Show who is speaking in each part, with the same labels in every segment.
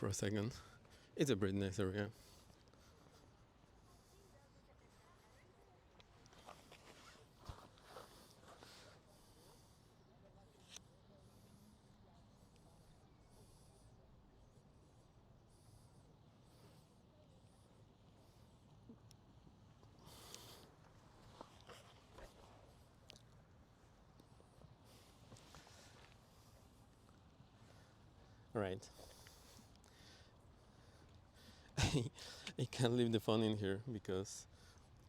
Speaker 1: for a second. It's a pretty nice area. Right. I can't leave the phone in here because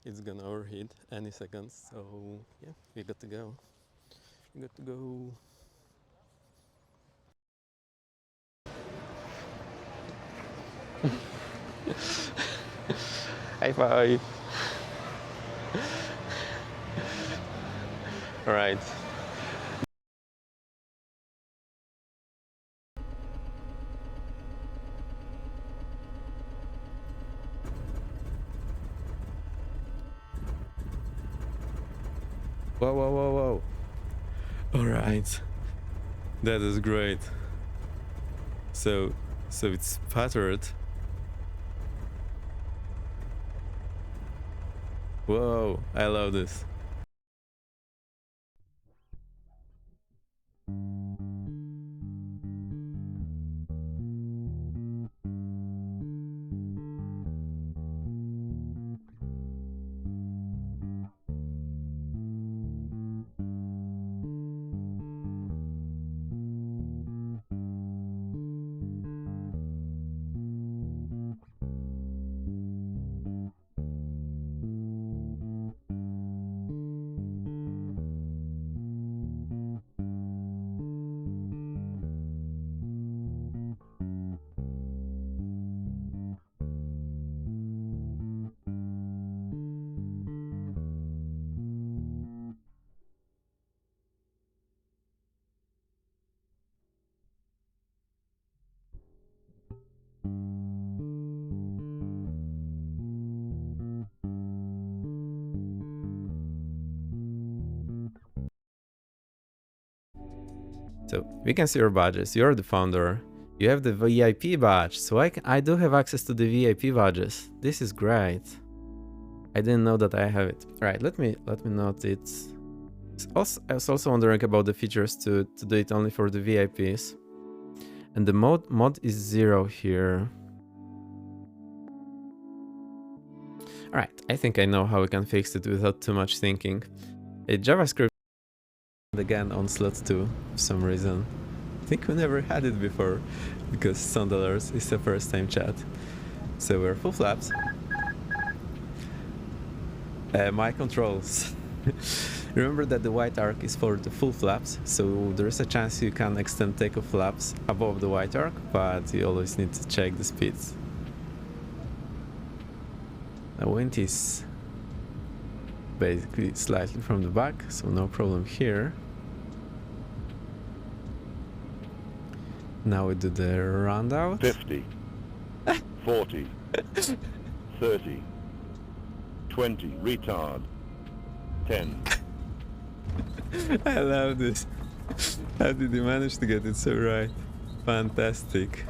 Speaker 1: it's gonna overheat any second. So yeah, we got to go. We got to go. High five. All right. Whoa, whoa, whoa, whoa. All right. That is great. So it's sputtered. Whoa, I love this. So we can see your badges. You're the founder. You have the VIP badge, so I do have access to the VIP badges. This is great. I didn't know that I have it. All right, let me note it. I was also wondering about the features to do it only for the VIPs. And the mod is 0 here. All right, I think I know how we can fix it without too much thinking. A JavaScript again on slot 2 for some reason. I think we never had it before because $100 is the first time chat. So we're full flaps. My controls. Remember that the white arc is for the full flaps, so there is a chance you can extend takeoff flaps above the white arc, but you always need to check the speeds. The wind is basically slightly from the back, so no problem here. Now we do the round out.
Speaker 2: 50, 40, 30, 20, retard, 10.
Speaker 1: I love this. How did you manage to get it so right? Fantastic.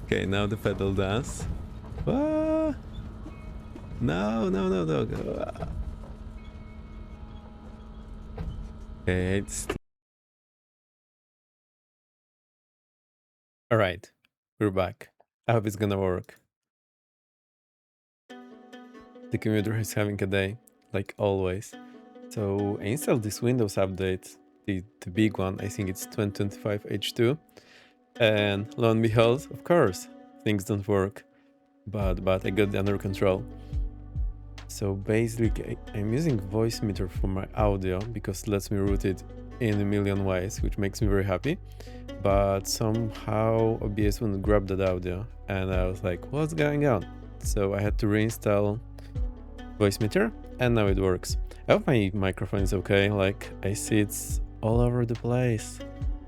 Speaker 1: Okay, now the pedal dance. Ah! No. Okay, it's... Alright, we're back. I hope it's gonna work. The commuter is having a day, like always. So I installed this Windows update, the big one, I think it's 2025 H2. And lo and behold, of course, things don't work. But I got it under control. So basically, I'm using Voicemeeter for my audio because it lets me route it in a million ways, which makes me very happy. But somehow OBS wouldn't grab that audio, and I was like, what's going on? So I had to reinstall Voicemeeter, and now it works. I hope my microphone is okay. Like, I see it's all over the place.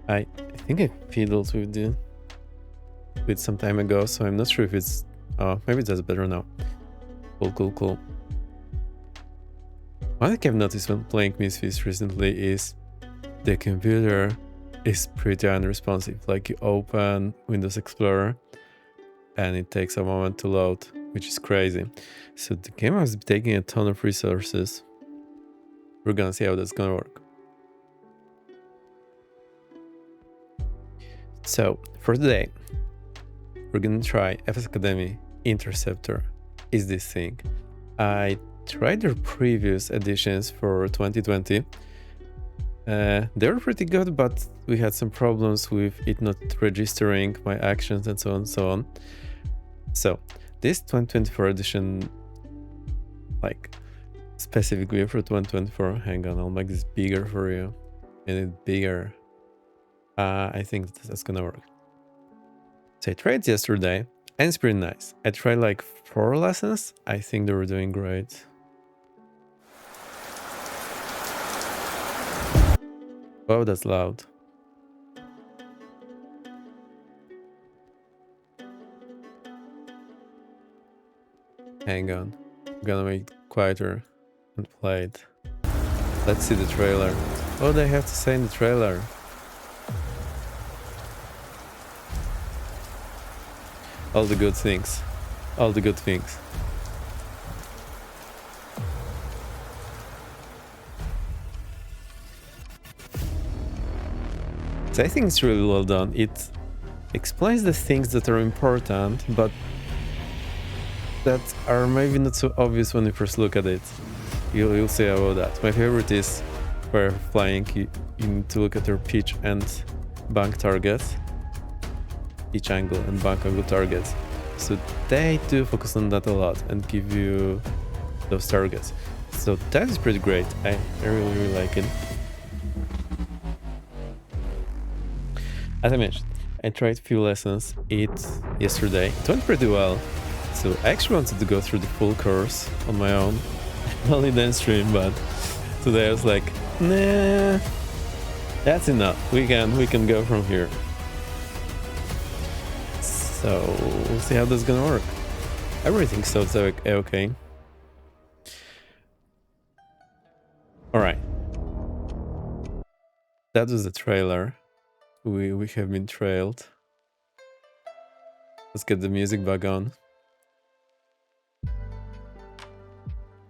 Speaker 1: I think I fiddled with some time ago, so I'm not sure if it's... Oh, maybe that's better now. Cool. One thing I've noticed when playing Misfits recently is the computer is pretty unresponsive. Like, you open Windows Explorer and it takes a moment to load, which is crazy. So the game is taking a ton of resources. We're gonna see how that's gonna work. So for today, we're gonna try FS Academy Interceptor. Is this thing? I tried their previous editions for 2020. They were pretty good, but we had some problems with it not registering my actions and so on and so on. So this 2024 edition, like specifically for 2024, hang on, I'll make this bigger for you. And it bigger. I think that's gonna work. So I tried yesterday and it's pretty nice. I tried like 4 lessons. I think they were doing great. Wow, that's loud. Hang on. I'm gonna make it quieter and play it. Let's see the trailer. What do I have to say in the trailer? All the good things. All the good things. So I think it's really well done. It explains the things that are important, but that are maybe not so obvious when you first look at it. You'll see about that. My favorite is where flying, you need to look at your pitch and bank targets. Pitch angle and bank angle targets. So they do focus on that a lot and give you those targets. So that is pretty great. I really like it. As I mentioned, I tried a few lessons yesterday. It went pretty well. So I actually wanted to go through the full course on my own, only then stream, but today I was like, nah, that's enough. We can go from here. So we'll see how that's gonna work. Everything sounds okay. Alright. That was the trailer. We have been trailed. Let's get the music back on.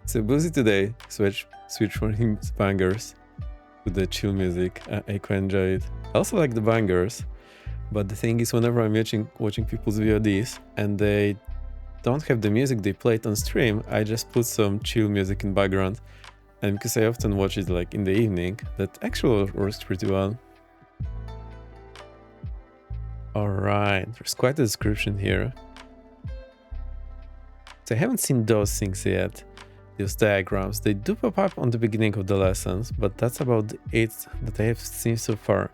Speaker 1: So Boozy today switch from his bangers to the chill music. I quite enjoy it. I also like the bangers, but the thing is, whenever I'm watching people's VODs and they don't have the music they played on stream, I just put some chill music in background. And because I often watch it like in the evening, that actually works pretty well. Alright, there's quite a description here. So I haven't seen those things yet. Those diagrams, they do pop up on the beginning of the lessons, but that's about it that I have seen so far.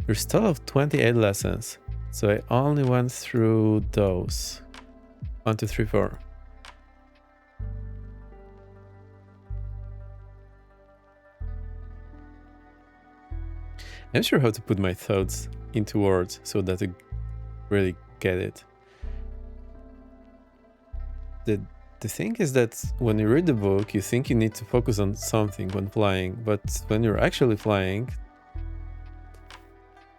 Speaker 1: There's a total of 28 lessons, so I only went through those. 1, 2, 3, 4. I'm not sure how to put my thoughts into words so that I really get it. The thing is that when you read the book, you think you need to focus on something when flying, but when you're actually flying,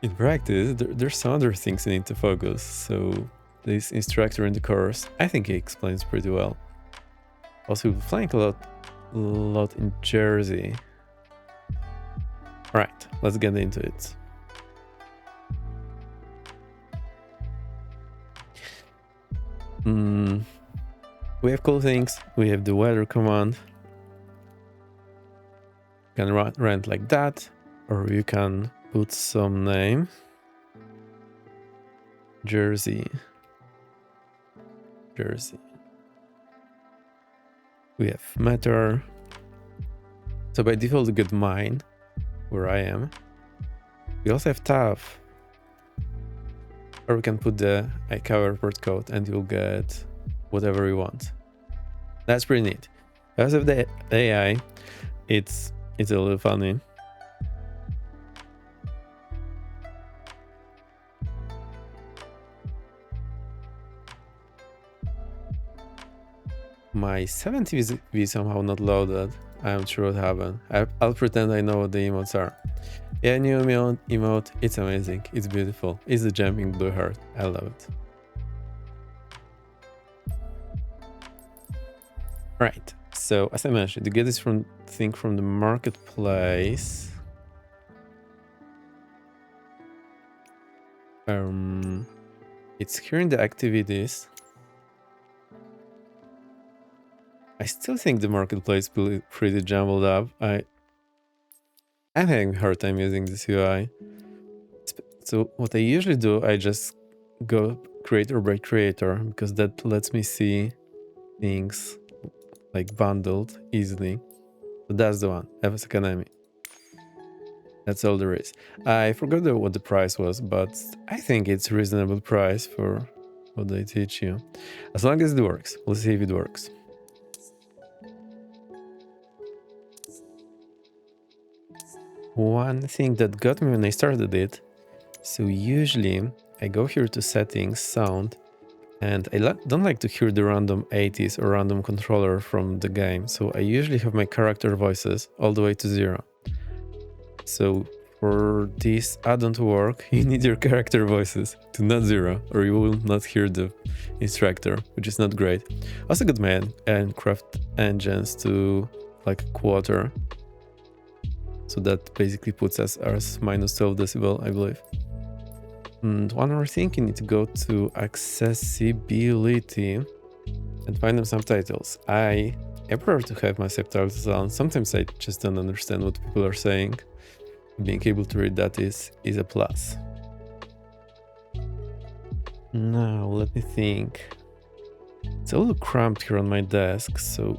Speaker 1: in practice, there's some other things you need to focus. So this instructor in the course, I think he explains pretty well. Also, we're flying a lot in Jersey. All right, let's get into it. We have cool things. We have the weather command. You can run like that, or you can put some name. Jersey. We have matter. So by default, you get mine, where I am. We also have tab. Or we can put the ICAO airport code and you'll get whatever you want. That's pretty neat. Because of the AI, it's a little funny. My 70V somehow not loaded. I'm sure what happened. I'll pretend I know what the emotes are. Yeah, new emote. It's amazing. It's beautiful. It's the jumping blue heart. I love it. Right. So as I mentioned, to get this thing from the marketplace. It's here in the activities. I still think the marketplace is pretty jumbled up. I'm having a hard time using this UI. So what I usually do, I just go creator by creator because that lets me see things like bundled easily. So that's the one, FS Academy. That's all there is. I forgot what the price was, but I think it's a reasonable price for what they teach you. As long as it works. Let's see if it works. One thing that got me when I started it, so usually I go here to settings, sound, and I don't like to hear the random 80s or random controller from the game, so I usually have my character voices all the way to 0. So for this add-on to work, you need your character voices to not 0, or you will not hear the instructor, which is not great. Also got my Minecraft engines to like a quarter. So that basically puts us as minus 12 decibel, I believe. And one more thing, you need to go to accessibility and find them subtitles. I prefer to have my subtitles on. Sometimes I just don't understand what people are saying. Being able to read that is a plus. Now, let me think. It's a little cramped here on my desk, so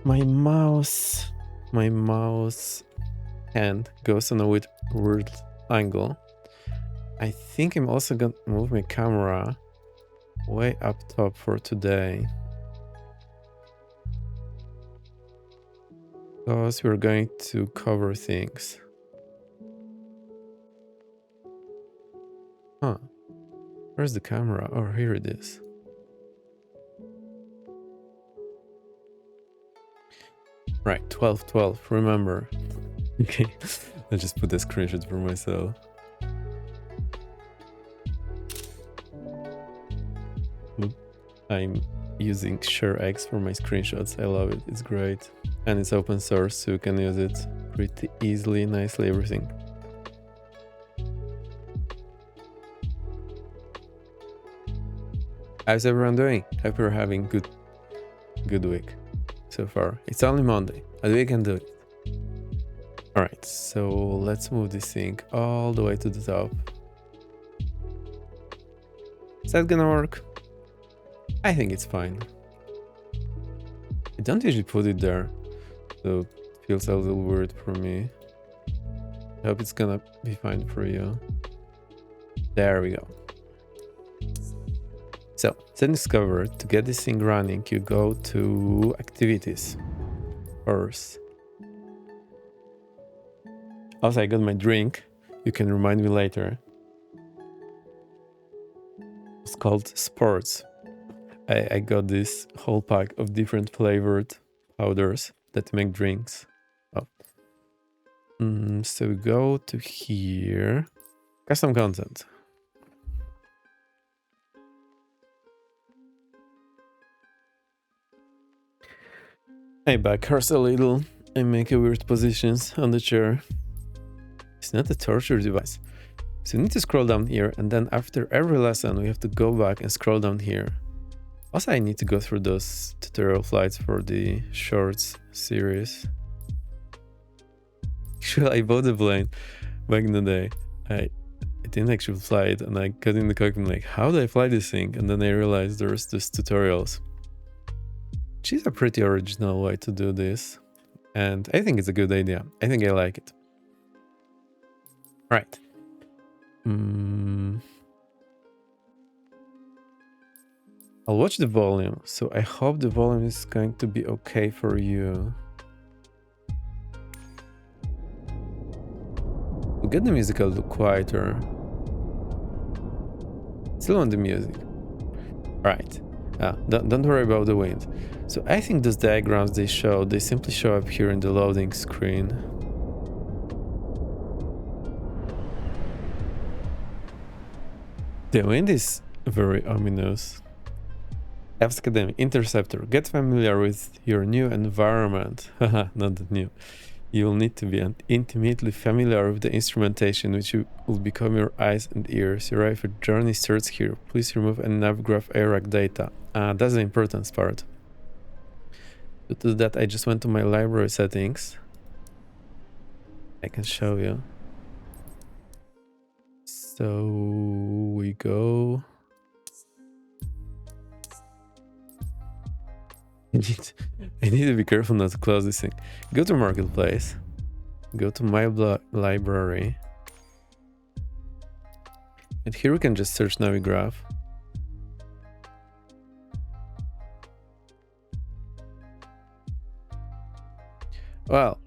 Speaker 1: my mouse hand goes on a weird angle. I think I'm also gonna move my camera way up top for today, because we're going to cover things. Huh. Where's the camera? Oh, here it is. Right, 12:12. Remember. Okay, I just put a screenshot for myself. I'm using ShareX for my screenshots. I love it. It's great. And it's open source, so you can use it pretty easily, nicely, everything. How's everyone doing? Hope you're having good week so far. It's only Monday, but we can do it. Alright, so let's move this thing all the way to the top. Is that gonna work? I think it's fine. I don't usually put it there, so it feels a little weird for me. I hope it's gonna be fine for you. There we go. So, settings covered. To get this thing running, you go to activities first. Also, I got my drink. You can remind me later. It's called Sports. I got this whole pack of different flavored powders that make drinks. Oh. So go to here. Custom content. I back hers a little. I make a weird positions on the chair. It's not a torture device. So you need to scroll down here, and then after every lesson, we have to go back and scroll down here. Also, I need to go through those tutorial flights for the shorts series. Actually, I bought the plane back in the day. I didn't actually fly it, and I got in the cockpit like, how do I fly this thing? And then I realized there's these tutorials. Which is a pretty original way to do this. And I think it's a good idea. I think I like it. Right. I'll watch the volume, so I hope the volume is going to be okay for you. We'll get the music a little quieter. Still on the music. Right. Don't worry about the wind. So I think those diagrams they simply show up here in the loading screen. The wind is very ominous. F's Academy, Interceptor. Get familiar with your new environment. Haha, not that new. You will need to be intimately familiar with the instrumentation, which will become your eyes and ears. Your IFR journey starts here. Please remove any navgraph ARAC data. That's the important part. To do that, I just went to my library settings. I can show you. So we go. I need to be careful not to close this thing. Go to Marketplace. Go to my library. And here we can just search Navigraph. Well,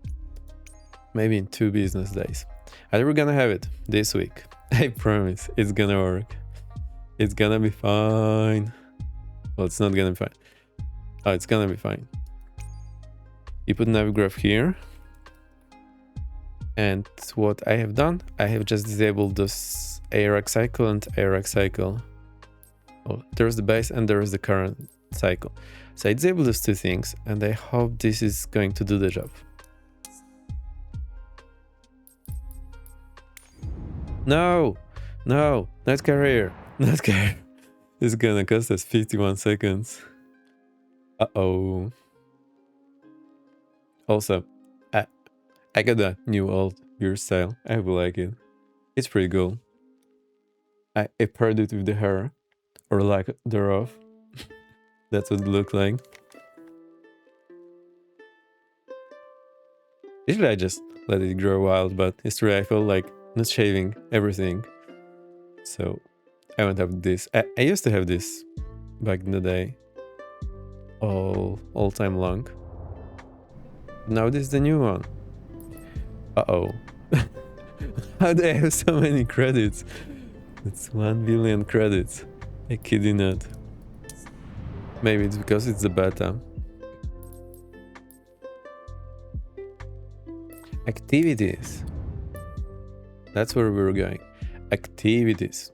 Speaker 1: maybe in 2 business days. And we're gonna have it this week. I promise it's gonna work. It's gonna be fine. Well, it's not gonna be fine. Oh, it's gonna be fine. You put Navigraph here. And what I have done, I have just disabled this ARAC cycle and ARAC cycle. Well, there's the base and there is the current cycle. So I disabled those 2 things and I hope this is going to do the job. No, not career, not career. It's gonna cost us 51 seconds. Uh-oh. Also, I got a new old beer style. I hope you like it. It's pretty cool. I paired it with the hair, or lack thereof. That's what it looked like. Usually I just let it grow wild, but yesterday I felt like not shaving everything. So I went up with this. I used to have this back in the day. All time long. Now this is the new one. Uh-oh. How do I have so many credits? It's 1 billion credits. I kid you not. Maybe it's because it's the beta. Activities. That's where we're going. Activities.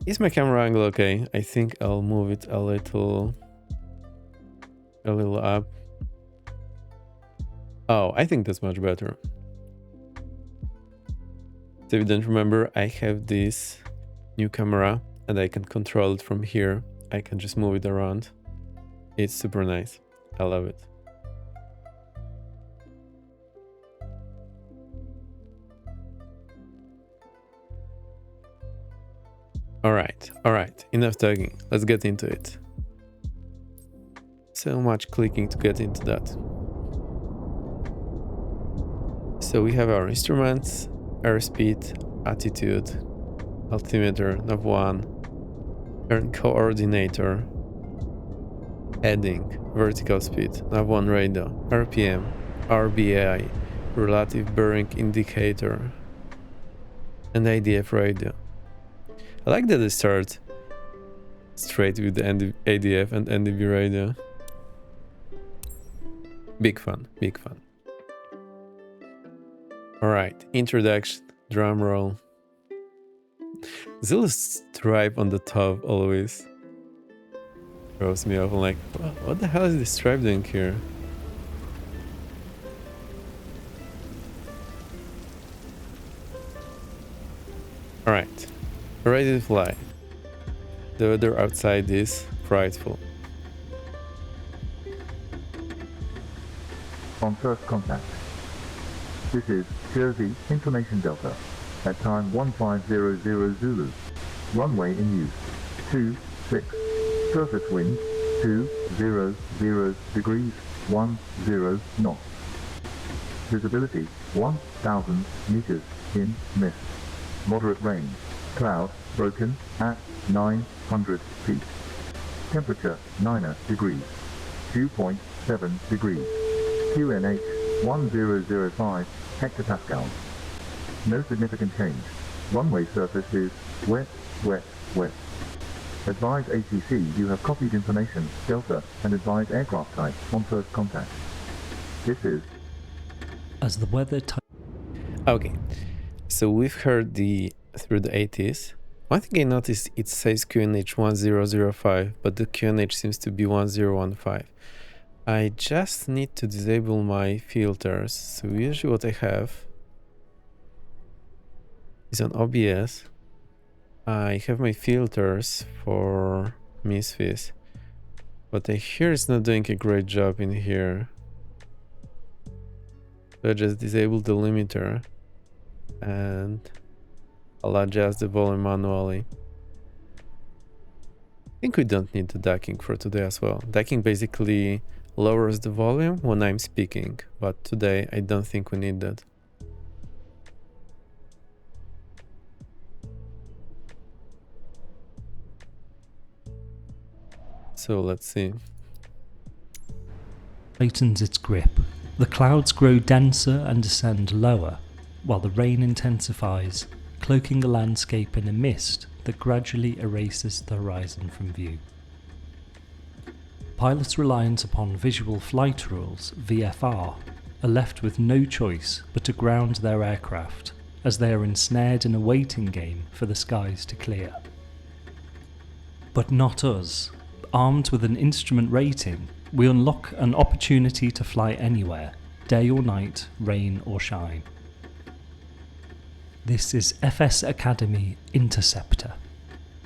Speaker 1: Is my camera angle okay? I think I'll move it a little up. Oh, I think that's much better. So if you don't remember, I have this new camera and I can control it from here. I can just move it around. It's super nice. I love it. All right, enough talking. Let's get into it. So much clicking to get into that. So we have our instruments, airspeed, attitude, altimeter, nav1, turn coordinator, heading, vertical speed, nav1 radio, RPM, RBI, relative bearing indicator, and IDF radio. I like that it starts straight with the ADF and NDB radio. Big fun, big fun. Alright, introduction, drum roll. This little stripe on the top always throws me off. I'm like, what the hell is this stripe doing here? Alright, ready to fly. The weather outside is frightful.
Speaker 3: On first contact. This is Jersey Information Delta. At time 1500 Zulu. Runway in use. 26. Surface wind 200 degrees 10 knots. Visibility 1000 meters in mist. Moderate rain. Cloud broken at 900 feet. Temperature 9 degrees. Dew point 7 degrees. QNH 1005 hectopascals. No significant change. Runway surface is wet, wet, wet. Advise ATC you have copied information, Delta, and advise aircraft type on first contact. This is...
Speaker 4: As the weather type.
Speaker 1: Okay, so we've heard through the 80s, One thing I noticed, it says QNH 1005, but the QNH seems to be 1015. I just need to disable my filters. So usually what I have is on OBS. I have my filters for Misfits, but I hear it's not doing a great job in here. So I just disable the limiter and I'll adjust the volume manually. I think we don't need the ducking for today as well. Ducking basically lowers the volume when I'm speaking, but today I don't think we need that. So let's see.
Speaker 4: Tightens its grip. The clouds grow denser and descend lower, while the rain intensifies, cloaking the landscape in a mist that gradually erases the horizon from view. Pilots reliant upon visual flight rules, VFR, are left with no choice but to ground their aircraft, as they are ensnared in a waiting game for the skies to clear. But not us. Armed with an instrument rating, we unlock an opportunity to fly anywhere, day or night, rain or shine. This is FS Academy Interceptor.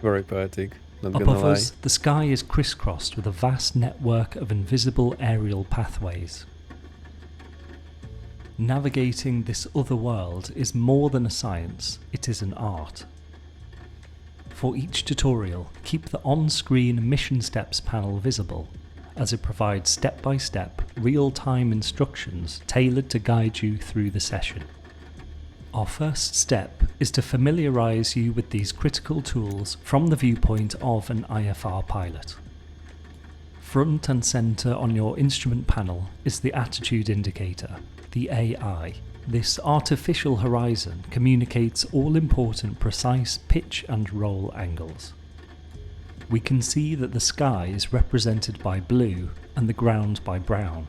Speaker 1: Very poetic, not gonna
Speaker 4: Above
Speaker 1: lie.
Speaker 4: us, the sky is crisscrossed with a vast network of invisible aerial pathways. Navigating this other world is more than a science, it is an art. For each tutorial, keep the on-screen Mission Steps panel visible, as it provides step-by-step, real-time instructions tailored to guide you through the session. Our first step is to familiarise you with these critical tools from the viewpoint of an IFR pilot. Front and centre on your instrument panel is the attitude indicator, the AI. This artificial horizon communicates all-important precise pitch and roll angles. We can see that the sky is represented by blue and the ground by brown.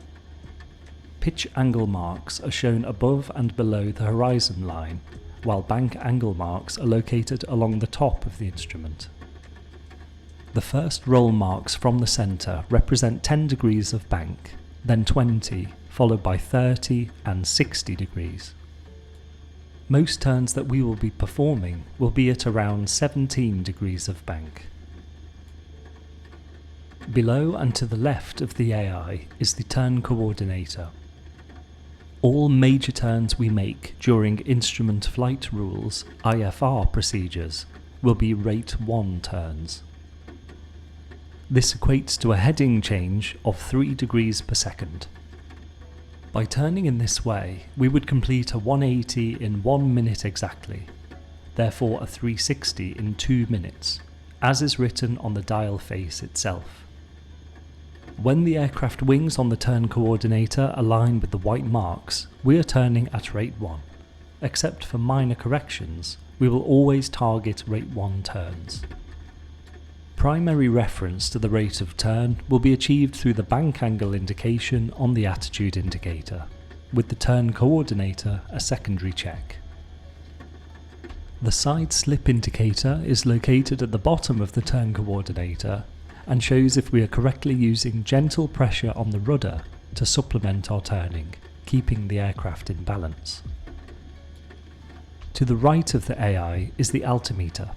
Speaker 4: Pitch angle marks are shown above and below the horizon line, while bank angle marks are located along the top of the instrument. The first roll marks from the centre represent 10 degrees of bank, then 20, followed by 30 and 60 degrees. Most turns that we will be performing will be at around 17 degrees of bank. Below and to the left of the AI is the turn coordinator. All major turns we make during Instrument Flight Rules IFR procedures will be rate 1 turns. This equates to a heading change of 3 degrees per second. By turning in this way, we would complete a 180 in 1 minute exactly, therefore a 360 in 2 minutes, as is written on the dial face itself. When the aircraft wings on the turn coordinator align with the white marks, we are turning at rate 1. Except for minor corrections, we will always target rate 1 turns. Primary reference to the rate of turn will be achieved through the bank angle indication on the attitude indicator, with the turn coordinator a secondary check. The side slip indicator is located at the bottom of the turn coordinator and shows if we are correctly using gentle pressure on the rudder to supplement our turning, keeping the aircraft in balance. To the right of the AI is the altimeter.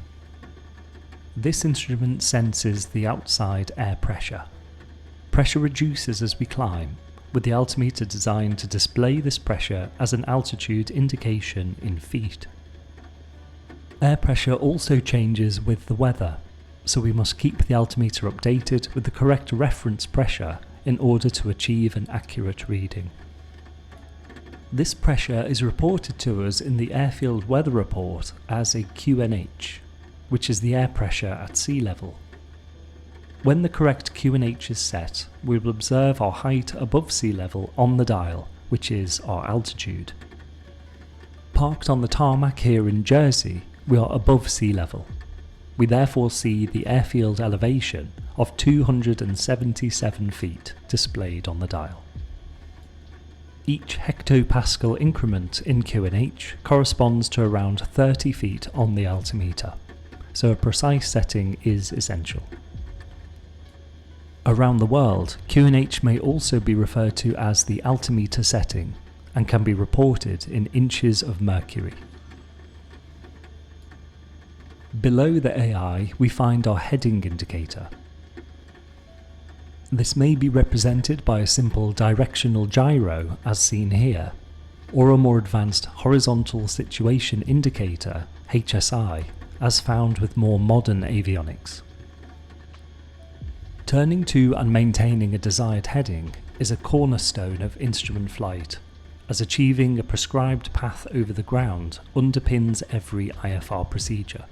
Speaker 4: This instrument senses the outside air pressure. Pressure reduces as we climb, with the altimeter designed to display this pressure as an altitude indication in feet. Air pressure also changes with the weather, so we must keep the altimeter updated with the correct reference pressure in order to achieve an accurate reading. This pressure is reported to us in the Airfield Weather Report as a QNH, which is the air pressure at sea level. When the correct QNH is set, we will observe our height above sea level on the dial, which is our altitude. Parked on the tarmac here in Jersey, we are above sea level. We therefore see the airfield elevation of 277 feet displayed on the dial. Each hectopascal increment in QNH corresponds to around 30 feet on the altimeter, so a precise setting is essential. Around the world, QNH may also be referred to as the altimeter setting and can be reported in inches of mercury. Below the AI, we find our heading indicator. This may be represented by a simple directional gyro as seen here, or a more advanced horizontal situation indicator, HSI, as found with more modern avionics. Turning to and maintaining a desired heading is a cornerstone of instrument flight, as achieving a prescribed path over the ground underpins every IFR procedure.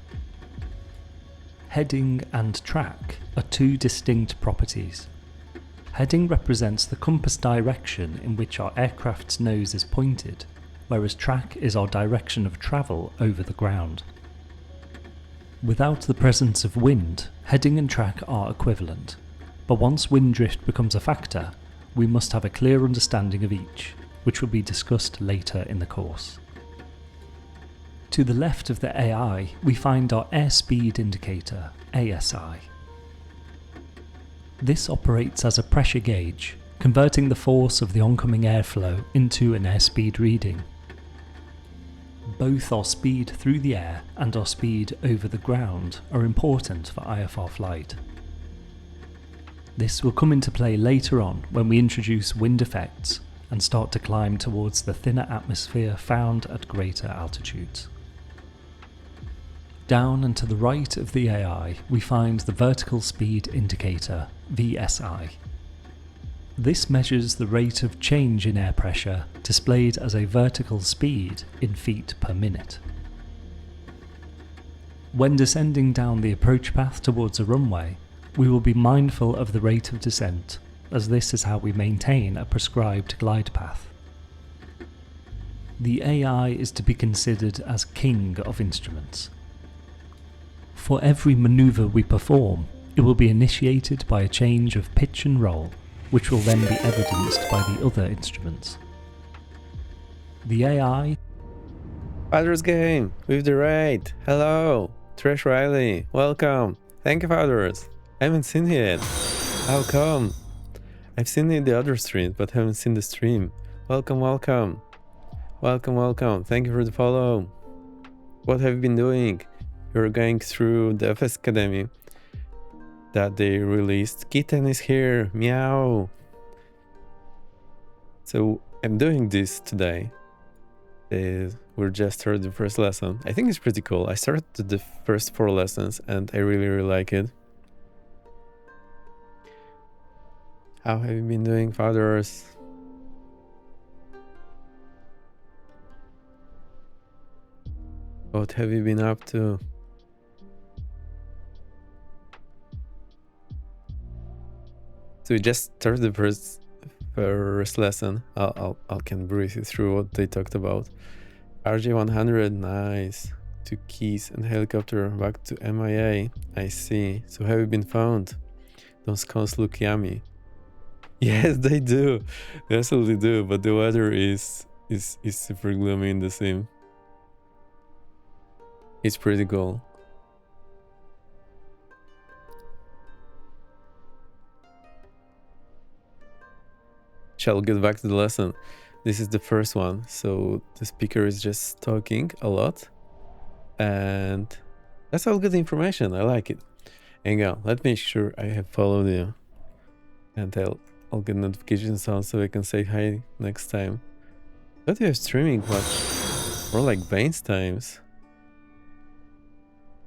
Speaker 4: Heading and track are two distinct properties. Heading represents the compass direction in which our aircraft's nose is pointed, whereas track is our direction of travel over the ground. Without the presence of wind, heading and track are equivalent, but once wind drift becomes a factor, we must have a clear understanding of each, which will be discussed later in the course. To the left of the AI, we find our airspeed indicator, ASI. This operates as a pressure gauge, converting the force of the oncoming airflow into an airspeed reading. Both our speed through the air and our speed over the ground are important for IFR flight. This will come into play later on when we introduce wind effects and start to climb towards the thinner atmosphere found at greater altitudes. Down and to the right of the AI, we find the vertical speed indicator, VSI. This measures the rate of change in air pressure displayed as a vertical speed in feet per minute. When descending down the approach path towards a runway, we will be mindful of the rate of descent, as this is how we maintain a prescribed glide path. The AI is to be considered as king of instruments. For every manoeuvre we perform, it will be initiated by a change of pitch and roll, which will then be evidenced by the other instruments. The AI...
Speaker 1: Father's game with the raid. Hello, Trish Riley. Welcome. Thank you, Fathers. I haven't seen it yet. How come? I've seen it in the other stream, but haven't seen the stream. Welcome, welcome. Welcome, welcome. Thank you for the follow. What have you been doing? You're going through the FS Academy that they released. Kitten is here. Meow. So I'm doing this today. We're just started the first lesson. I think it's pretty cool. I started the first 4 lessons and I really, really like it. How have you been doing, Fathers? What have you been up to? So we just started the first lesson. I can brief you through what they talked about. RJ100, nice. 2 keys and helicopter back to MIA. I see. So have you been found? Those scones look yummy. Yes, they do. They absolutely do. But the weather is super gloomy in the sim. It's pretty cool. Shall get back to the lesson. This is the first one, so the speaker is just talking a lot, and that's all good information. I like it. Hang on, let me make sure I have followed you, and I'll get notifications on so I can say hi next time. But you're streaming much more like Bane's times.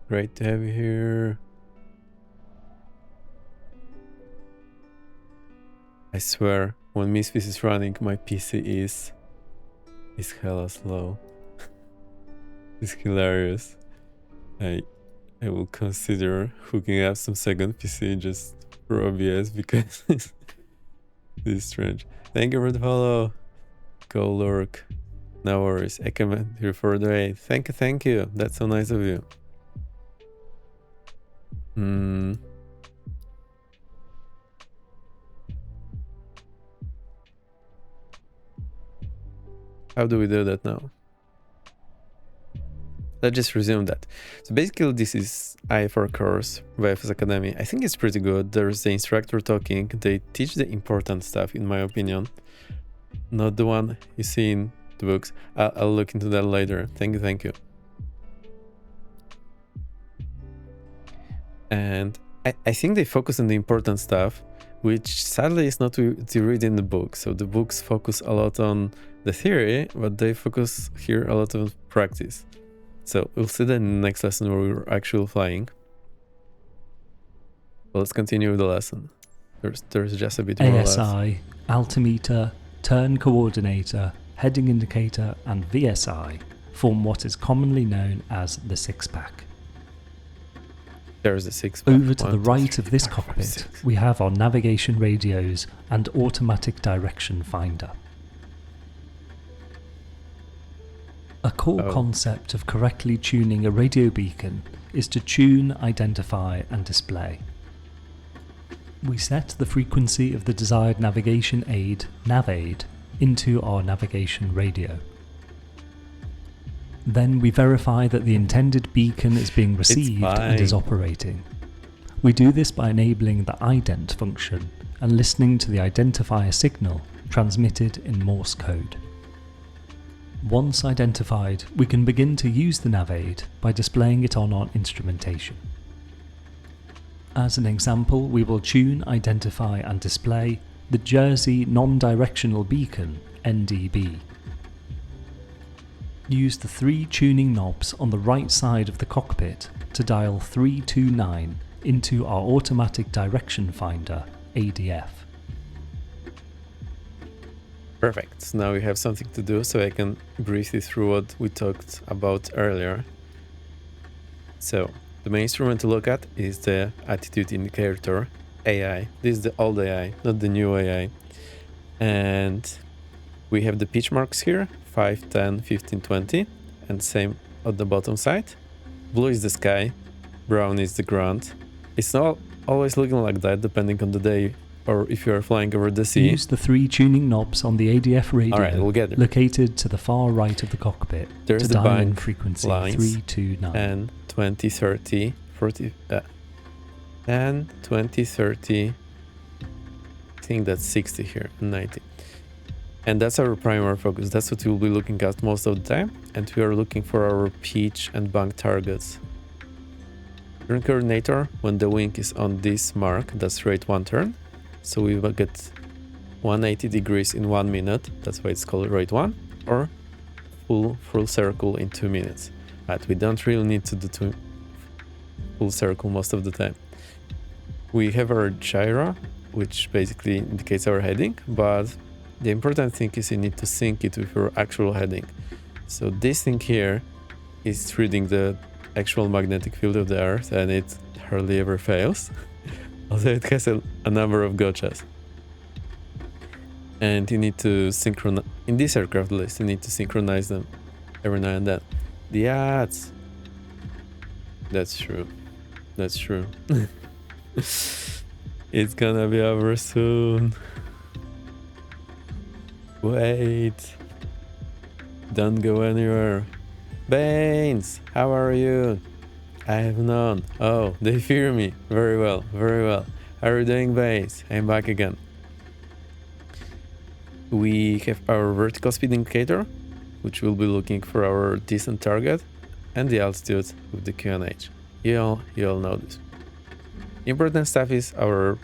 Speaker 1: Great to have you here. I swear, when Misfits is running, my PC is hella slow. It's hilarious. I will consider hooking up some second PC just for OBS because this is strange. Thank you for the follow. Go lurk. No worries. I come here for the raid. Thank you. That's so nice of you. How do we do that now? let's just resume that. So basically this is IFR course, VFS Academy. I think it's pretty good. There's the instructor talking. They teach the important stuff, in my opinion. Not the one you see in the books. I'll look into that later. Thank you. And I think they focus on the important stuff, which sadly is not to read in the book. So the books focus a lot on the theory, but they focus here a lot on practice. So we'll see that in the next lesson where we're actually flying. But let's continue with the lesson. There's just a bit more left.
Speaker 4: ASI, altimeter, turn coordinator, heading indicator, and VSI form what is commonly known as the six-pack.
Speaker 1: There's the six-pack.
Speaker 4: Over to
Speaker 1: 1,
Speaker 4: the
Speaker 1: 2,
Speaker 4: right
Speaker 1: 3,
Speaker 4: of this
Speaker 1: 4, 5,
Speaker 4: cockpit,
Speaker 1: 6.
Speaker 4: we have our navigation radios and automatic direction finder. A core concept of correctly tuning a radio beacon is to tune, identify, and display. We set the frequency of the desired navigation aid, NavAid, into our navigation radio. Then we verify that the intended beacon is being received and is operating. We do this by enabling the ident function and listening to the identifier signal transmitted in Morse code. Once identified, we can begin to use the NavAid by displaying it on our instrumentation. As an example, we will tune, identify, and display the Jersey Non-Directional Beacon, NDB. Use the 3 tuning knobs on the right side of the cockpit to dial 329 into our automatic direction finder, ADF.
Speaker 1: Perfect. So now we have something to do, so I can briefly through what we talked about earlier. So the main instrument to look at is the attitude indicator, AI. This is the old AI, not the new AI. And we have the pitch marks here, 5, 10, 15, 20, and same on the bottom side. Blue is the sky, brown is the ground. It's not always looking like that, depending on the day or if you are flying over the sea.
Speaker 4: Use the 3 tuning knobs on the ADF radio
Speaker 1: we'll get there.
Speaker 4: located to the far right of the cockpit
Speaker 1: There's
Speaker 4: to
Speaker 1: the
Speaker 4: dial in
Speaker 1: bank
Speaker 4: frequency
Speaker 1: lines
Speaker 4: 329.
Speaker 1: and 20, 30, 40, 10, 20, 30, I think that's 60 here, 90. And that's our primary focus. That's what we'll be looking at most of the time. And we are looking for our pitch and bank targets. Turn coordinator, when the wing is on this mark, that's rate 1 turn. So we will get 180 degrees in 1 minute. That's why it's called rate 1, or full circle in 2 minutes. But we don't really need to do full circle most of the time. We have our gyro, which basically indicates our heading, but the important thing is you need to sync it with your actual heading. So this thing here is reading the actual magnetic field of the Earth, and it hardly ever fails. Although it has a number of gotchas. And you need to synchronize, in this aircraft list, you need to synchronize them every now and then. The ads. That's true. That's true. It's gonna be over soon. Wait. Don't go anywhere. Baines, how are you? I have none. Oh, they fear me. Very well, very well. How are you doing, Baines? I'm back again. We have our vertical speed indicator, which will be looking for our descent target, and the altitude with the QNH. You all know this. Important stuff is our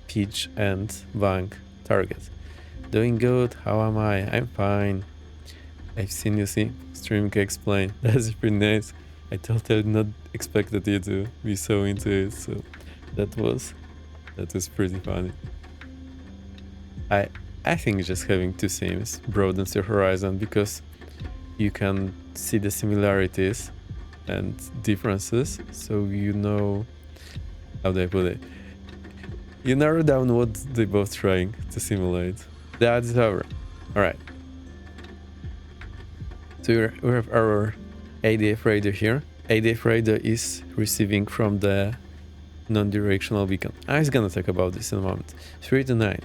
Speaker 1: pitch and bank target. Doing good? How am I? I'm fine. I've seen you streaming explain. That's pretty nice. I totally not expected you to be so into it, so that was pretty funny. I think just having 2 sims broadens your horizon because you can see the similarities and differences, so you know how they put it. You narrow down what they both trying to simulate. That's over. Alright. So we have our ADF radio here. ADF radio is receiving from the non-directional beacon. I was gonna talk about this in a moment. 3 to 9.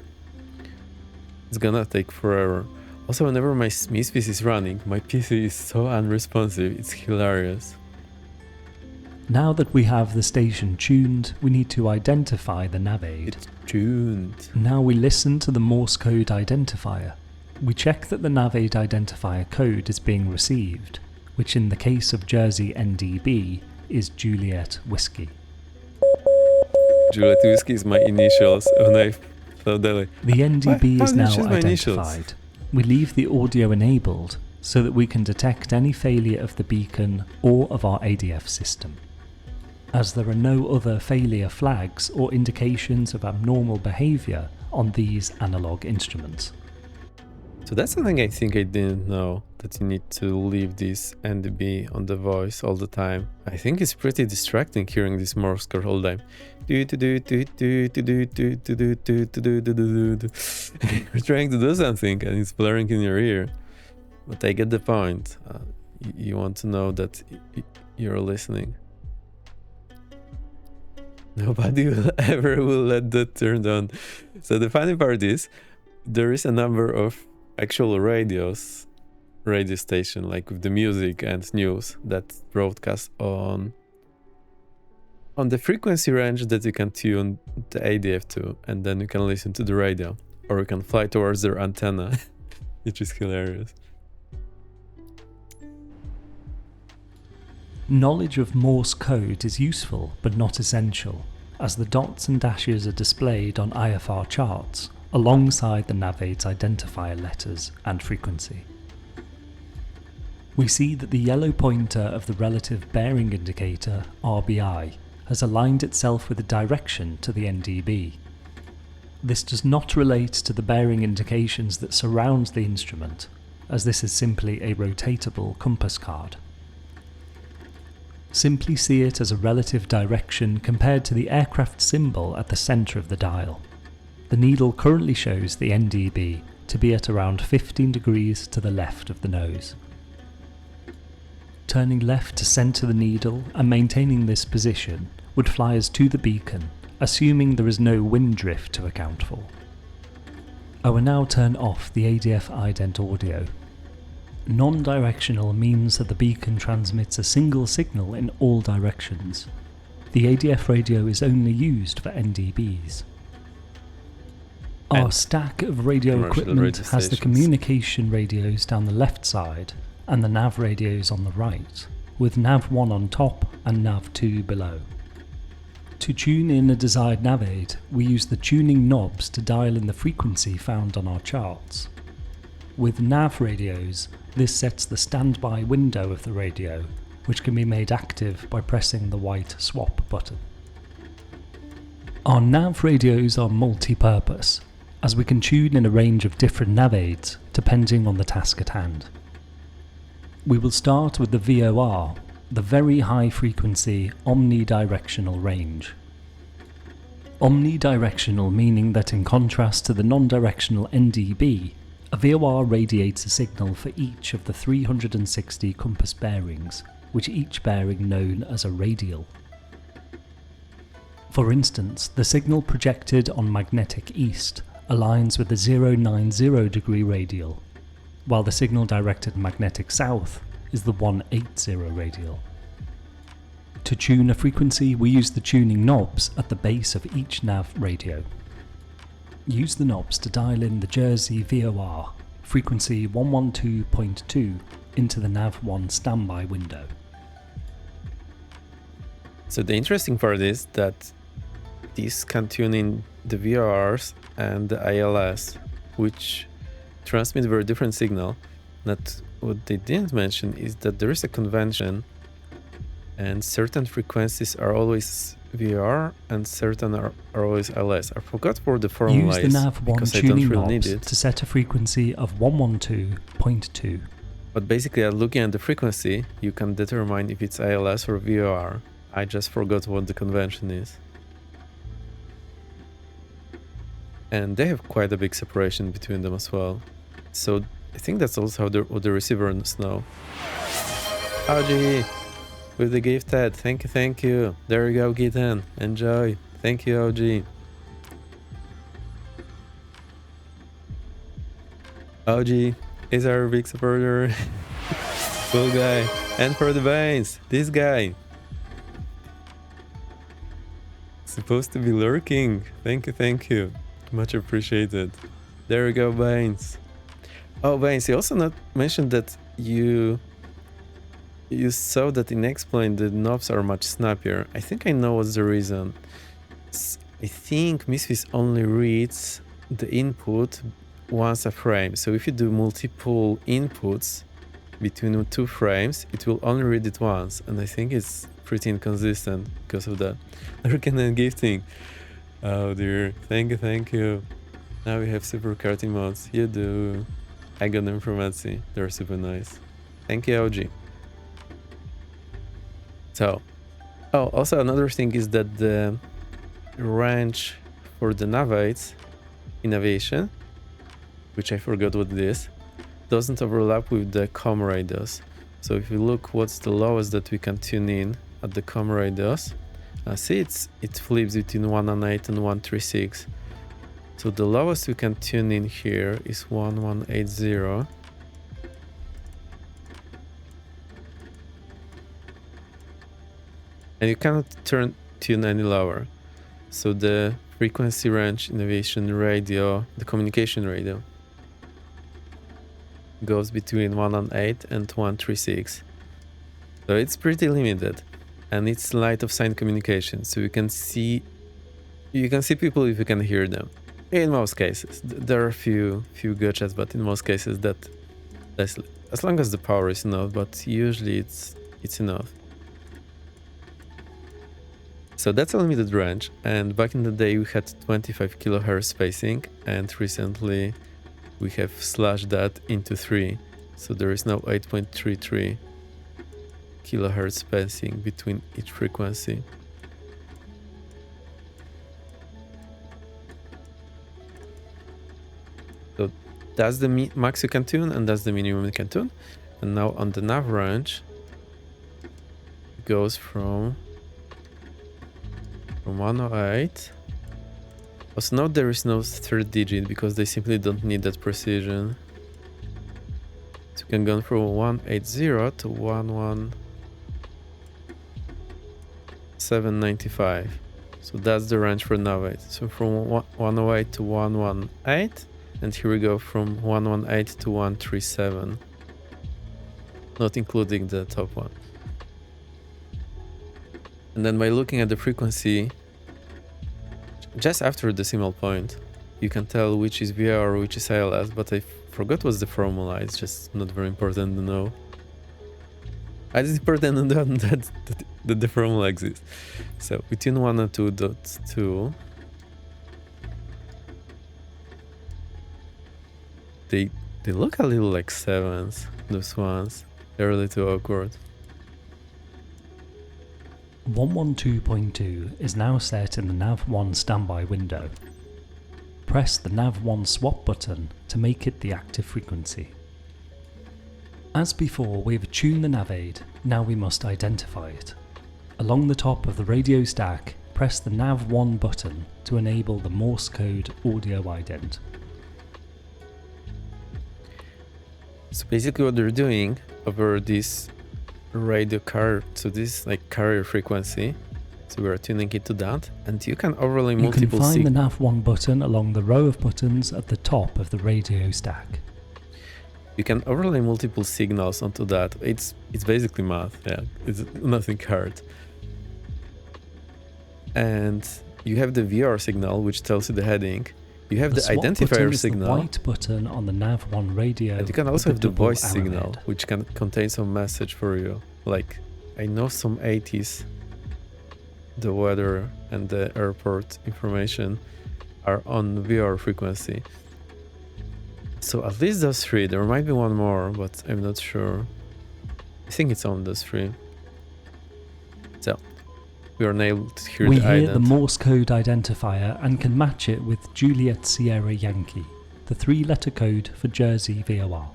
Speaker 1: It's gonna take forever. Also, whenever my Misfits is running, my PC is so unresponsive, it's hilarious.
Speaker 4: Now that we have the station tuned, we need to identify the nav aid.
Speaker 1: It's tuned.
Speaker 4: Now we listen to the Morse code identifier. We check that the nav aid identifier code is being received, which in the case of Jersey NDB is Juliet Whiskey.
Speaker 1: Juliet Whiskey is my initials when I flew Delhi.
Speaker 4: The NDB
Speaker 1: How
Speaker 4: is
Speaker 1: did you
Speaker 4: now
Speaker 1: choose my initials?
Speaker 4: identified. We leave the audio enabled so that we can detect any failure of the beacon or of our ADF system. As there are no other failure flags or indications of abnormal behaviour on these analog instruments.
Speaker 1: So that's something I think I didn't know, that you need to leave this NDB on the voice all the time. I think it's pretty distracting hearing this Morse code all the time. You're trying to do something and it's blaring in your ear. But I get the point. You want to know that you're listening. Nobody will ever let that turned on. So the funny part is, there is a number of actual radio station, like with the music and news, that broadcast on the frequency range that you can tune the ADF to, and then you can listen to the radio, or you can fly towards their antenna, which is hilarious.
Speaker 4: Knowledge of Morse code is useful but not essential, as the dots and dashes are displayed on IFR charts alongside the nav aid's identifier letters and frequency. We see that the yellow pointer of the relative bearing indicator, RBI, has aligned itself with the direction to the NDB. This does not relate to the bearing indications that surround the instrument, as this is simply a rotatable compass card. Simply see it as a relative direction compared to the aircraft symbol at the centre of the dial. The needle currently shows the NDB to be at around 15 degrees to the left of the nose. Turning left to centre the needle and maintaining this position would fly us to the beacon, assuming there is no wind drift to account for. I will now turn off the ADF ident audio. Non-directional means that the beacon transmits a single signal in all directions. The ADF radio is only used for NDBs. Our
Speaker 1: And
Speaker 4: stack of radio
Speaker 1: commercial
Speaker 4: equipment
Speaker 1: radio
Speaker 4: has the
Speaker 1: stations.
Speaker 4: communication radios down the left side and the nav radios on the right, with nav 1 on top and nav 2 below. To tune in a desired nav aid, we use the tuning knobs to dial in the frequency found on our charts. With nav radios, this sets the standby window of the radio, which can be made active by pressing the white swap button. Our nav radios are multi-purpose, as we can tune in a range of different nav aids depending on the task at hand. We will start with the VOR, the very high frequency omnidirectional range. Omnidirectional meaning that in contrast to the non-directional NDB, a VOR radiates a signal for each of the 360 compass bearings, which each bearing known as a radial. For instance, the signal projected on magnetic east aligns with the 090 degree radial, while the signal directed magnetic south is the 180 radial. To tune a frequency, we use the tuning knobs at the base of each nav radio. Use the knobs to dial in the Jersey VOR, frequency 112.2, into the nav1 standby window.
Speaker 1: So the interesting part is that these can tune in the VRs and the ILS, which transmit very different signal. That what they didn't mention is that there is a convention and certain frequencies are always VR and certain are always ILS. I forgot what the formula
Speaker 4: Use the
Speaker 1: is
Speaker 4: nav1
Speaker 1: because I don't
Speaker 4: tuning
Speaker 1: really need
Speaker 4: knobs
Speaker 1: it.
Speaker 4: to set a frequency of 112.2.
Speaker 1: But basically, looking at the frequency, you can determine if it's ILS or VOR. I just forgot what the convention is. And they have quite a big separation between them as well. So I think that's also how what the receivers know. Augie, with the gifted, thank you. There you go, Gitan. Enjoy. Thank you, OG. OG, is our big supporter. Cool guy. And for the veins, this guy. Supposed to be lurking. Thank you, thank you. Much appreciated. There we go, Baines. Oh, Baines, you also not mentioned that you saw that in X-Plane the knobs are much snappier. I think I know what's the reason. I think Misfits only reads the input once a frame. So if you do multiple inputs between 2 frames, it will only read it once. And I think it's pretty inconsistent because of that. Lurking and gifting. Oh dear. Thank you, thank you. Now we have super card emotes. You do. I got them from Etsy. They're super nice. Thank you, OG. So, oh, also another thing is that the range for the navates in aviation, which I forgot what it is, doesn't overlap with the com radius. So if you look what's the lowest that we can tune in at the com radius, see it flips between 118 and 136. So the lowest we can tune in here is 1180. And you cannot tune any lower. So the frequency range in aviation radio, the communication radio, goes between 118 and 136. So it's pretty limited. And it's light of sight communication. So you can see people if you can hear them. In most cases. There are a few gotchas, but in most cases that's as long as the power is enough, but usually it's enough. So that's a limited range, and back in the day we had 25 kHz spacing, and recently we have slashed that into 3. So there is now 8.33 kHz spacing between each frequency. So that's the max you can tune, and that's the minimum you can tune. And now on the nav range, it goes from 108. Also note there is no third digit because they simply don't need that precision. So you can go from 180 to 11795. So that's the range for Navate. So from 108 to 118, and here we go from 118 to 137, not including the top one. And then by looking at the frequency just after the decimal point, you can tell which is VR or which is ILS, but I forgot what's the formula. It's just not very important to know. It's important to know that the formula exists. So between 1 and 2.2, they look a little like 7s, those ones. They're a little awkward.
Speaker 4: 112.2 is now set in the nav1 standby window. Press the nav1 swap button to make it the active frequency. As before, we have tuned the nav aid, now we must identify it. Along the top of the radio stack, press the nav1 button to enable the Morse code audio ident.
Speaker 1: So basically what they're doing over this radio carrier, so this is like carrier frequency, so we're tuning it to that, and you can overlay multiple
Speaker 4: You can find the nav1 button along the row of buttons at the top of the radio stack.
Speaker 1: You can overlay multiple signals onto that. It's basically math, yeah, it's nothing hard. And you have the VR signal, which tells you the heading. You have the identifier signal.
Speaker 4: The white button on the nav1 radio.
Speaker 1: And you can also have the voice signal,
Speaker 4: arrowhead,
Speaker 1: which can contain some message for you. Like, I know some 80s, the weather and the airport information are on VR frequency. So at least those 3. There might be one more, but I'm not sure. I think it's on those 3. So we are able to hear
Speaker 4: we
Speaker 1: the
Speaker 4: hear
Speaker 1: ident.
Speaker 4: the Morse code identifier and can match it with Juliet Sierra Yankee, the 3-letter code for Jersey VOR.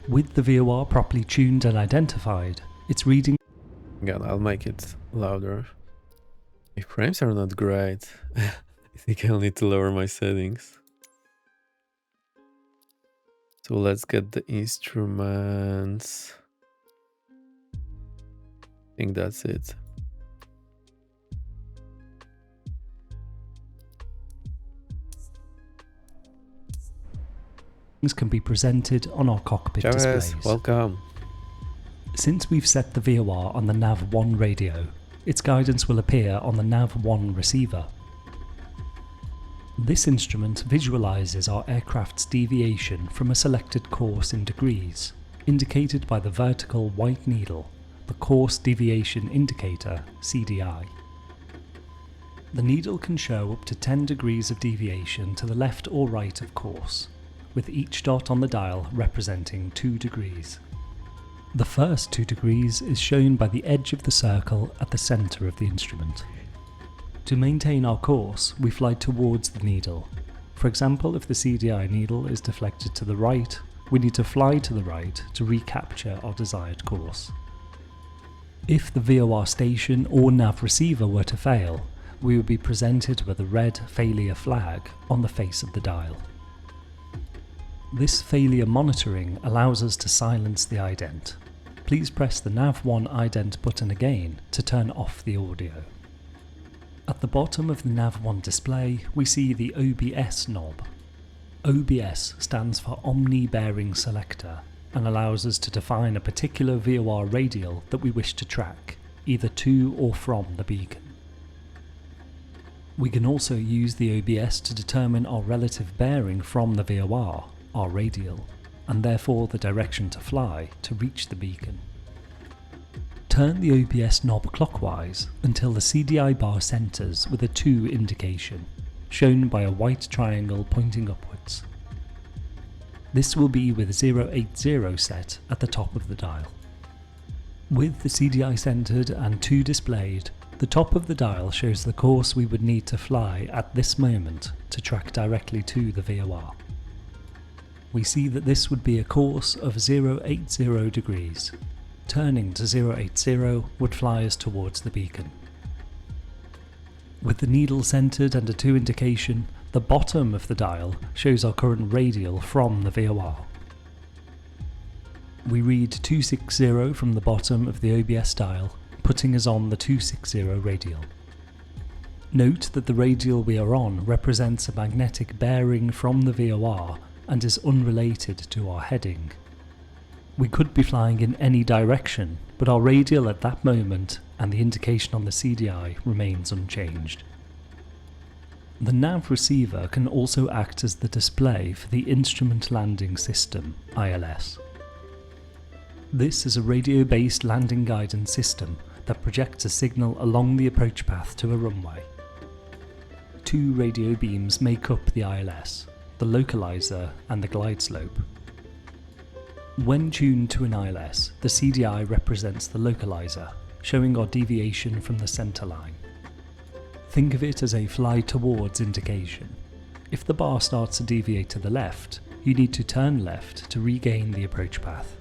Speaker 4: With the VOR properly tuned and identified, it's reading.
Speaker 1: Again, I'll make it louder. My frames are not great. I think I'll need to lower my settings. So let's get the instruments. I think that's it.
Speaker 4: Can be presented on our cockpit
Speaker 1: Chavez,
Speaker 4: displays.
Speaker 1: welcome.
Speaker 4: Since we've set the VOR on the NAV1 radio, its guidance will appear on the NAV1 receiver. This instrument visualizes our aircraft's deviation from a selected course in degrees, indicated by the vertical white needle, the Course Deviation Indicator, CDI. The needle can show up to 10 degrees of deviation to the left or right of course, with each dot on the dial representing 2 degrees. The first 2 degrees is shown by the edge of the circle at the centre of the instrument. To maintain our course, we fly towards the needle. For example, if the CDI needle is deflected to the right, we need to fly to the right to recapture our desired course. If the VOR station or nav receiver were to fail, we would be presented with a red failure flag on the face of the dial. This failure monitoring allows us to silence the ident. Please press the NAV1 ident button again to turn off the audio. At the bottom of the NAV1 display, we see the OBS knob. OBS stands for Omni Bearing Selector and allows us to define a particular VOR radial that we wish to track, either to or from the beacon. We can also use the OBS to determine our relative bearing from the VOR, our radial, and therefore the direction to fly to reach the beacon. Turn the OBS knob clockwise until the CDI bar centres with a 2 indication, shown by a white triangle pointing upwards. This will be with 080 set at the top of the dial. With the CDI centred and 2 displayed, the top of the dial shows the course we would need to fly at this moment to track directly to the VOR. We see that this would be a course of 080 degrees. Turning to 080 would fly us towards the beacon. With the needle centred and a 2 indication, the bottom of the dial shows our current radial from the VOR. We read 260 from the bottom of the OBS dial, putting us on the 260 radial. Note that the radial we are on represents a magnetic bearing from the VOR and is unrelated to our heading. We could be flying in any direction, but our radial at that moment and the indication on the CDI remains unchanged. The nav receiver can also act as the display for the Instrument Landing System, ILS. This is a radio-based landing guidance system that projects a signal along the approach path to a runway. 2 radio beams make up the ILS, the localizer and the glide slope. When tuned to an ILS, the CDI represents the localizer, showing our deviation from the centre line. Think of it as a fly towards indication. If the bar starts to deviate to the left, you need to turn left to regain the approach path.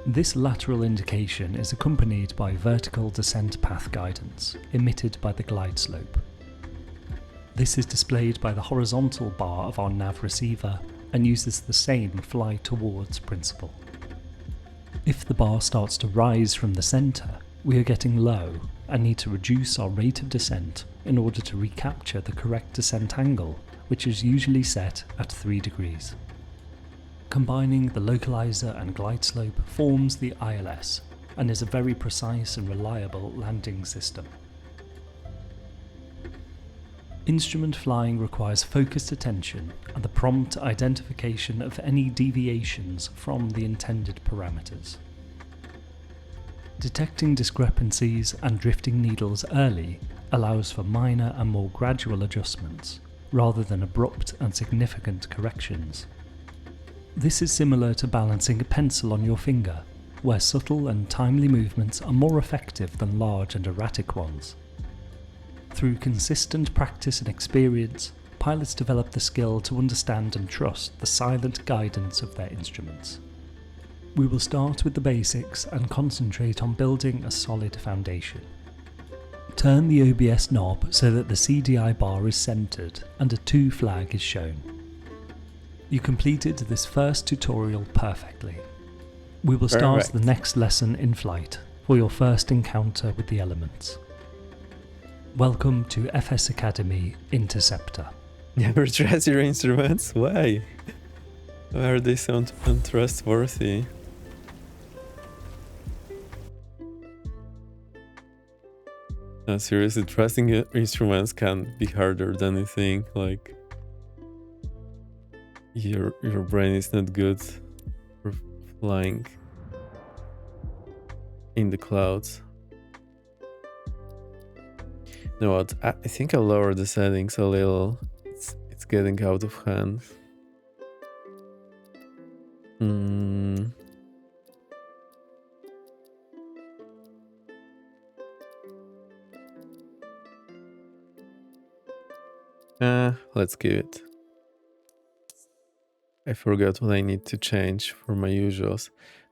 Speaker 4: This lateral indication is accompanied by vertical descent path guidance, emitted by the glide slope. This is displayed by the horizontal bar of our nav receiver and uses the same fly towards principle. If the bar starts to rise from the centre, we are getting low and need to reduce our rate of descent in order to recapture the correct descent angle, which is usually set at 3 degrees. Combining the localizer and glide slope forms the ILS and is a very precise and reliable landing system. Instrument flying requires focused attention and the prompt identification of any deviations from the intended parameters. Detecting discrepancies and drifting needles early allows for minor and more gradual adjustments, rather than abrupt and significant corrections. This is similar to balancing a pencil on your finger, where subtle and timely movements are more effective than large and erratic ones. Through consistent practice and experience, pilots develop the skill to understand and trust the silent guidance of their instruments. We will start with the basics and concentrate on building a solid foundation. Turn the OBS knob so that the CDI bar is centered and a 2 flag is shown. You completed this first tutorial perfectly. We will start
Speaker 1: Perfect.
Speaker 4: the next lesson in flight for your first encounter with the elements. Welcome to FS Academy Interceptor.
Speaker 1: Never trust your instruments? Why? Why are they so untrustworthy? No, seriously, trusting your instruments can be harder than you think. Like, your brain is not good for flying in the clouds. You know what? I think I'll lower the settings a little. It's getting out of hand. Let's give it. I forgot what I need to change for my usuals.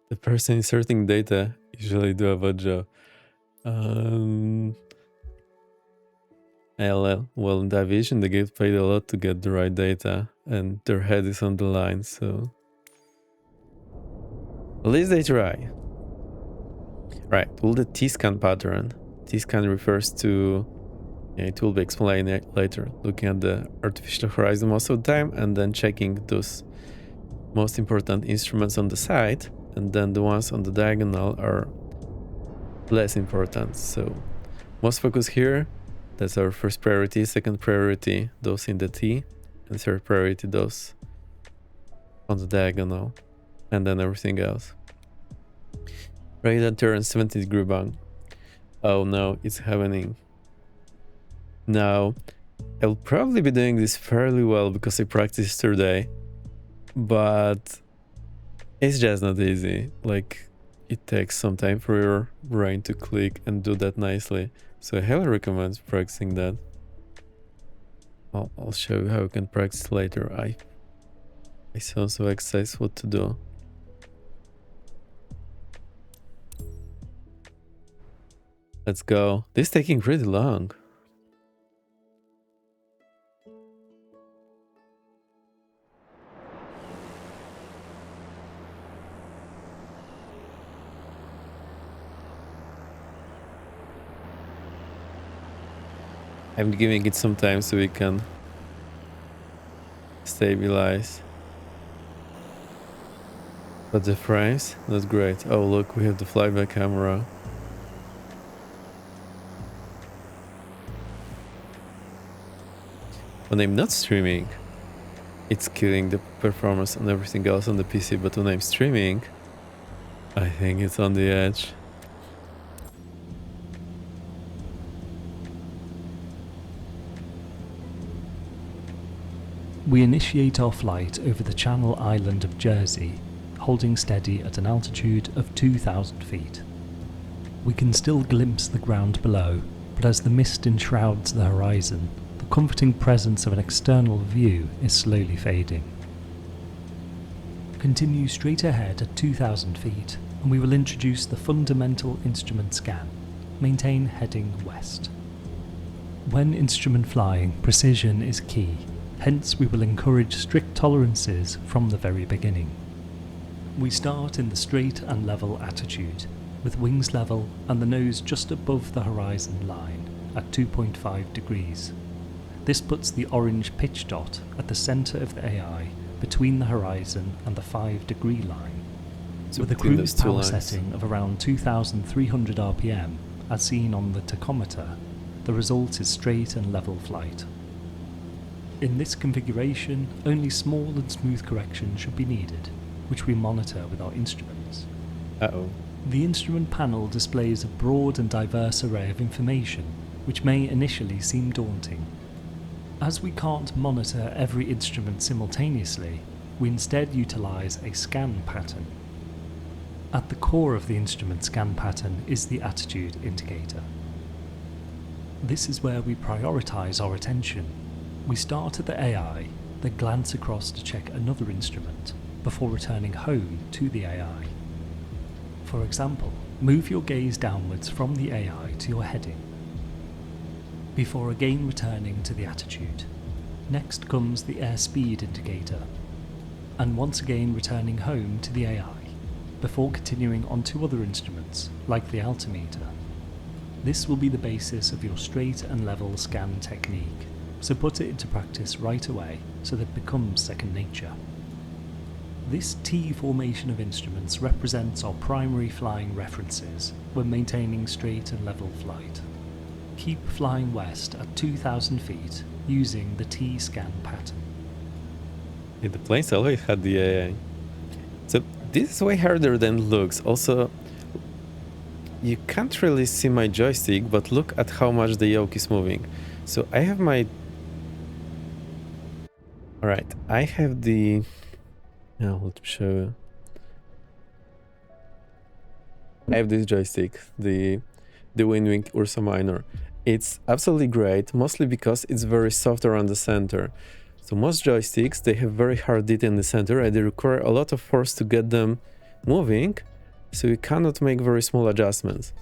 Speaker 1: The person inserting data usually do a bad job. LL. Well, in that vision, they get paid a lot to get the right data, and their head is on the line, so at least they try. Right, pull the T-scan pattern. T-scan refers to, it will be explained later, looking at the artificial horizon most of the time, and then checking those most important instruments on the side, and then the ones on the diagonal are less important. So most focus here. That's our first priority. Second priority, those in the T. And third priority, those on the diagonal. And then everything else. Radar turns 70-degree bang. Oh no, it's happening. Now, I'll probably be doing this fairly well because I practiced yesterday. But it's just not easy. Like, it takes some time for your brain to click and do that nicely. So I highly recommend practicing that. I'll show you how you can practice later. I saw some exercise what to do. Let's go. This is taking pretty long. I'm giving it some time so we can stabilize. But the frames, not great. Oh look, we have the flyback camera. When I'm not streaming, it's killing the performance and everything else on the PC, but when I'm streaming, I think it's on the edge.
Speaker 4: We initiate our flight over the Channel Island of Jersey, holding steady at an altitude of 2,000 feet. We can still glimpse the ground below, but as the mist enshrouds the horizon, the comforting presence of an external view is slowly fading. Continue straight ahead at 2,000 feet, and we will introduce the fundamental instrument scan. Maintain heading west. When instrument flying, precision is key. Hence, we will encourage strict tolerances from the very beginning. We start in the straight and level attitude, with wings level and the nose just above the horizon line at 2.5 degrees. This puts the orange pitch dot at the centre of the AI between the horizon and the 5-degree line.
Speaker 1: So
Speaker 4: with a
Speaker 1: between
Speaker 4: cruise
Speaker 1: those two
Speaker 4: power
Speaker 1: lines.
Speaker 4: setting of around 2,300 RPM, as seen on the tachometer, the result is straight and level flight. In this configuration, only small and smooth corrections should be needed, which we monitor with our instruments.
Speaker 1: Uh-oh.
Speaker 4: The instrument panel displays a broad and diverse array of information, which may initially seem daunting. As we can't monitor every instrument simultaneously, we instead utilize a scan pattern. At the core of the instrument scan pattern is the attitude indicator. This is where we prioritize our attention. We start at the AI, then glance across to check another instrument, before returning home to the AI. For example, move your gaze downwards from the AI to your heading, before again returning to the attitude. Next comes the airspeed indicator. and once again returning home to the AI, before continuing on to other instruments, like the altimeter. This will be the basis of your straight and level scan technique, so put it into practice right away so that it becomes second nature. This T formation of instruments represents our primary flying references when maintaining straight and level flight. Keep flying west at 2,000 feet using the T-scan pattern.
Speaker 1: Yeah, the planes always had the AI. So this is way harder than it looks. Also, you can't really see my joystick, but look at how much the yoke is moving. So I have my... Alright, I have the... Now let me show you. I have this joystick, the Windwing Ursa Minor. It's absolutely great, mostly because it's very soft around the center. So most joysticks, they have very hard detail in the center and they require a lot of force to get them moving, so you cannot make very small adjustments.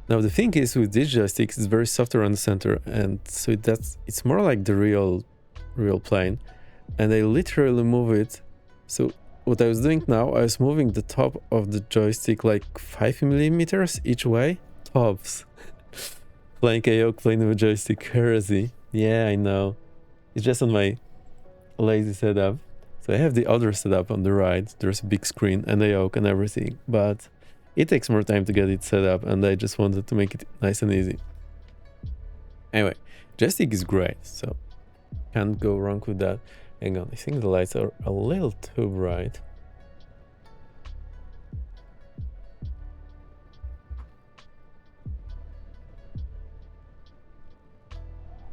Speaker 1: Now the thing is, with this joystick, it's very soft around the center, and so it's more like the real plane, and I literally move it. So what I was doing now, I was moving the top of the joystick like 5 millimeters each way. Tops. Flying a yoke plane with a joystick, heresy. Yeah, I know. It's just on my lazy setup. So I have the other setup on the right. There's a big screen and a yoke and everything, but it takes more time to get it set up, and I just wanted to make it nice and easy. Anyway, joystick is great, so can't go wrong with that. Hang on, I think the lights are a little too bright.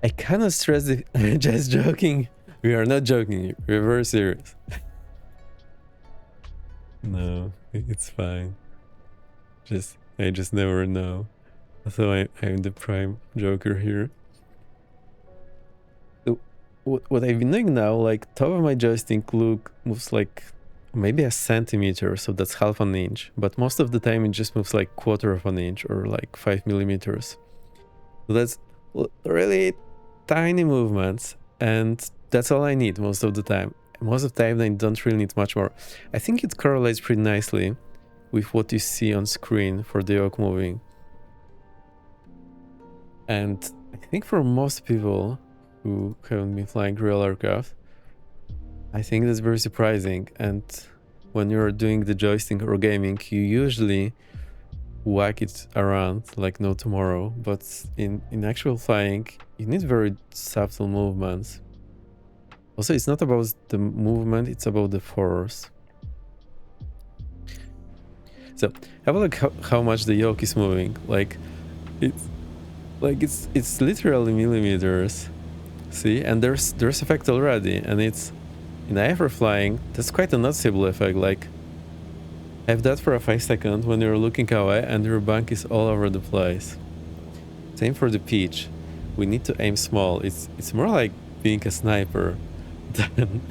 Speaker 1: I cannot stress it. Just joking. We are not joking. We're very serious. No, it's fine. I just never know. So I'm the prime joker here. So what I've been doing now, like top of my joystick moves like maybe a centimeter, so that's half an inch. But most of the time it just moves like quarter of an inch or like 5 millimeters. So that's really tiny movements, and that's all I need most of the time. Most of the time I don't really need much more. I think it correlates pretty nicely with what you see on screen for the yoke moving. And I think for most people who haven't been flying real aircraft, I think that's very surprising. And when you're doing the joystick or gaming, you usually whack it around like no tomorrow, but in actual flying you need very subtle movements. Also, it's not about the movement, it's about the force. So have a look how much the yoke is moving. It's literally millimeters. See, and there's effect already, and it's in IFR flying. That's quite a noticeable effect. Like, have that for a 5 seconds when you're looking away and your bank is all over the place. Same for the pitch. We need to aim small. It's more like being a sniper than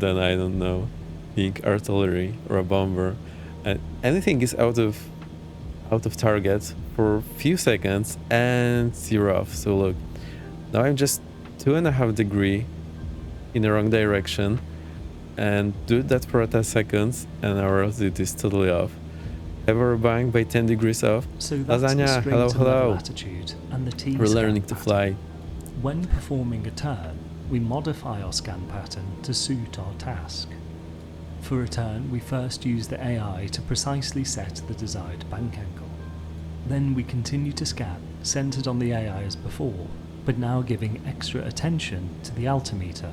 Speaker 1: I don't know, being artillery or a bomber. And anything is out of target for a few seconds and you're off. So look, now I'm just 2.5 degrees in the wrong direction, and do that for 10 seconds and our altitude is totally off. Have our bank by 10 degrees off.
Speaker 4: So that's the
Speaker 1: Lasagna,
Speaker 4: straight
Speaker 1: hello,
Speaker 4: and level
Speaker 1: hello.
Speaker 4: attitude and the T
Speaker 1: We're
Speaker 4: scan
Speaker 1: learning to
Speaker 4: pattern.
Speaker 1: fly.
Speaker 4: When performing a turn, we modify our scan pattern to suit our task. For a turn, we first use the AI to precisely set the desired bank angle. Then we continue to scan, centered on the AI as before, but now giving extra attention to the altimeter.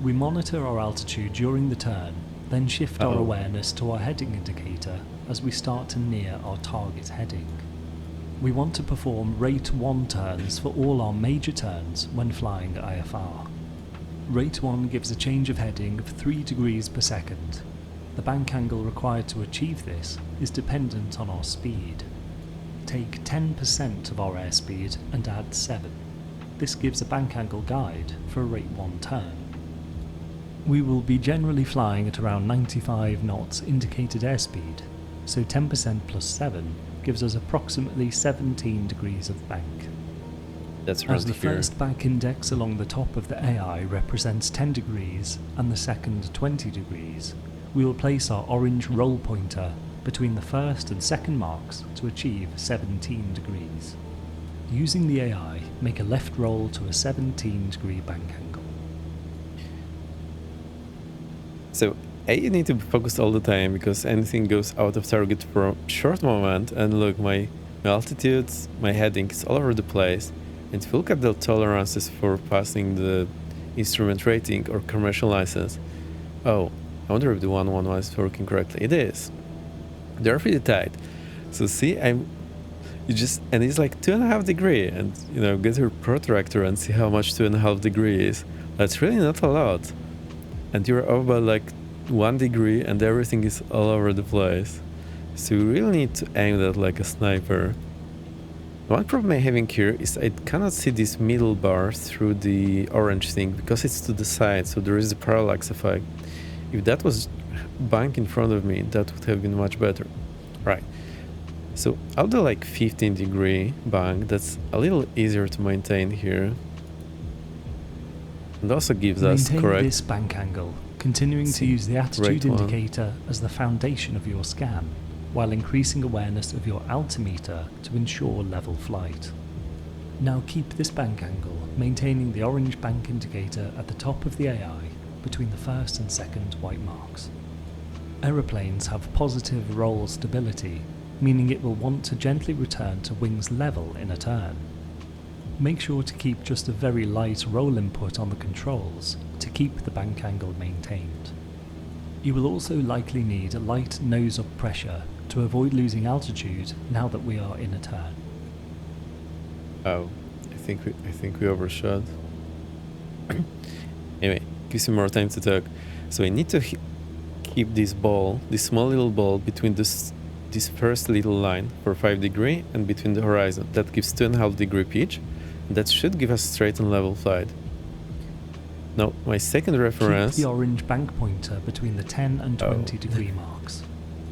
Speaker 4: We monitor our altitude during the turn, then shift our awareness to our heading indicator as we start to near our target heading. We want to perform rate 1 turns for all our major turns when flying IFR. Rate 1 gives a change of heading of 3 degrees per second. The bank angle required to achieve this is dependent on our speed. Take 10% of our airspeed and add 7. This gives a bank angle guide for a rate 1 turn. We will be generally flying at around 95 knots indicated airspeed, so 10% plus 7 gives us approximately 17 degrees of bank.
Speaker 1: That's
Speaker 4: As
Speaker 1: around
Speaker 4: the
Speaker 1: here.
Speaker 4: first bank index along the top of the AI represents 10 degrees and the second 20 degrees, we will place our orange roll pointer between the first and second marks to achieve 17 degrees. Using the AI, make a left roll to a 17-degree bank angle.
Speaker 1: So you need to be focused all the time because anything goes out of target for a short moment. And look, my altitudes, my heading is all over the place. And if you look at the tolerances for passing the instrument rating or commercial license, oh, I wonder if the 111 is working correctly. It is. They're pretty tight. So see, and it's like 2.5 degrees, and get your protractor and see how much 2.5 degrees is. That's really not a lot. And you're off by like 1 degree and everything is all over the place. So you really need to aim that like a sniper. One problem I'm having here is I cannot see this middle bar through the orange thing because it's to the side, so there is a parallax effect. If that was bank in front of me, that would have been much better. Right. So out the like 15-degree bank, that's a little easier to maintain here. And also gives us
Speaker 4: Maintain
Speaker 1: correct
Speaker 4: this bank angle, continuing to use the attitude indicator as the foundation of your scan, while increasing awareness of your altimeter to ensure level flight. Now keep this bank angle, maintaining the orange bank indicator at the top of the AI between the first and second white marks. Aeroplanes have positive roll stability, meaning it will want to gently return to wings level in a turn. Make sure to keep just a very light roll input on the controls to keep the bank angle maintained. You will also likely need a light nose-up pressure to avoid losing altitude now that we are in a turn.
Speaker 1: Oh, I think we overshot. Anyway, gives me more time to talk. So I need to keep this small little ball between this first little line for 5 degree and between the horizon. That gives 2.5 degree pitch. That should give us straight and level flight. Now, my second reference...
Speaker 4: Keep the orange bank pointer between the 10 and 20 degree marks.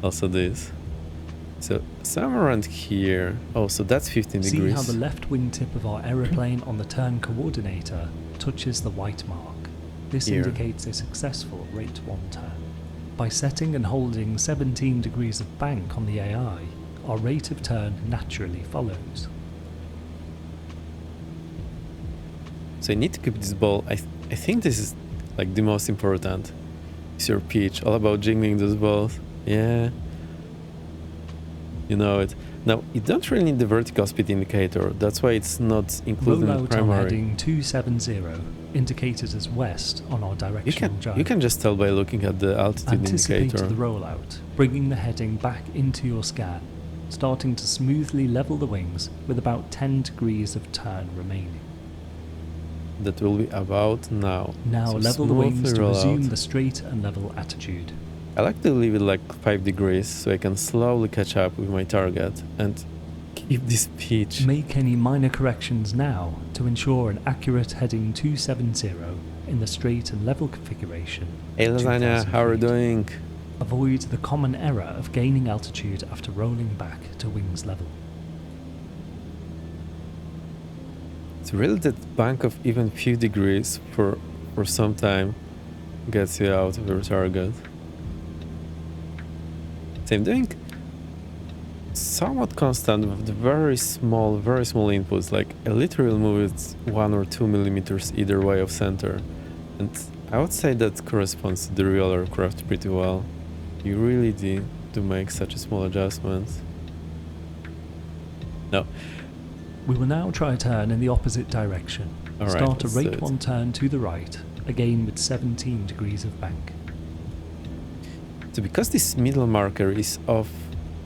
Speaker 1: Also this. So somewhere around here. Oh, so that's 15 degrees.
Speaker 4: See how the left wingtip of our aeroplane on the turn coordinator touches the white mark. This
Speaker 1: Here.
Speaker 4: indicates a successful rate 1 turn. By setting and holding 17 degrees of bank on the AI, our rate of turn naturally follows.
Speaker 1: So I need to keep this ball. I think this is like the most important. It's your pitch, all about jiggling those balls. Yeah. You know it. Now, you don't really need the vertical speed indicator. That's why it's not included in the
Speaker 4: Roll out on
Speaker 1: primary.
Speaker 4: heading 270, indicated as west on our directional gyro.
Speaker 1: You can just tell by looking at the altitude
Speaker 4: Anticipate
Speaker 1: indicator.
Speaker 4: the rollout, bringing the heading back into your scan, starting to smoothly level the wings with about 10 degrees of turn remaining.
Speaker 1: That will be about now.
Speaker 4: Now
Speaker 1: So
Speaker 4: level the wings
Speaker 1: smoothly
Speaker 4: to
Speaker 1: roll
Speaker 4: resume
Speaker 1: out.
Speaker 4: the straight and level attitude.
Speaker 1: I like to leave it like 5 degrees so I can slowly catch up with my target and keep this pitch.
Speaker 4: Make any minor corrections now to ensure an accurate heading 270 in the straight and level configuration.
Speaker 1: Hey Lasagna,
Speaker 4: 2000
Speaker 1: how are you
Speaker 4: feet.
Speaker 1: doing?
Speaker 4: Avoid the common error of gaining altitude after rolling back to wings level.
Speaker 1: It's really that bank of even few degrees for some time gets you out of your target. So I'm doing somewhat constant with the very small inputs, like I literally move it 1 or 2 millimeters either way of center. And I would say that corresponds to the real aircraft pretty well. You really need to make such a small adjustment. No.
Speaker 4: We will now try a turn in the opposite direction.
Speaker 1: All right,
Speaker 4: Start a
Speaker 1: let's do
Speaker 4: rate
Speaker 1: it.
Speaker 4: 1 turn to the right, again with 17 degrees of bank.
Speaker 1: So because this middle marker is off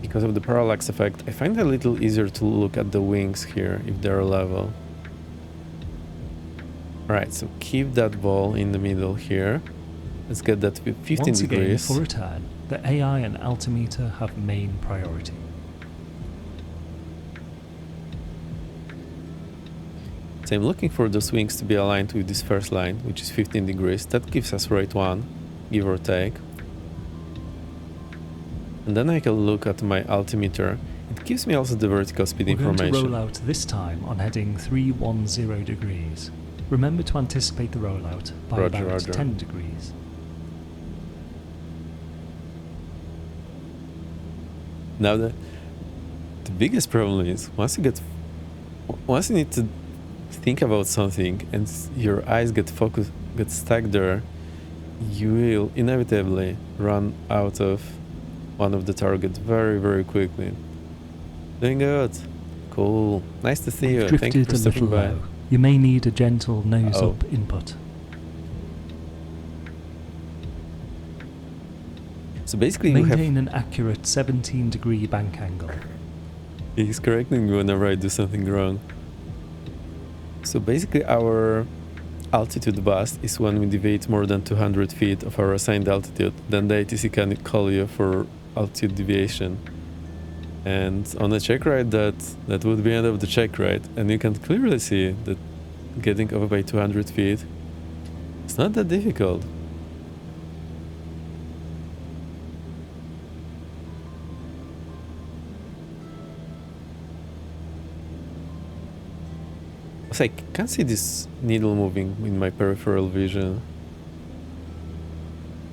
Speaker 1: because of the parallax effect, I find it a little easier to look at the wings here if they're level. Alright, so keep that ball in the middle here. Let's get that 15
Speaker 4: Once again,
Speaker 1: degrees.
Speaker 4: for a turn, the AI and altimeter have main priority.
Speaker 1: So I'm looking for those wings to be aligned with this first line, which is 15 degrees. That gives us rate 1, give or take. And then I can look at my altimeter. It gives me also the vertical speed
Speaker 4: We're going to
Speaker 1: information.
Speaker 4: roll out this time on heading 310 degrees. Remember to anticipate the rollout by
Speaker 1: Roger,
Speaker 4: about
Speaker 1: roger.
Speaker 4: 10 degrees.
Speaker 1: Now the biggest problem is once you need to think about something and your eyes get stuck there, you will inevitably run out of one of the targets very, very quickly. Doing good. Cool. Nice to see you.
Speaker 4: We've
Speaker 1: Thank you
Speaker 4: drifted
Speaker 1: for
Speaker 4: a little
Speaker 1: stopping by.
Speaker 4: low. You may need a gentle nose
Speaker 1: Uh-oh.
Speaker 4: up input.
Speaker 1: So basically you have...
Speaker 4: Maintain an accurate 17-degree bank angle.
Speaker 1: He's correcting me whenever I do something wrong. So basically our altitude bust is when we deviate more than 200 feet of our assigned altitude. Then the ATC can call you for altitude deviation. And on a check ride that would be end of the check ride. And you can clearly see that getting over by 200 feet, it's not that difficult. I can't see this needle moving in my peripheral vision.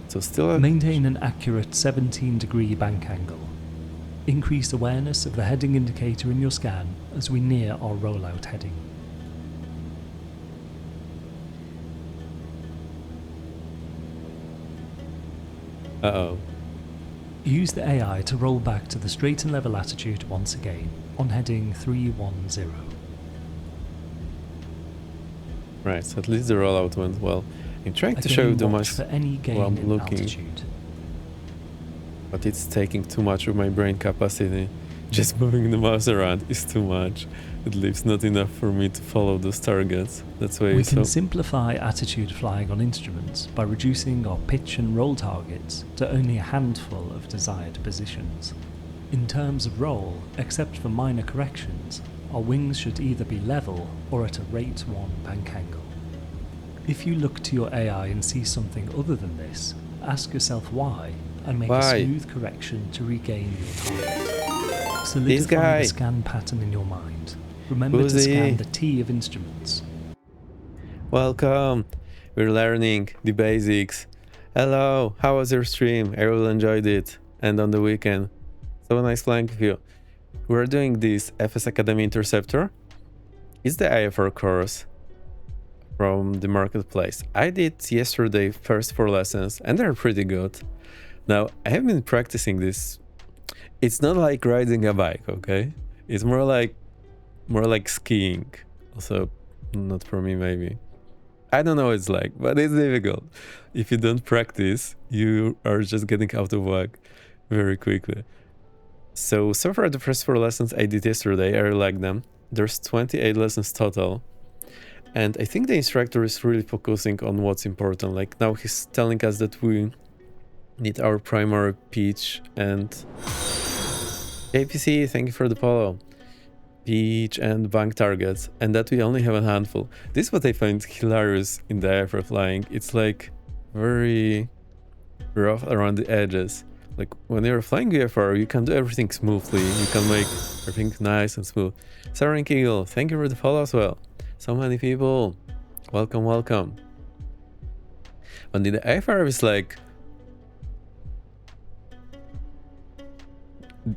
Speaker 1: So still...
Speaker 4: Maintain an accurate 17-degree bank angle. Increase awareness of the heading indicator in your scan as we near our rollout heading.
Speaker 1: Uh-oh.
Speaker 4: Use the AI to roll back to the straight and level attitude once again on heading 310.
Speaker 1: Right, so at least the rollout went well. I'm trying to
Speaker 4: Again,
Speaker 1: show you too
Speaker 4: watch
Speaker 1: much
Speaker 4: for any gain
Speaker 1: while I'm
Speaker 4: in
Speaker 1: looking,
Speaker 4: altitude.
Speaker 1: but it's taking too much of my brain capacity. Just moving the mouse around is too much. It leaves not enough for me to follow those targets. That's why
Speaker 4: We
Speaker 1: it's
Speaker 4: can
Speaker 1: so...
Speaker 4: simplify attitude flying on instruments by reducing our pitch and roll targets to only a handful of desired positions. In terms of roll, except for minor corrections, our wings should either be level or at a rate 1 bank angle. If you look to your AI and see something other than this, ask yourself why and make
Speaker 1: Why?
Speaker 4: a smooth correction to regain your target.
Speaker 1: This
Speaker 4: Solidify
Speaker 1: guy.
Speaker 4: the scan pattern in your mind. Remember
Speaker 1: Who's
Speaker 4: to
Speaker 1: he?
Speaker 4: scan the T of instruments.
Speaker 1: Welcome! We're learning the basics. Hello, how was your stream? I really enjoyed it. And on the weekend. So nice flying with you. We're doing this FS Academy Interceptor. It's the IFR course from the marketplace. I did yesterday first 4 lessons and they're pretty good. Now, I have been practicing this. It's not like riding a bike, okay? It's more like skiing. Also, not for me maybe. I don't know what it's like, but it's difficult. If you don't practice, you are just getting out of whack very quickly. So far the first 4 lessons I did yesterday, I really like them. There's 28 lessons total. And I think the instructor is really focusing on what's important. Like now he's telling us that we need our primary pitch and... APC, thank you for the follow. Pitch and bank targets, and that we only have a handful. This is what I find hilarious in the IFR flying. It's like very rough around the edges. Like when you're flying IFR, you can do everything smoothly. You can make everything nice and smooth. Soaring Eagle, thank you for the follow as well. So many people. Welcome, welcome. And in the IFR is like...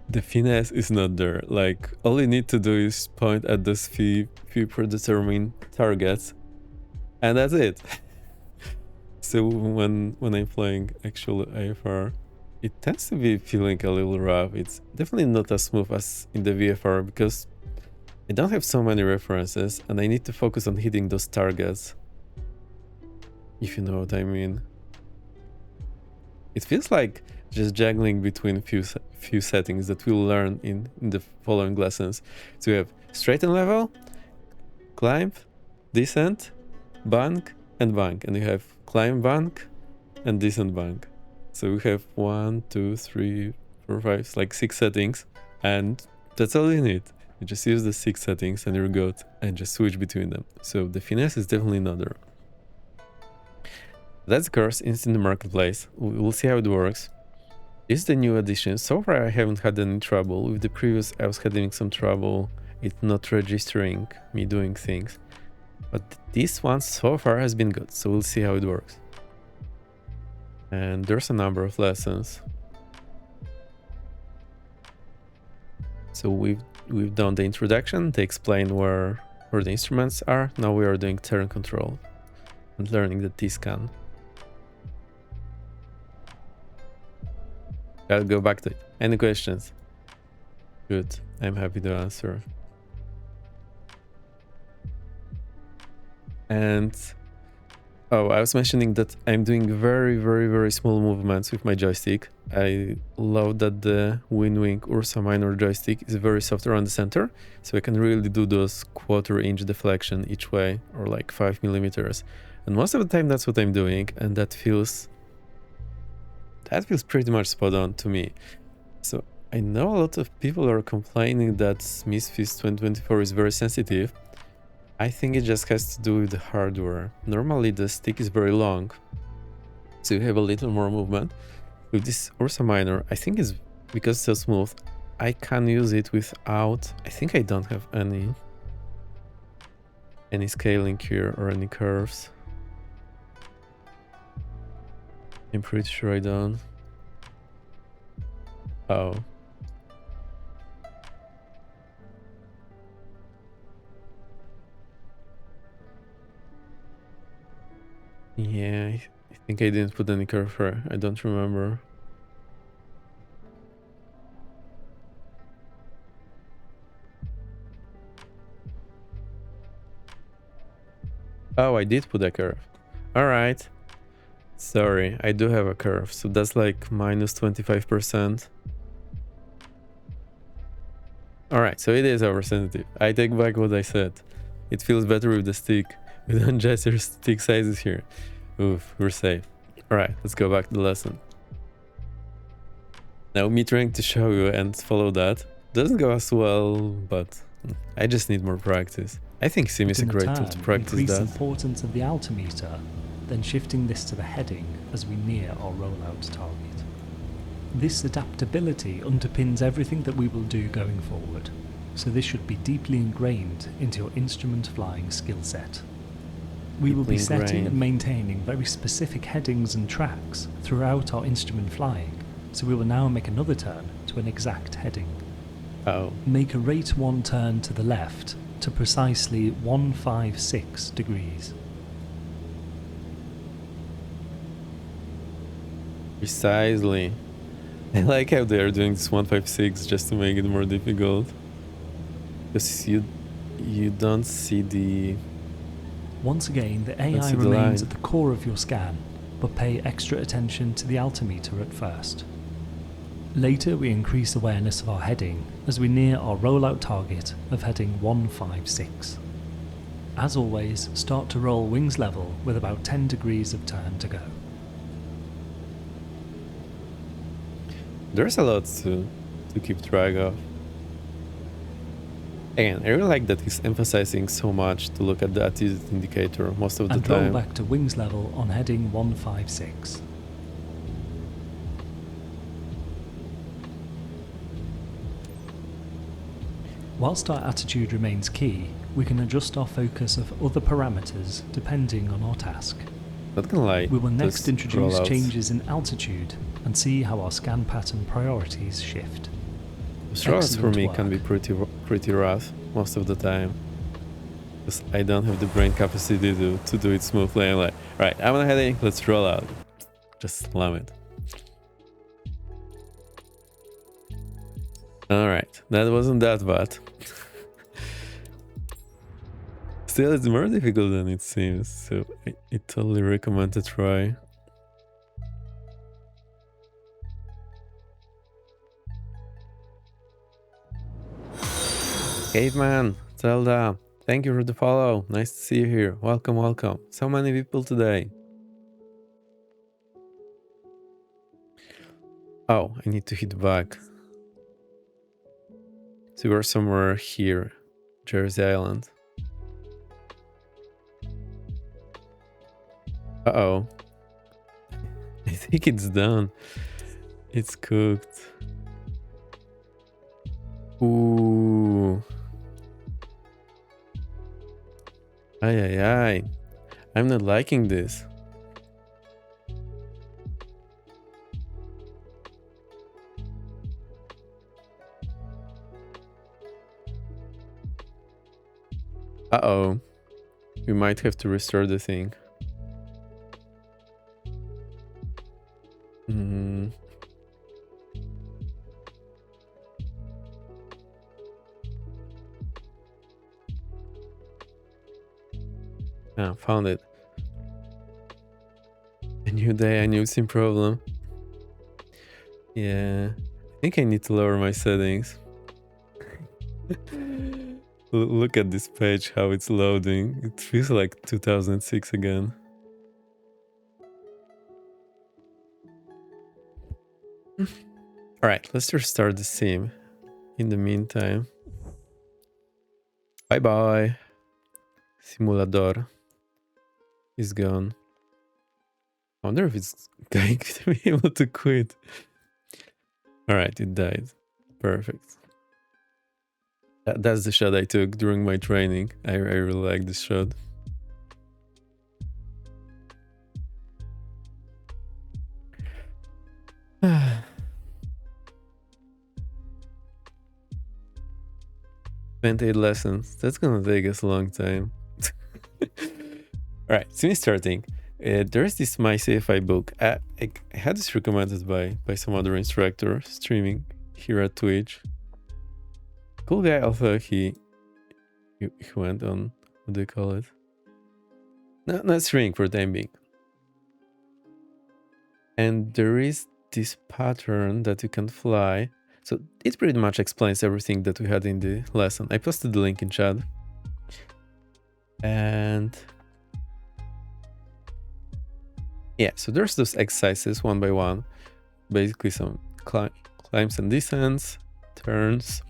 Speaker 1: the finesse is not there. Like all you need to do is point at those few predetermined targets, and that's it. So when I'm playing actual IFR, it tends to be feeling a little rough. It's definitely not as smooth as in the VFR because I don't have so many references and I need to focus on hitting those targets, if you know what I mean. It feels like just juggling between few settings that we'll learn in the following lessons. So we have straight and level, climb, descent, bank, and bank. And you have climb, bank, and descent, bank. So we have 1, 2, 3, 4, 5, it's like 6 settings. And that's all you need. You just use the 6 settings and you're good and just switch between them. So the finesse is definitely not there. That's the course, it's in the marketplace. We'll see how it works. This is the new addition. So far I haven't had any trouble. With the previous I was having some trouble it not registering me doing things. But this one so far has been good, so we'll see how it works. And there's a number of lessons. So we've done the introduction to explain where the instruments are. Now we are doing turn control and learning the T-scan. I'll go back to it. Any questions? Good, I'm happy to answer. And oh, I was mentioning that I'm doing very small movements with my joystick. I love that the Winwing Ursa Minor joystick is very soft around the center, so I can really do those 1/4 inch deflection each way, or like 5 millimeters. And most of the time that's what I'm doing, and that feels pretty much spot on to me. So I know a lot of people are complaining that Misfits 2024 is very sensitive. I think it just has to do with the hardware. Normally the stick is very long, so you have a little more movement. With this Ursa Minor, I think it's because it's so smooth, I can use it without... I think I don't have any scaling here or any curves. I'm pretty sure I don't. Oh. Yeah, I think I didn't put any curve here. I don't remember. Oh, I did put a curve. Alright. Sorry, I do have a curve, so that's like minus 25%. Alright, so it is oversensitive. I take back what I said. It feels better with the stick. We don't adjust your stick sizes here. Oof, we're safe. Alright, let's go back to the lesson. Now me trying to show you and follow that doesn't go as well, but I just need more practice. I think Sim is a great tool to practice
Speaker 4: increase
Speaker 1: that.
Speaker 4: the importance of the altimeter, then shifting this to the heading as we near our rollout target. This adaptability underpins everything that we will do going forward, so this should be deeply ingrained into your instrument flying skill set. We will be setting and maintaining very specific headings and tracks throughout our instrument flying, so we will now make another turn to an exact heading.
Speaker 1: Oh.
Speaker 4: Make a rate 1 turn to the left to precisely 156 degrees.
Speaker 1: Precisely. I like how they are doing this 156 just to make it more difficult. Because you don't see the...
Speaker 4: Once again, the AI remains at the core of your scan, but pay extra attention to the altimeter at first. Later we increase awareness of our heading as we near our rollout target of heading 156. As always, start to roll wings level with about 10 degrees of turn to go.
Speaker 1: There's a lot to keep track of. Again, I really like that he's emphasizing so much to look at the attitude indicator most of the time.
Speaker 4: And roll back to wings level on heading 156. Whilst our attitude remains key, we can adjust our focus of other parameters depending on our task.
Speaker 1: Not gonna lie,
Speaker 4: we will next introduce
Speaker 1: rollouts.
Speaker 4: Changes in altitude and see how our scan pattern priorities shift.
Speaker 1: Those rollouts for me can be pretty rough most of the time, because I don't have the brain capacity to do it smoothly. I'm like, alright, I'm on a heading, let's roll out. Just slam it. Alright, that wasn't that bad. Still, it's more difficult than it seems, so I totally recommend to try. Caveman, Zelda, thank you for the follow. Nice to see you here. Welcome, welcome. So many people today. Oh, I need to hit back. So we're somewhere here, Jersey Island. Uh-oh. I think it's done. It's cooked. Ooh. Ay, ay, ay. I'm not liking this. Uh-oh. We might have to restore the thing. Hmm. Ah, found it. A new day, a new sim problem. Yeah. I think I need to lower my settings. Look at this page, how it's loading. It feels like 2006 again. Alright, let's restart the sim. In the meantime. Bye bye. Simulador is gone. I wonder if it's going to be able to quit. Alright, it died. Perfect. That's the shot I took during my training. I really like this shot. "28 lessons. That's gonna take us a long time." Alright, sim starting. There's this My CFI book. I had this recommended by some other instructor streaming here at Twitch. Cool guy, although he went on, what do you call it? Not streaming for the time being. And there is this pattern that you can fly. So it pretty much explains everything that we had in the lesson. I posted the link in chat. And yeah, so there's those exercises one by one. Basically some climbs and descents, turns.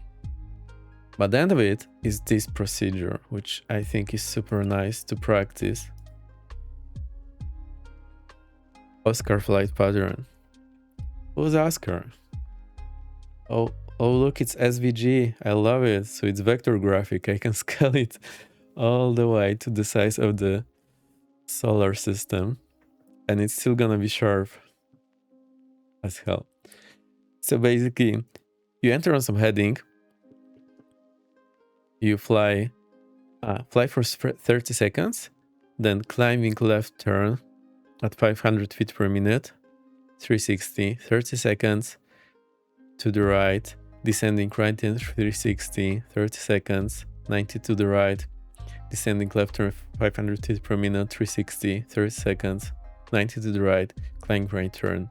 Speaker 1: But the end of it is this procedure, which I think is super nice to practice. Oscar flight pattern. Who's Oscar? Oh, look, it's SVG. I love it. So it's vector graphic. I can scale it all the way to the size of the solar system. And it's still gonna be sharp as hell. So basically, you enter on some heading. You fly for 30 seconds. Then climbing left turn at 500 feet per minute. 360, 30 seconds. To the right, descending right in 360, 30 seconds, 90 to the right, descending left turn 500 feet per minute, 360, 30 seconds, 90 to the right, climbing right turn,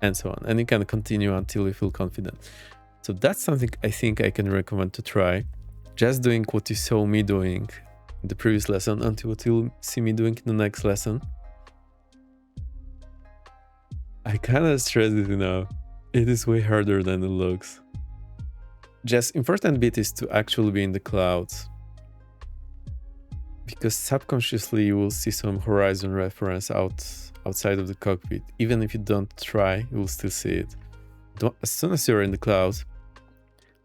Speaker 1: and so on. And you can continue until you feel confident. So that's something I think I can recommend to try. Just doing what you saw me doing in the previous lesson until what you'll see me doing in the next lesson. I kind of stress it now. It is way harder than it looks. Just important bit is to actually be in the clouds. Because subconsciously you will see some horizon reference outside of the cockpit. Even if you don't try, you will still see it. As soon as you're in the clouds,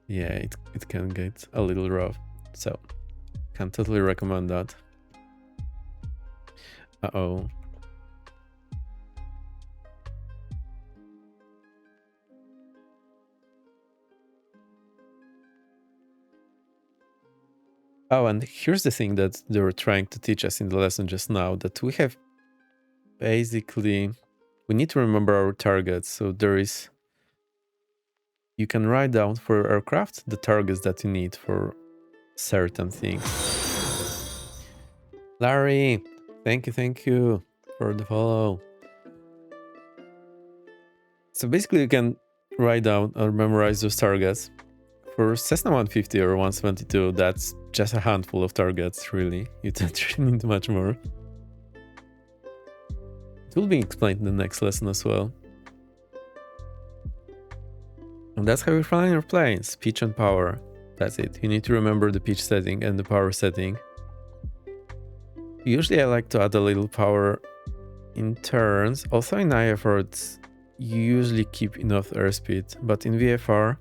Speaker 1: yeah, it can get a little rough. So, can totally recommend that. Uh-oh. Oh, and here's the thing that they were trying to teach us in the lesson just now, that we have basically, we need to remember our targets. So there is, you can write down for aircraft the targets that you need for certain things. Larry, thank you for the follow. So basically you can write down or memorize those targets. For Cessna 150 or 172, that's just a handful of targets, really. You don't really need much more. It will be explained in the next lesson as well. And that's how you fly your planes, pitch and power. That's it. You need to remember the pitch setting and the power setting. Usually I like to add a little power in turns. Also in IFR, you usually keep enough airspeed, but in VFR,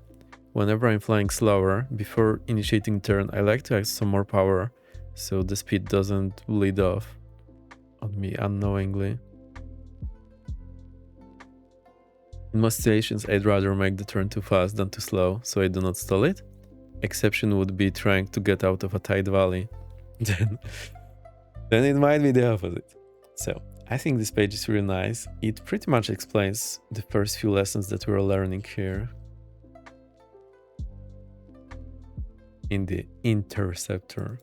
Speaker 1: whenever I'm flying slower, before initiating turn, I like to add some more power, so the speed doesn't bleed off on me unknowingly. In most situations, I'd rather make the turn too fast than too slow, so I do not stall it. Exception would be trying to get out of a tight valley. then it might be the opposite. So, I think this page is really nice. It pretty much explains the first few lessons that we're learning here in the Interceptor.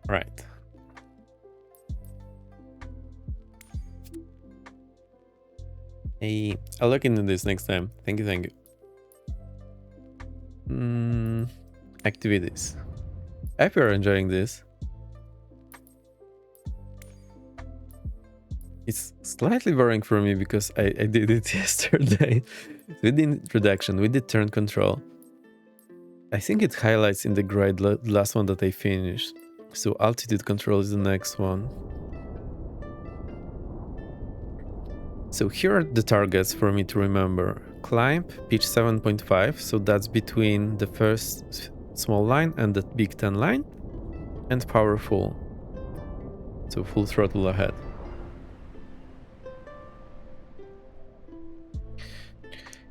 Speaker 1: Right. Hey, I'll look into this next time. Thank you, thank you. Activities. I hope you're enjoying this. It's slightly boring for me because I did it yesterday. With the introduction, we did turn control. I think it highlights in the grade last one that I finished. So altitude control is the next one. So here are the targets for me to remember. Climb, pitch 7.5, so that's between the first small line and the big 10 line. And power full. So full throttle ahead.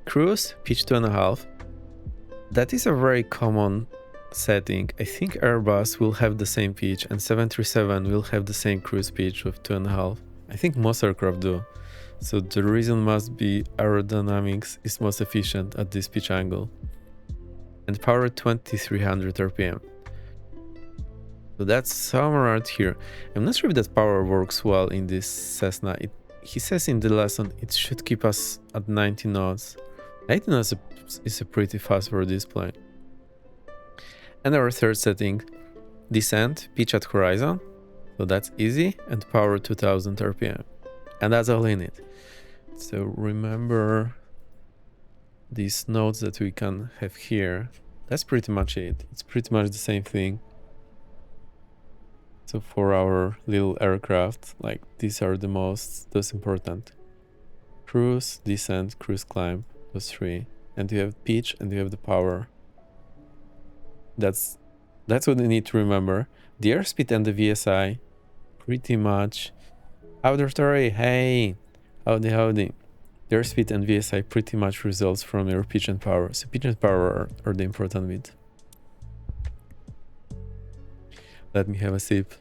Speaker 1: Cruise, pitch 2.5. That is a very common setting. I think Airbus will have the same pitch and 737 will have the same cruise pitch of 2.5. I think most aircraft do. So the reason must be aerodynamics is most efficient at this pitch angle. And power 2300 RPM. So that's somewhere out here. I'm not sure if that power works well in this Cessna. He says in the lesson it should keep us at 90 knots. 90 knots is a pretty fast for this plane. And our third setting, descent, pitch at horizon. So that's easy, and power 2000 RPM. And that's all in it. So remember these notes that we can have here. That's pretty much it. It's pretty much the same thing. So for our little aircraft, like these are the most important. Cruise, descent, cruise climb, those three. And you have pitch and you have the power. That's what you need to remember. The airspeed and the VSI, pretty much. Auditory, hey, howdy. The airspeed and VSI pretty much results from your pitch and power. So pitch and power are the important bit. Let me have a sip.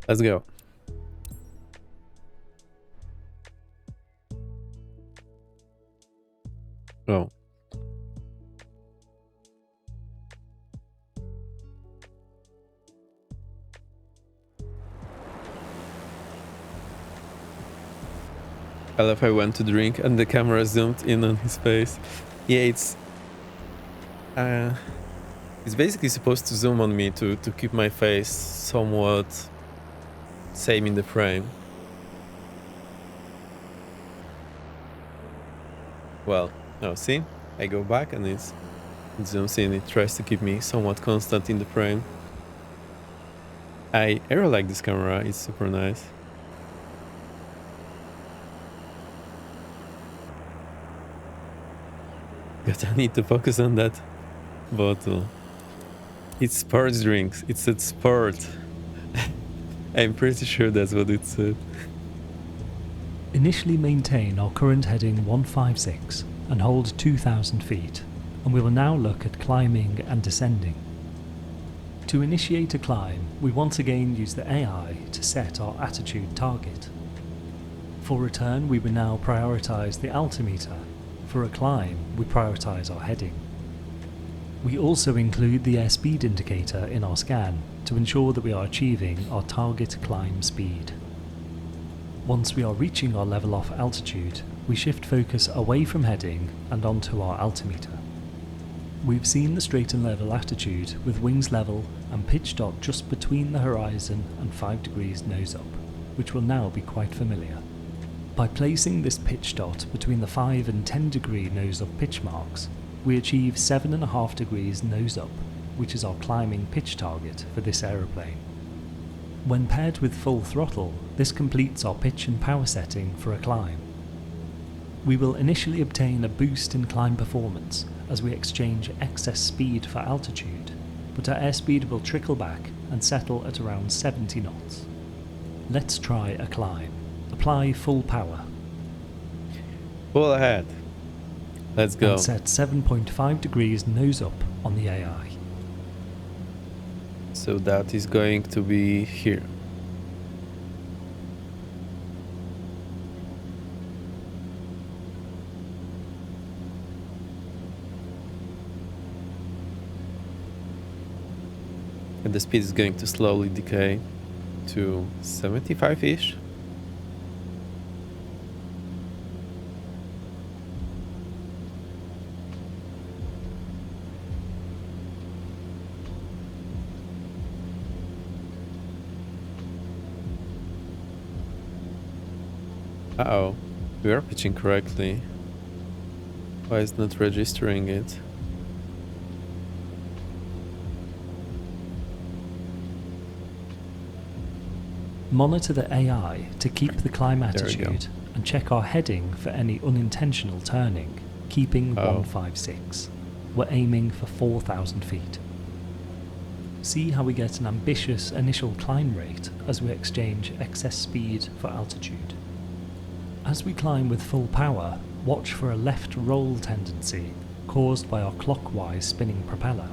Speaker 1: Let's go. Oh. I love how I went to drink and the camera zoomed in on his face. Yeah, it's basically supposed to zoom on me to keep my face somewhat same in the frame. Well, now see, I go back and it zooms in. It tries to keep me somewhat constant in the frame. I really like this camera. It's super nice. But I need to focus on that bottle. It's sports drinks. It said sport. I'm pretty sure that's what it said.
Speaker 4: Initially maintain our current heading 156 and hold 2,000 feet, and we will now look at climbing and descending. To initiate a climb, we once again use the AI to set our attitude target. For return, we will now prioritise the altimeter. For a climb, we prioritise our heading. We also include the airspeed indicator in our scan to ensure that we are achieving our target climb speed. Once we are reaching our level off altitude, we shift focus away from heading and onto our altimeter. We've seen the straight and level attitude with wings level and pitch dot just between the horizon and 5 degrees nose up, which will now be quite familiar. By placing this pitch dot between the 5 and 10 degree nose up pitch marks, we achieve 7.5 degrees nose up, which is our climbing pitch target for this aeroplane. When paired with full throttle, this completes our pitch and power setting for a climb. We will initially obtain a boost in climb performance as we exchange excess speed for altitude, but our airspeed will trickle back and settle at around 70 knots. Let's try a climb. Apply full power.
Speaker 1: Full ahead. Let's go.
Speaker 4: And set 7.5 degrees nose up on the AI.
Speaker 1: So that is going to be here. And the speed is going to slowly decay to 75-ish. Uh-oh, we are pitching correctly. Why is it not registering it?
Speaker 4: Monitor the AI to keep the climb
Speaker 1: There we go.
Speaker 4: attitude and check our heading for any unintentional turning, keeping 156. We're aiming for 4,000 feet. See how we get an ambitious initial climb rate as we exchange excess speed for altitude. As we climb with full power, watch for a left roll tendency caused by our clockwise spinning propeller,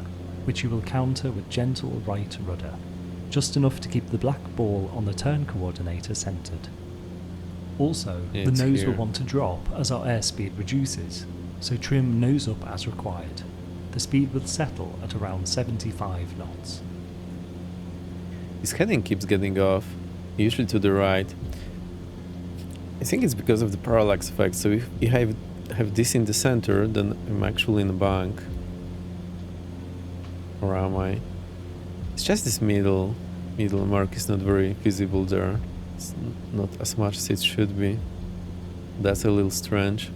Speaker 4: which you will counter with gentle right rudder, just enough to keep the black ball on the turn coordinator centered. Also, the
Speaker 1: It's
Speaker 4: nose
Speaker 1: here.
Speaker 4: will want to drop as our airspeed reduces, so trim nose up as required. The speed will settle at around 75 knots.
Speaker 1: This heading keeps getting off, usually to the right. I think it's because of the parallax effect, so if I have this in the center, then I'm actually in a bank. Or am I? It's just this middle mark is not very visible there. It's not as much as it should be. That's a little strange.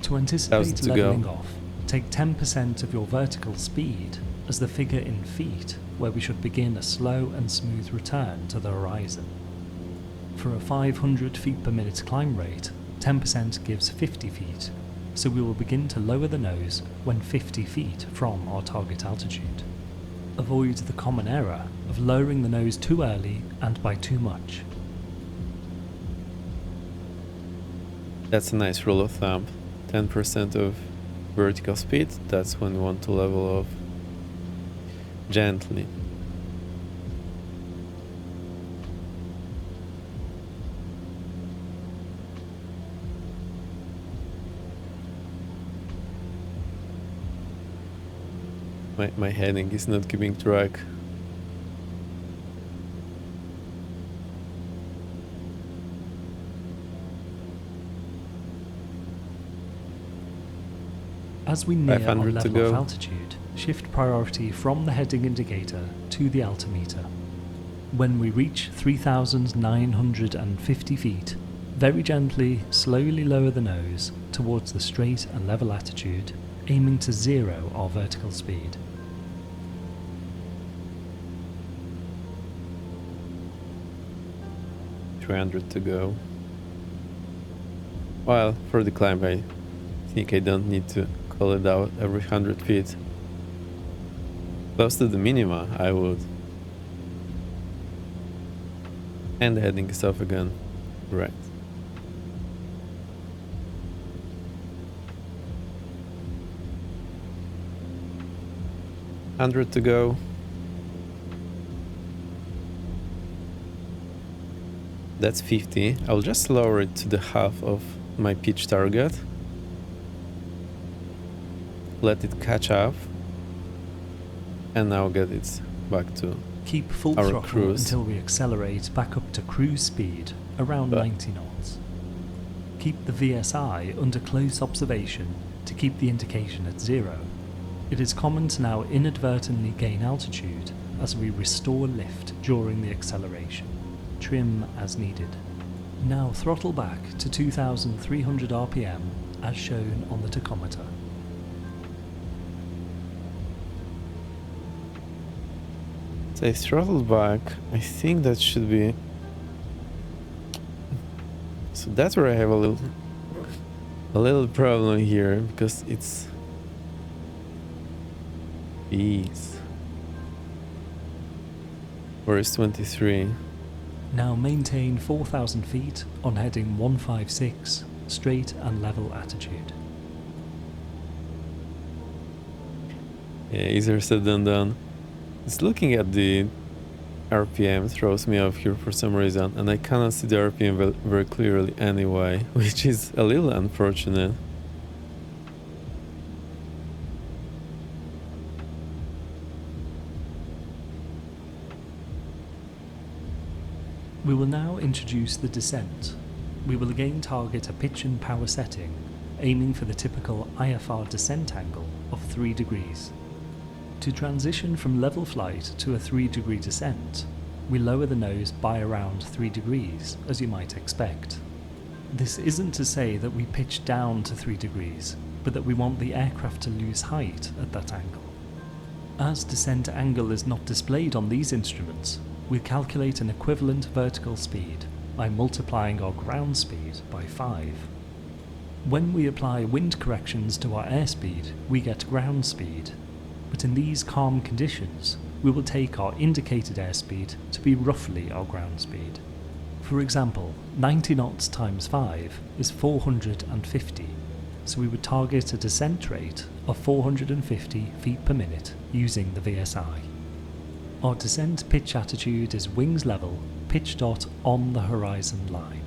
Speaker 4: To anticipate
Speaker 1: Thousands to go.
Speaker 4: leveling off, take 10% of your vertical speed as the figure in feet, where we should begin a slow and smooth return to the horizon. For a 500 feet per minute climb rate, 10% gives 50 feet, so we will begin to lower the nose when 50 feet from our target altitude. Avoid the common error of lowering the nose too early and by too much.
Speaker 1: That's a nice rule of thumb. 10% of vertical speed, that's when we want to level off gently. My heading is not keeping track.
Speaker 4: As we near our
Speaker 1: 500 to
Speaker 4: level of
Speaker 1: go.
Speaker 4: altitude, shift priority from the heading indicator to the altimeter. When we reach 3,950 feet, very gently, slowly lower the nose towards the straight and level attitude, aiming to zero our vertical speed.
Speaker 1: $300 to go. Well, for the climb, I think I don't need to call it out every 100 feet. Close to the minima, I would. And the heading is off again. Right. $100 to go. That's 50. I'll just lower it to the half of my pitch target. Let it catch up. And now get it back to
Speaker 4: Keep full
Speaker 1: our
Speaker 4: throttle
Speaker 1: cruise.
Speaker 4: until we accelerate back up to cruise speed, around
Speaker 1: But-
Speaker 4: 90 knots. Keep the VSI under close observation to keep the indication at zero. It is common to now inadvertently gain altitude as we restore lift during the acceleration. trim as needed. Now throttle back to 2300 RPM as shown on the tachometer.
Speaker 1: So I throttled back. I think that should be... So that's where I have a little problem here, because it's... Jeez. Where is 23?
Speaker 4: Now maintain 4000 feet on heading 156, straight and level attitude.
Speaker 1: Yeah, easier said than done. It's looking at the RPM throws me off here for some reason, and I cannot see the RPM very clearly anyway, which is a little unfortunate.
Speaker 4: We will now introduce the descent. We will again target a pitch and power setting, aiming for the typical IFR descent angle of 3 degrees. To transition from level flight to a 3-degree descent, we lower the nose by around 3 degrees, as you might expect. This isn't to say that we pitch down to 3 degrees, but that we want the aircraft to lose height at that angle. As descent angle is not displayed on these instruments, we calculate an equivalent vertical speed by multiplying our ground speed by 5. When we apply wind corrections to our airspeed, we get ground speed, but in these calm conditions, we will take our indicated airspeed to be roughly our ground speed. For example, 90 knots times 5 is 450, so we would target a descent rate of 450 feet per minute using the VSI. Our descent pitch attitude is wings level, pitch dot on the horizon line.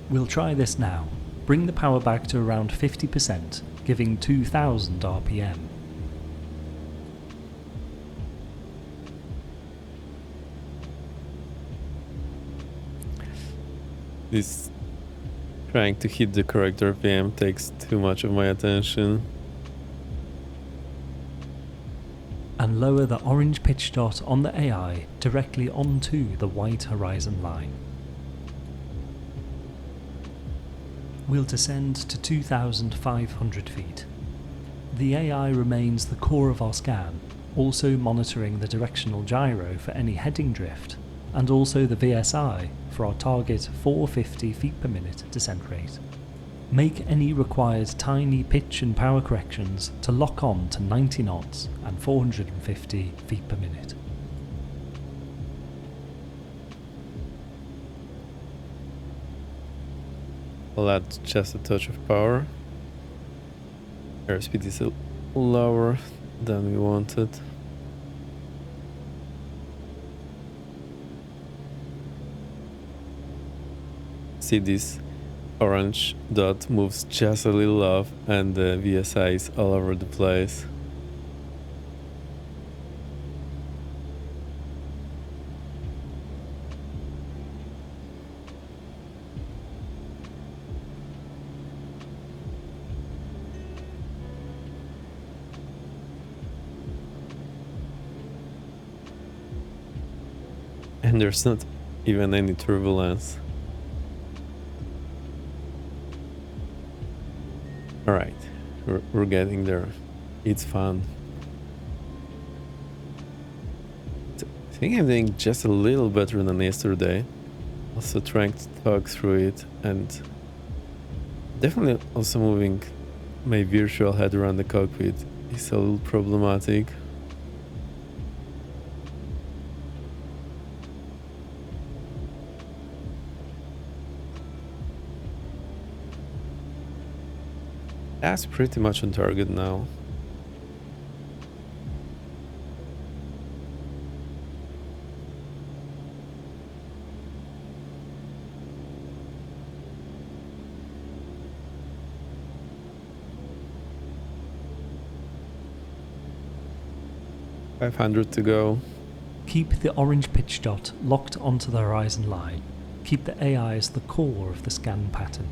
Speaker 4: We'll try this now. Bring the power back to around 50%, giving 2000 RPM.
Speaker 1: This trying to hit the correct RPM takes too much of my attention.
Speaker 4: And lower the orange pitch dot on the AI directly onto the white horizon line. We'll descend to 2,500 feet. The AI remains the core of our scan, also monitoring the directional gyro for any heading drift, and also the VSI for our target 450 feet per minute descent rate. Make any required tiny pitch and power corrections to lock on to 90 knots and 450 feet per minute.
Speaker 1: I'll add just a touch of power. Airspeed is lower than we wanted. See, this orange dot moves just a little off and the VSI is all over the place. And there's not even any turbulence. Alright, we're getting there. It's fun. I think I'm doing just a little better than yesterday. Also trying to talk through it, and definitely also moving my virtual head around the cockpit is a little problematic. That's pretty much on target now. $500 to go.
Speaker 4: Keep the orange pitch dot locked onto the horizon line. Keep the AI as the core of the scan pattern.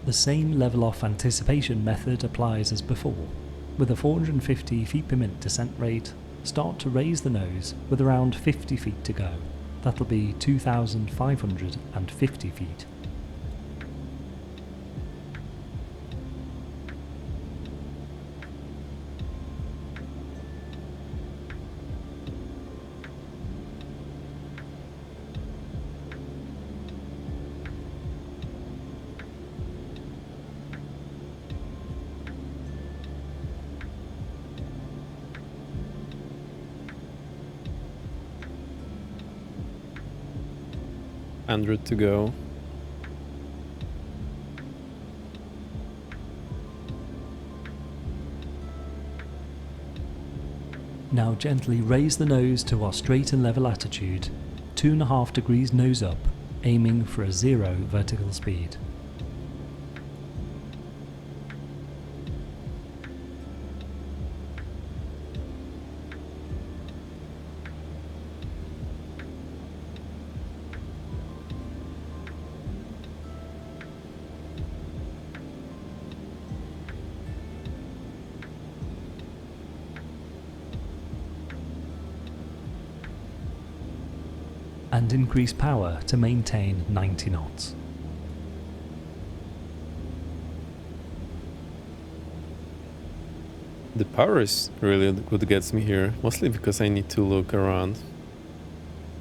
Speaker 4: The same level off anticipation method applies as before. With a 450 feet per minute descent rate, start to raise the nose with around 50 feet to go. That'll be 2,550 feet.
Speaker 1: Hundred to go.
Speaker 4: Now gently raise the nose to our straight and level attitude, 2.5 degrees nose up, aiming for a 0 vertical speed. And increase power to maintain 90 knots.
Speaker 1: The power is really what gets me here, mostly because I need to look around.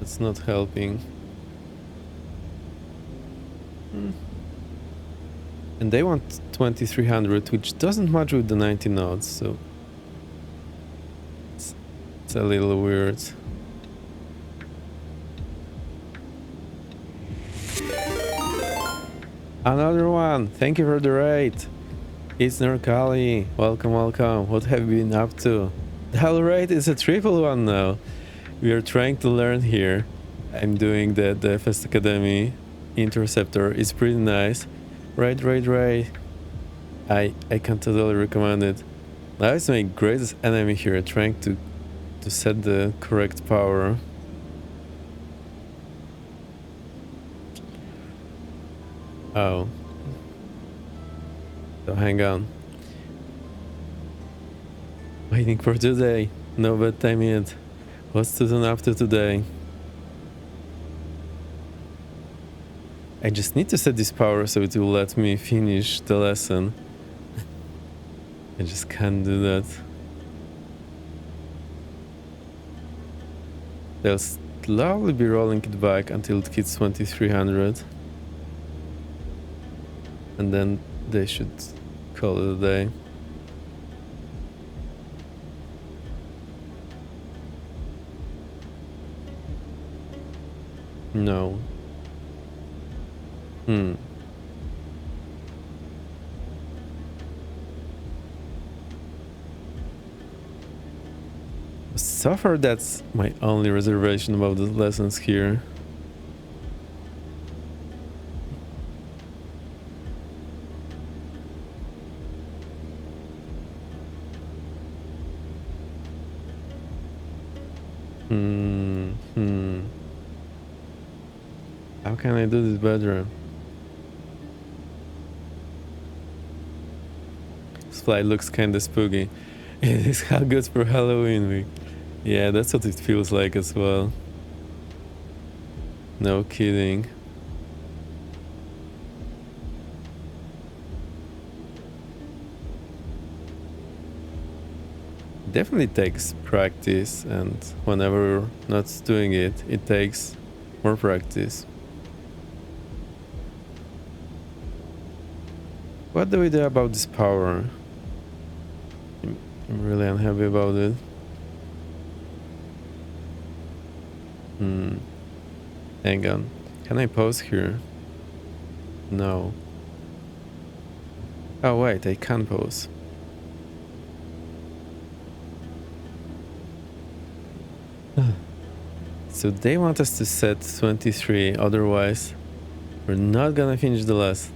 Speaker 1: It's not helping. And they want 2300, which doesn't match with the 90 knots, so it's a little weird. Another one! Thank you for the raid! It's Norkali. Welcome, welcome. What have you been up to? The whole raid is a triple one now. We are trying to learn here. I'm doing the FS Academy Interceptor. It's pretty nice. Raid. I can totally recommend it. Now it's my greatest enemy here, trying to set the correct power. Oh. So hang on. Waiting for today. No bedtime yet. What's to do up to today? I just need to set this power so it will let me finish the lesson. I just can't do that. They'll slowly be rolling it back until it hits 2300. And then they should call it a day. No. So far, that's my only reservation about the lessons here. How can I do this better? This flight looks kinda spooky. It is how good for Halloween week. Yeah, that's what it feels like as well. No kidding. Definitely takes practice, and whenever we're not doing it, it takes more practice. What do we do about this power? I'm really unhappy about it. Hang on. Can I pause here? No. Oh wait, I can pause. So they want us to set 23, otherwise we're not gonna finish the lesson.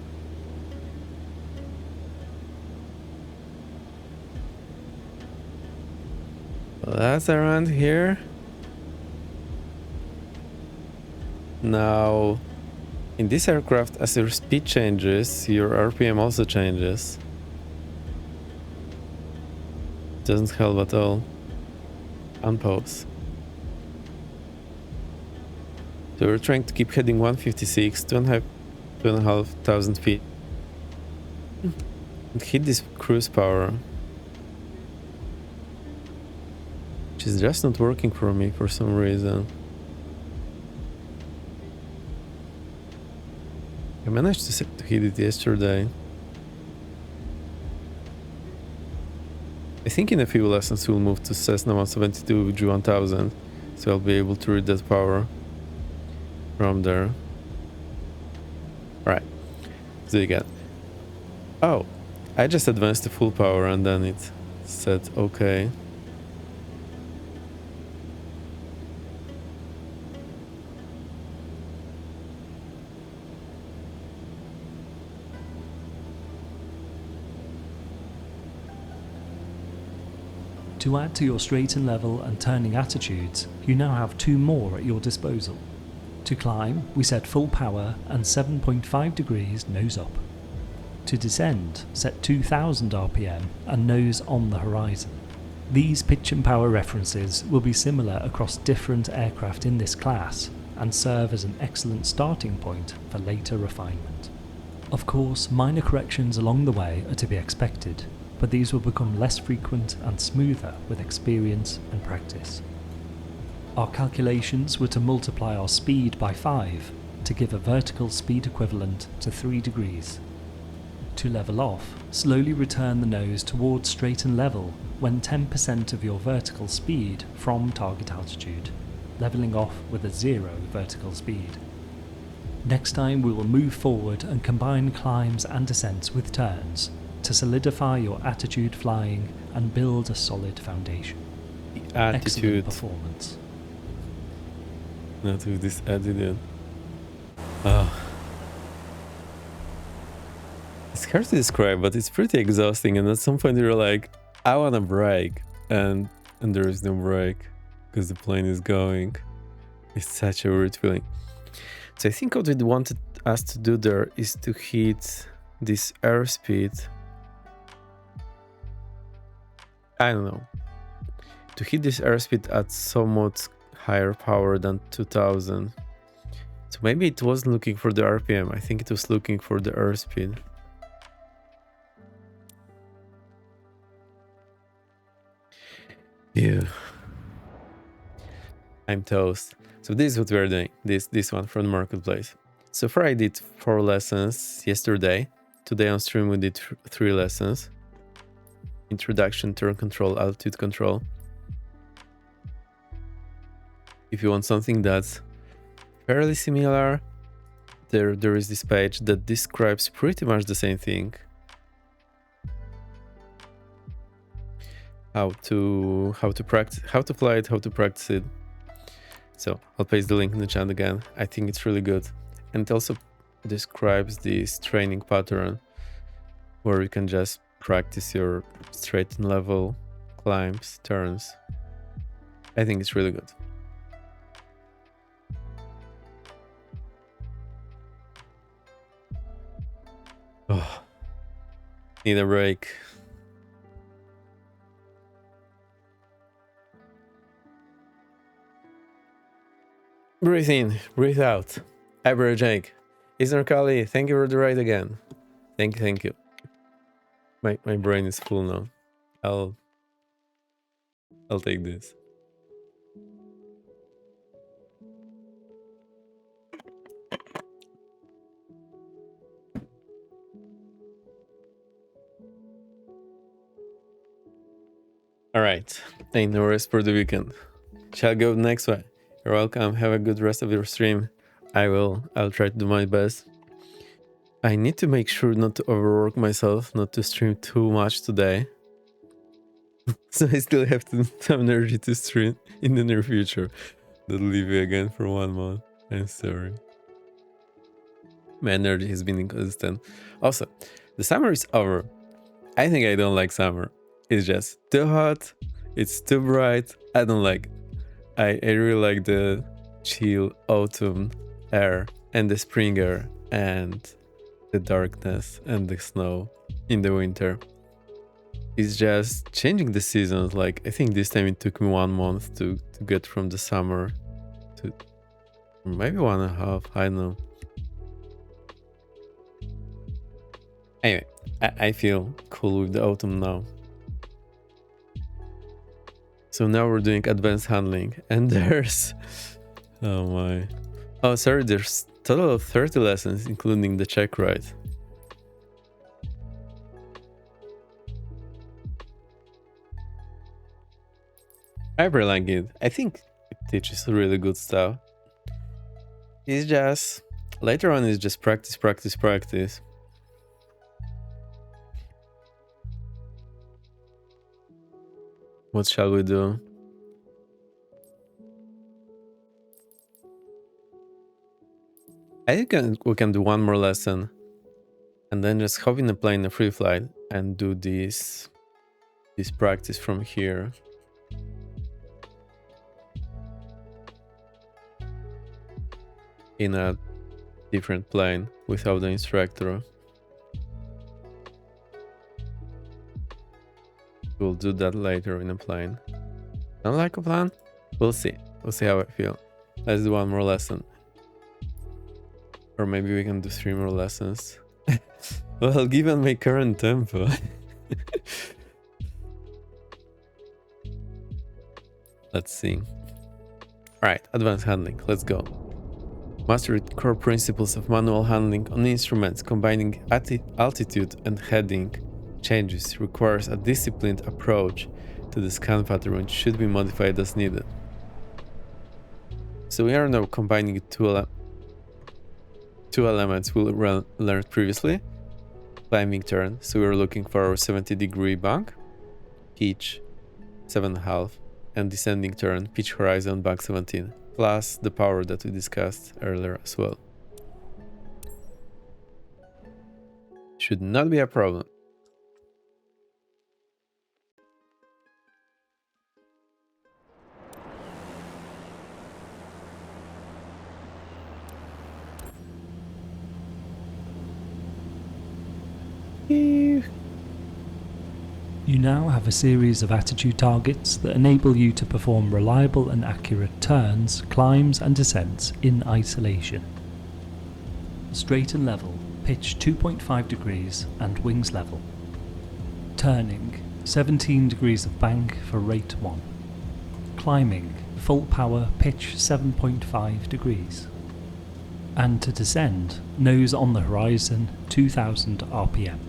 Speaker 1: That's around here. Now, in this aircraft, as your speed changes, your RPM also changes. doesn't help at all. Unpause. So we're trying to keep heading 156, 2,500 feet. And hit this cruise power. Which is just not working for me for some reason. I managed to hit it yesterday. I think in a few lessons we'll move to Cessna 172 G1000, so I'll be able to read that power from there. Alright, let's do it again. Oh, I just advanced to full power and then it said okay.
Speaker 4: To add to your straighten level and turning attitudes, you now have 2 more at your disposal. To climb, we set full power and 7.5 degrees nose up. To descend, set 2000 RPM and nose on the horizon. These pitch and power references will be similar across different aircraft in this class and serve as an excellent starting point for later refinement. Of course, minor corrections along the way are to be expected, but these will become less frequent and smoother with experience and practice. Our calculations were to multiply our speed by 5 to give a vertical speed equivalent to 3 degrees. To level off, slowly return the nose towards straighten level when 10% of your vertical speed from target altitude, leveling off with a 0 vertical speed. Next time we will move forward and combine climbs and descents with turns to solidify your attitude flying and build a solid foundation.
Speaker 1: The
Speaker 4: Excellent
Speaker 1: attitude.
Speaker 4: performance.
Speaker 1: Not with this attitude. Oh. It's hard to describe, but it's pretty exhausting, and at some point you're like, I want a break, and there is no break because the plane is going. It's such a weird feeling. So I think what we wanted us to do there is to hit this airspeed. I don't know. To hit this airspeed at somewhat higher power than 2000. So maybe it wasn't looking for the RPM. I think it was looking for the airspeed. Yeah. I'm toast. So this is what we're doing. This one from the marketplace. So far I did 4 lessons yesterday. Today on stream we did 3 lessons. Introduction, turn control, altitude control. If you want something that's fairly similar, there is this page that describes pretty much the same thing. How to practice, how to fly it, how to practice it. So I'll paste the link in the chat again. I think it's really good. And it also describes this training pattern where you can just practice your straighten level, climbs, turns. I think it's really good. Oh, need a break. Breathe in, breathe out. Average Jake. Isner Kali, thank you for the ride again. Thank you. My brain is full now. I'll take this. Alright. Ain't no rest for the weekend. Shall go the next way. You're welcome. Have a good rest of your stream. I'll try to do my best. I need to make sure not to overwork myself, not to stream too much today. So I still have some energy to stream in the near future. Don't leave you again for 1 month. I'm sorry. My energy has been inconsistent. Also, the summer is over. I think I don't like summer. It's just too hot. It's too bright. I don't like it. I really like the chill autumn air and the spring air and the darkness and the snow in the winter. is just changing the seasons. Like, I think this time it took me 1 month to get from the summer to maybe 1.5, I don't know. Anyway, I feel cool with the autumn now. So now we're doing advanced handling, and there's... Oh my... Oh, sorry, there's total of 30 lessons, including the check ride. I really like it. I think it teaches really good stuff. It's just... Later on, it's just practice, practice, practice. What shall we do? I think we can do one more lesson and then just hop in a plane, a free flight, and do this practice from here. In a different plane without the instructor. We'll do that later in a plane. Sound like a plan? We'll see. We'll see how I feel. Let's do one more lesson. Or maybe we can do 3 more lessons. Well, given my current tempo. Let's see. Alright, advanced handling. Let's go. Master the core principles of manual handling on instruments, combining altitude and heading changes requires a disciplined approach to the scan pattern, which should be modified as needed. So we are now combining two elements we learned previously. Climbing turn, so we're looking for our 70-degree bank, pitch 7.5, and descending turn, pitch horizon, bank 17, plus the power that we discussed earlier as well. Should not be a problem.
Speaker 4: You now have a series of attitude targets that enable you to perform reliable and accurate turns, climbs and descents in isolation. Straight and level, pitch 2.5 degrees and wings level. Turning, 17 degrees of bank for rate 1. Climbing, full power, pitch 7.5 degrees. And to descend, nose on the horizon, 2000 RPM.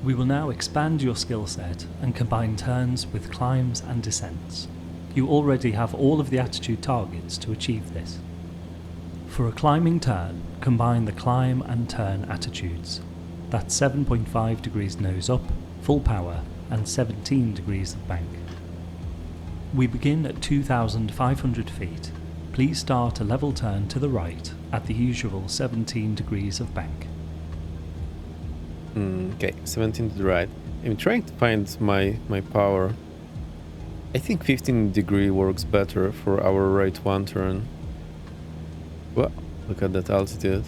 Speaker 4: We will now expand your skill set and combine turns with climbs and descents. You already have all of the attitude targets to achieve this. For a climbing turn, combine the climb and turn attitudes. That's 7.5 degrees nose up, full power, and 17 degrees of bank. We begin at 2,500 feet. Please start a level turn to the right at the usual 17 degrees of bank.
Speaker 1: Okay, 17 to the right. I'm trying to find my power. I think 15 degree works better for our rate 1 turn. Well, look at that altitude.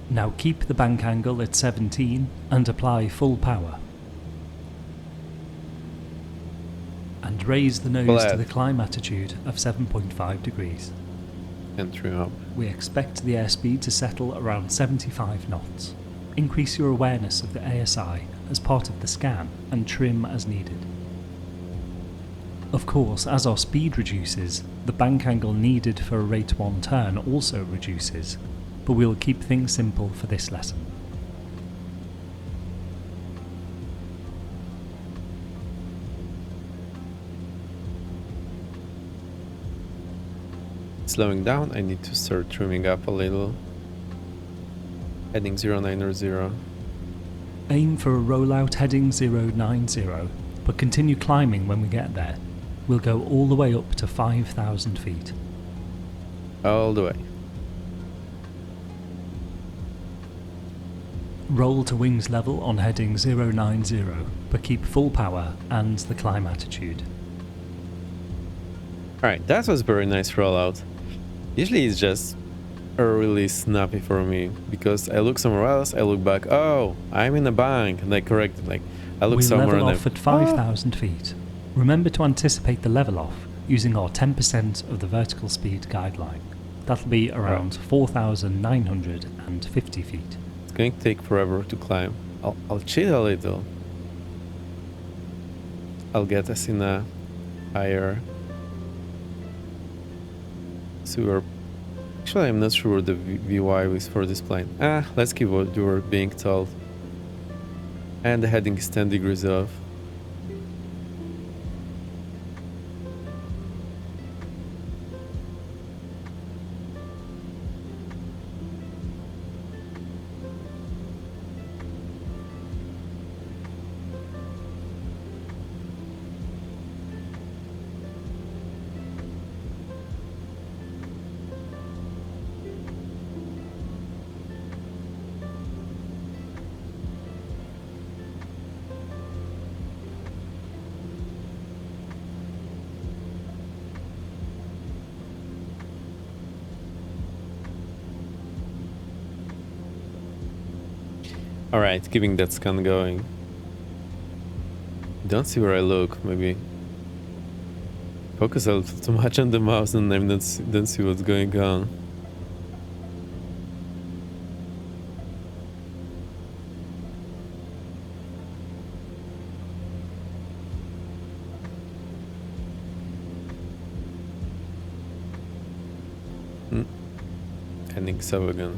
Speaker 4: Now keep the bank angle at 17 and apply full power. And raise the nose to the climb attitude of 7.5 degrees.
Speaker 1: And trim up.
Speaker 4: We expect the airspeed to settle around 75 knots. Increase your awareness of the ASI as part of the scan and trim as needed. Of course, as our speed reduces, the bank angle needed for a rate 1 turn also reduces, but we'll keep things simple for this lesson.
Speaker 1: Slowing down, I need to start trimming up a little. Heading 090.
Speaker 4: Aim for a rollout heading 090, but continue climbing when we get there. We'll go all the way up to 5,000 feet.
Speaker 1: All the way.
Speaker 4: Roll to wings level on heading 090, but keep full power and the climb attitude.
Speaker 1: Alright, that was a very nice rollout. Usually it's just really snappy for me because I look somewhere else, I look back, oh, I'm in a bank, and I correct it. Like, I look
Speaker 4: We
Speaker 1: somewhere
Speaker 4: level
Speaker 1: and
Speaker 4: off at 5,000 feet. Remember to anticipate the level off using our 10% of the vertical speed guideline. That'll be around 4,950 feet.
Speaker 1: It's going to take forever to climb. I'll cheat a little. I'll get us in a higher sewer. Actually, I'm not sure what the VY is for this plane. Let's keep what you were being told. And the heading is 10 degrees off. Alright, keeping that scan going. Don't see where I look, maybe. Focus a little too much on the mouse and I don't see what's going on. Ending sub again.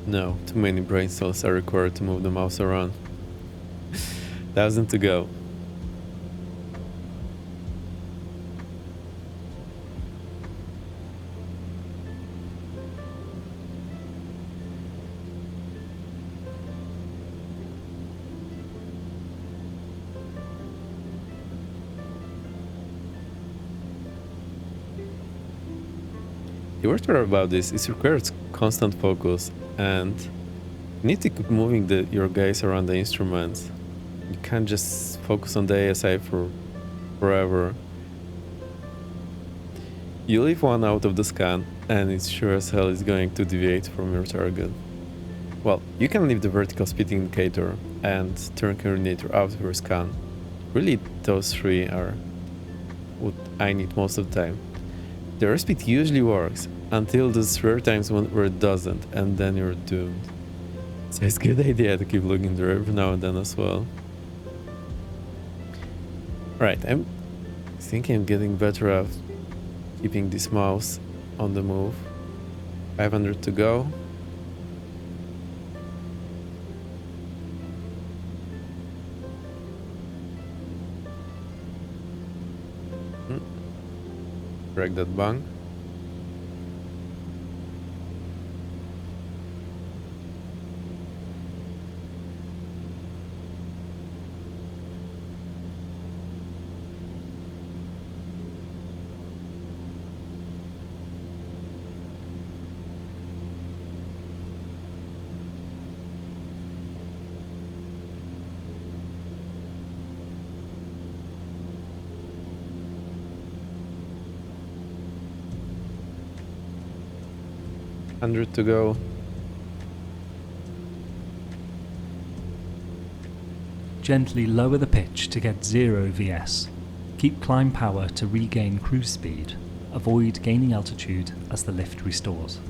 Speaker 1: No, too many brain cells are required to move the mouse around. 1,000 to go. The worst part about this is it requires constant focus and you need to keep moving your gaze around the instruments. You can't just focus on the ASI for forever. You leave one out of the scan and it sure as hell is going to deviate from your target. Well, you can leave the vertical speed indicator and turn coordinator out of your scan. Really, those three are what I need most of the time. The airspeed usually works until those rare times where it doesn't, and then you're doomed. So it's a good idea to keep looking there every now and then as well. Right, I'm thinking I'm getting better at keeping this mouse on the move. 500 to go. Break that bang. $100 to go.
Speaker 4: Gently lower the pitch to get 0 VS. Keep climb power to regain cruise speed. Avoid gaining altitude as the lift restores.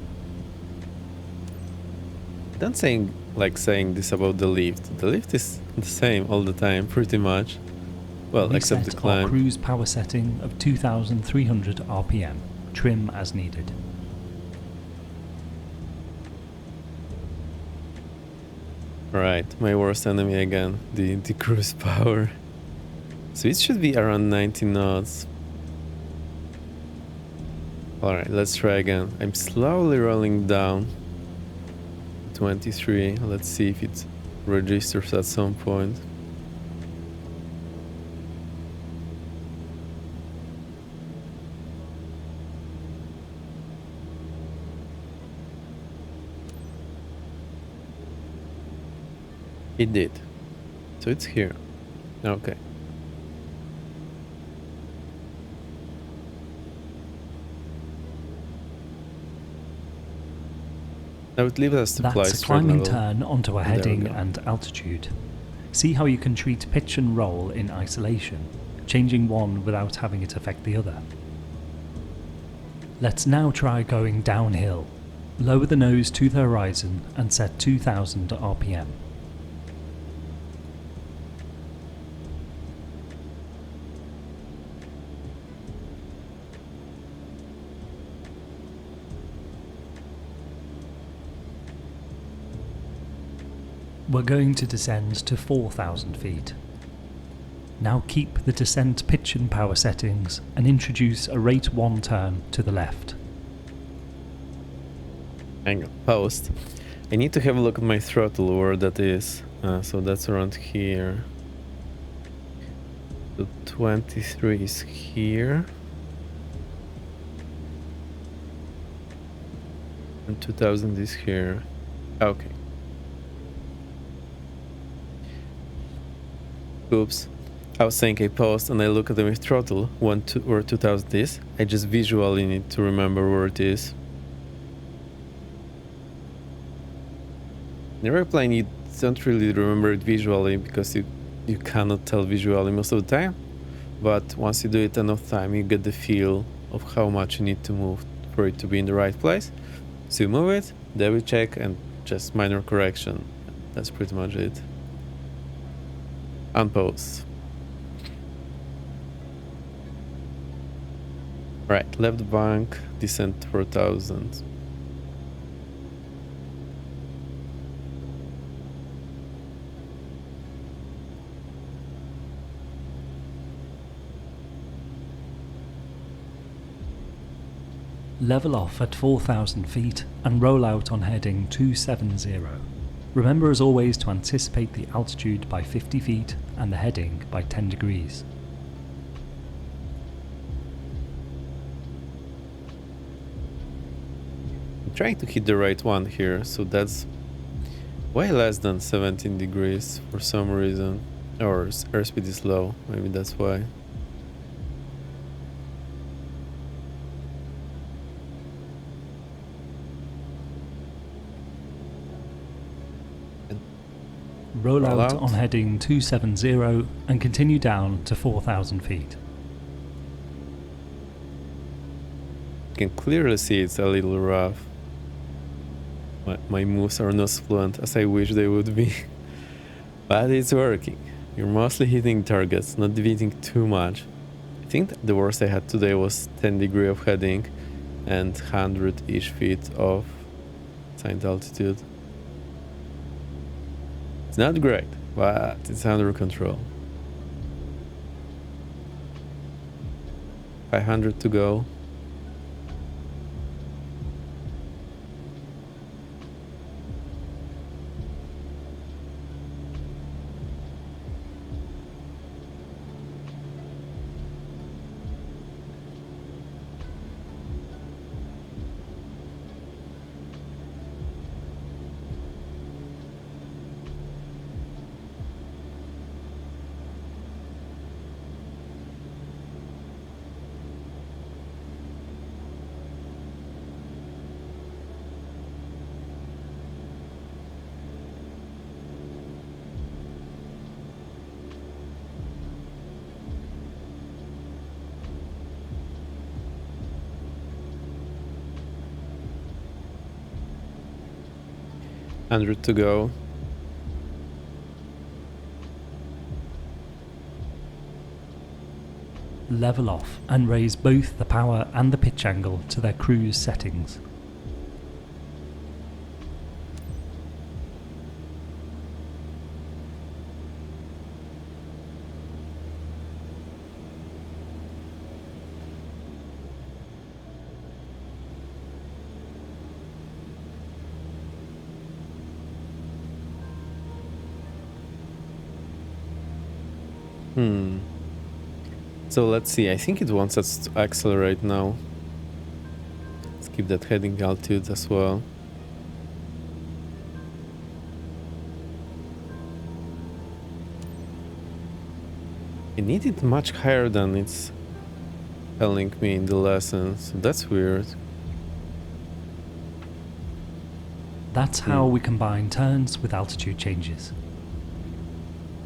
Speaker 1: Don't saying this about the lift. The lift is the same all the time, pretty much. Well, except the
Speaker 4: Reset
Speaker 1: climb.
Speaker 4: our cruise power setting of 2,300 RPM. Trim as needed.
Speaker 1: Right, my worst enemy again, the cruise power. So it should be around 90 knots. Alright, let's try again. I'm slowly rolling down. 23, let's see if it registers at some point. It did. So it's here. Okay. Now it leaves us to fly
Speaker 4: That's a
Speaker 1: straight
Speaker 4: climbing
Speaker 1: level.
Speaker 4: turn onto a
Speaker 1: There we
Speaker 4: heading
Speaker 1: go.
Speaker 4: and altitude. See how you can treat pitch and roll in isolation, changing one without having it affect the other. Let's now try going downhill. Lower the nose to the horizon and set 2000 RPM. We're going to descend to 4000 feet. Now keep the descent pitch and power settings and introduce a rate 1 turn to the left.
Speaker 1: Hang on. Post. I need to have a look at my throttle where that is. So that's around here. So 23 is here. And 2000 is here. Okay. Oops. I was saying I paused and I look at the throttle, 2 or 2000 is. I just visually need to remember where it is. In the airplane, you don't really remember it visually because you cannot tell visually most of the time. But once you do it enough time, you get the feel of how much you need to move for it to be in the right place. So you move it, then we check, and just minor correction. That's pretty much it. Unpause. Right, left bank, descent 4000.
Speaker 4: Level off at 4000 feet and roll out on heading 270. Remember as always to anticipate the altitude by 50 feet and the heading by 10 degrees.
Speaker 1: I'm trying to hit the right one here, so that's way less than 17 degrees for some reason. Or airspeed is low, maybe that's why.
Speaker 4: Roll
Speaker 1: Roll
Speaker 4: out
Speaker 1: out.
Speaker 4: on heading 270 and continue down to 4000 feet.
Speaker 1: You can clearly see it's a little rough. My moves are not as fluent as I wish they would be. But it's working. You're mostly hitting targets, not deviating too much. I think the worst I had today was 10 degree of heading and 100-ish feet of assigned altitude. It's not great, but it's under control. 500 to go. Hundred to go.
Speaker 4: Level off and raise both the power and the pitch angle to their cruise settings.
Speaker 1: So let's see, I think it wants us to accelerate now. Let's keep that heading altitude as well. I need it much higher than it's telling me in the lesson, so that's weird.
Speaker 4: That's how we combine turns with altitude changes.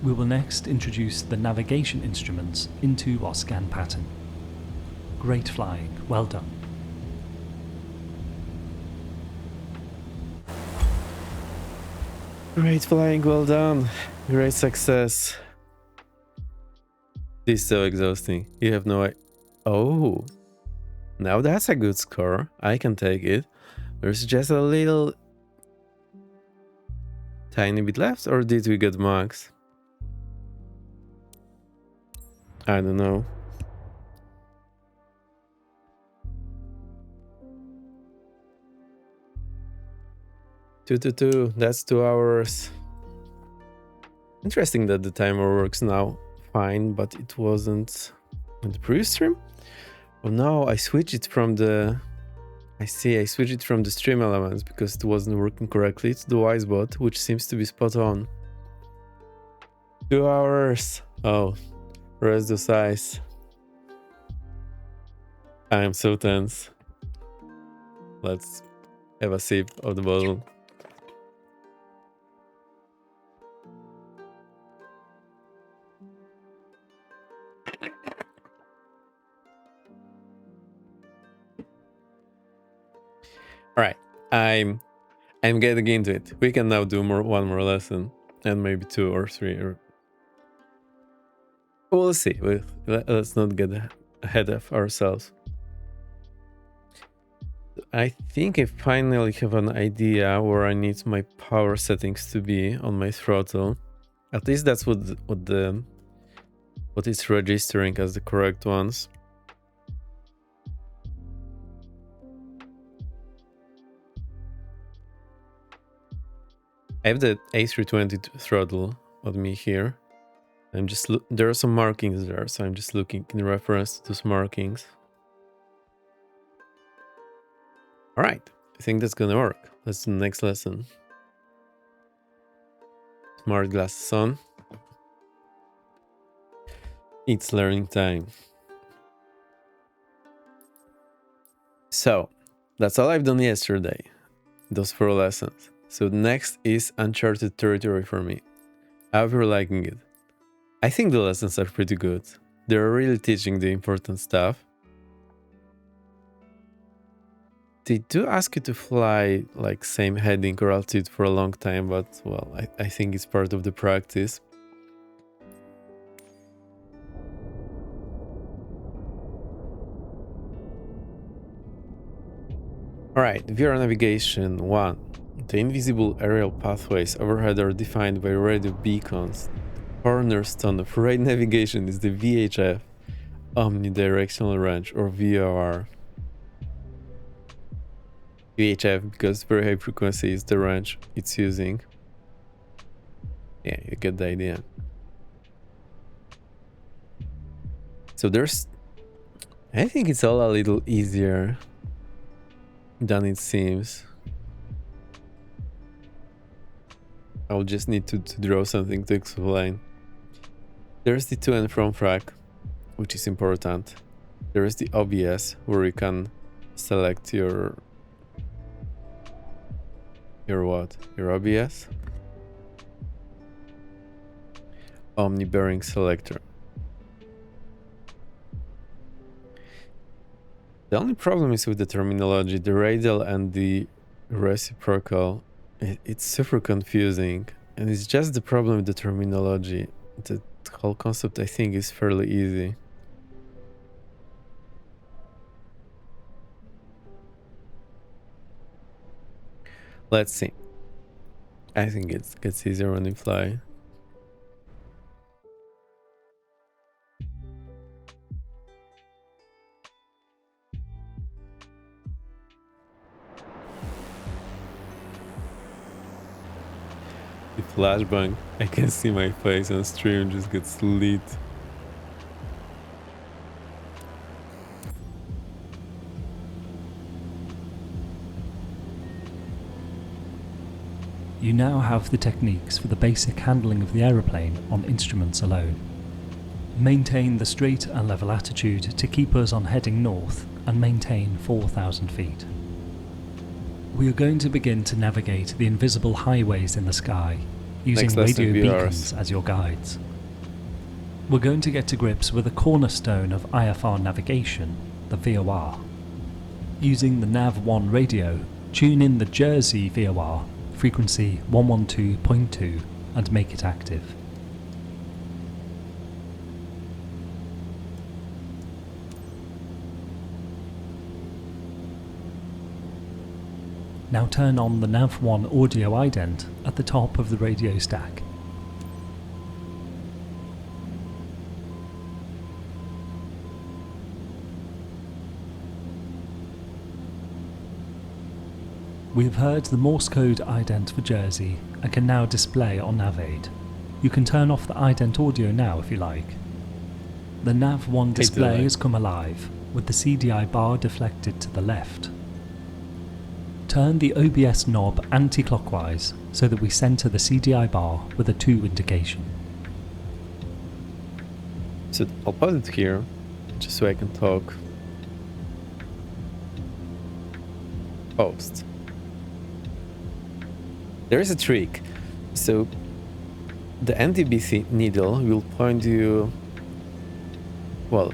Speaker 4: We will next introduce the navigation instruments into our scan pattern. Great flying, well done.
Speaker 1: Great flying, well done. Great success. This is so exhausting. You have no idea. Oh, now that's a good score. I can take it. There's just a little tiny bit left, or did we get max? I don't know. Two. That's 2 hours. Interesting that the timer works now fine, but it wasn't on the previous stream. Oh no, I switched it from the... I switched it from the stream elements because it wasn't working correctly to the Wisebot, which seems to be spot on. 2 hours. Oh, rest the size. I am so tense. Let's have a sip of the bottle. All right, I'm getting into it. We can now do one more lesson, and maybe 2 or 3. Or we'll see. Let's not get ahead of ourselves. I think I finally have an idea where I need my power settings to be on my throttle. At least that's what it's registering as the correct ones. I have the A320 throttle on me here. I'm just there are some markings there, so I'm just looking in reference to those markings. All right, I think that's gonna work. Let's do the next lesson. Smart glasses on. It's learning time. So that's all I've done yesterday. Those 4 lessons. So next is uncharted territory for me. I hope you're liking it. I think the lessons are pretty good. They're really teaching the important stuff. They do ask you to fly like same heading or altitude for a long time, but well, I think it's part of the practice. Alright, VR navigation 1. The invisible aerial pathways overhead are defined by radio beacons. The cornerstone of radar navigation is the VHF, omnidirectional range, or VOR. VHF because very high frequency is the range it's using. Yeah, you get the idea. So I think it's all a little easier than it seems. I'll just need to draw something to explain. There's the to and from track, which is important. There is the OBS, where you can select your what? Your OBS? Omni bearing selector. The only problem is with the terminology, the radial and the reciprocal. It's super confusing, and it's just the problem with the terminology. The whole concept, I think, is fairly easy. Let's see. I think it gets easier when you fly. The flashbang, I can see my face on stream just gets lit.
Speaker 4: You now have the techniques for the basic handling of the aeroplane on instruments alone. Maintain the straight and level attitude to keep us on heading north and maintain 4,000 feet. We are going to begin to navigate the invisible highways in the sky, using
Speaker 1: Next lesson,
Speaker 4: radio
Speaker 1: VRs.
Speaker 4: beacons as your guides. We're going to get to grips with a cornerstone of IFR navigation, the VOR. Using the Nav1 radio, tune in the Jersey VOR, frequency 112.2, and make it active. Now turn on the Nav1 audio ident at the top of the radio stack. We have heard the Morse code ident for Jersey and can now display on NavAid. You can turn off the ident audio now if you like. The Nav1 display has come alive, with the CDI bar deflected to the left. Turn the OBS knob anti-clockwise so that we center the CDI bar with a 2 indication.
Speaker 1: So I'll pause it here, just so I can talk. Post. There is a trick. So the NDBC needle will point you, well,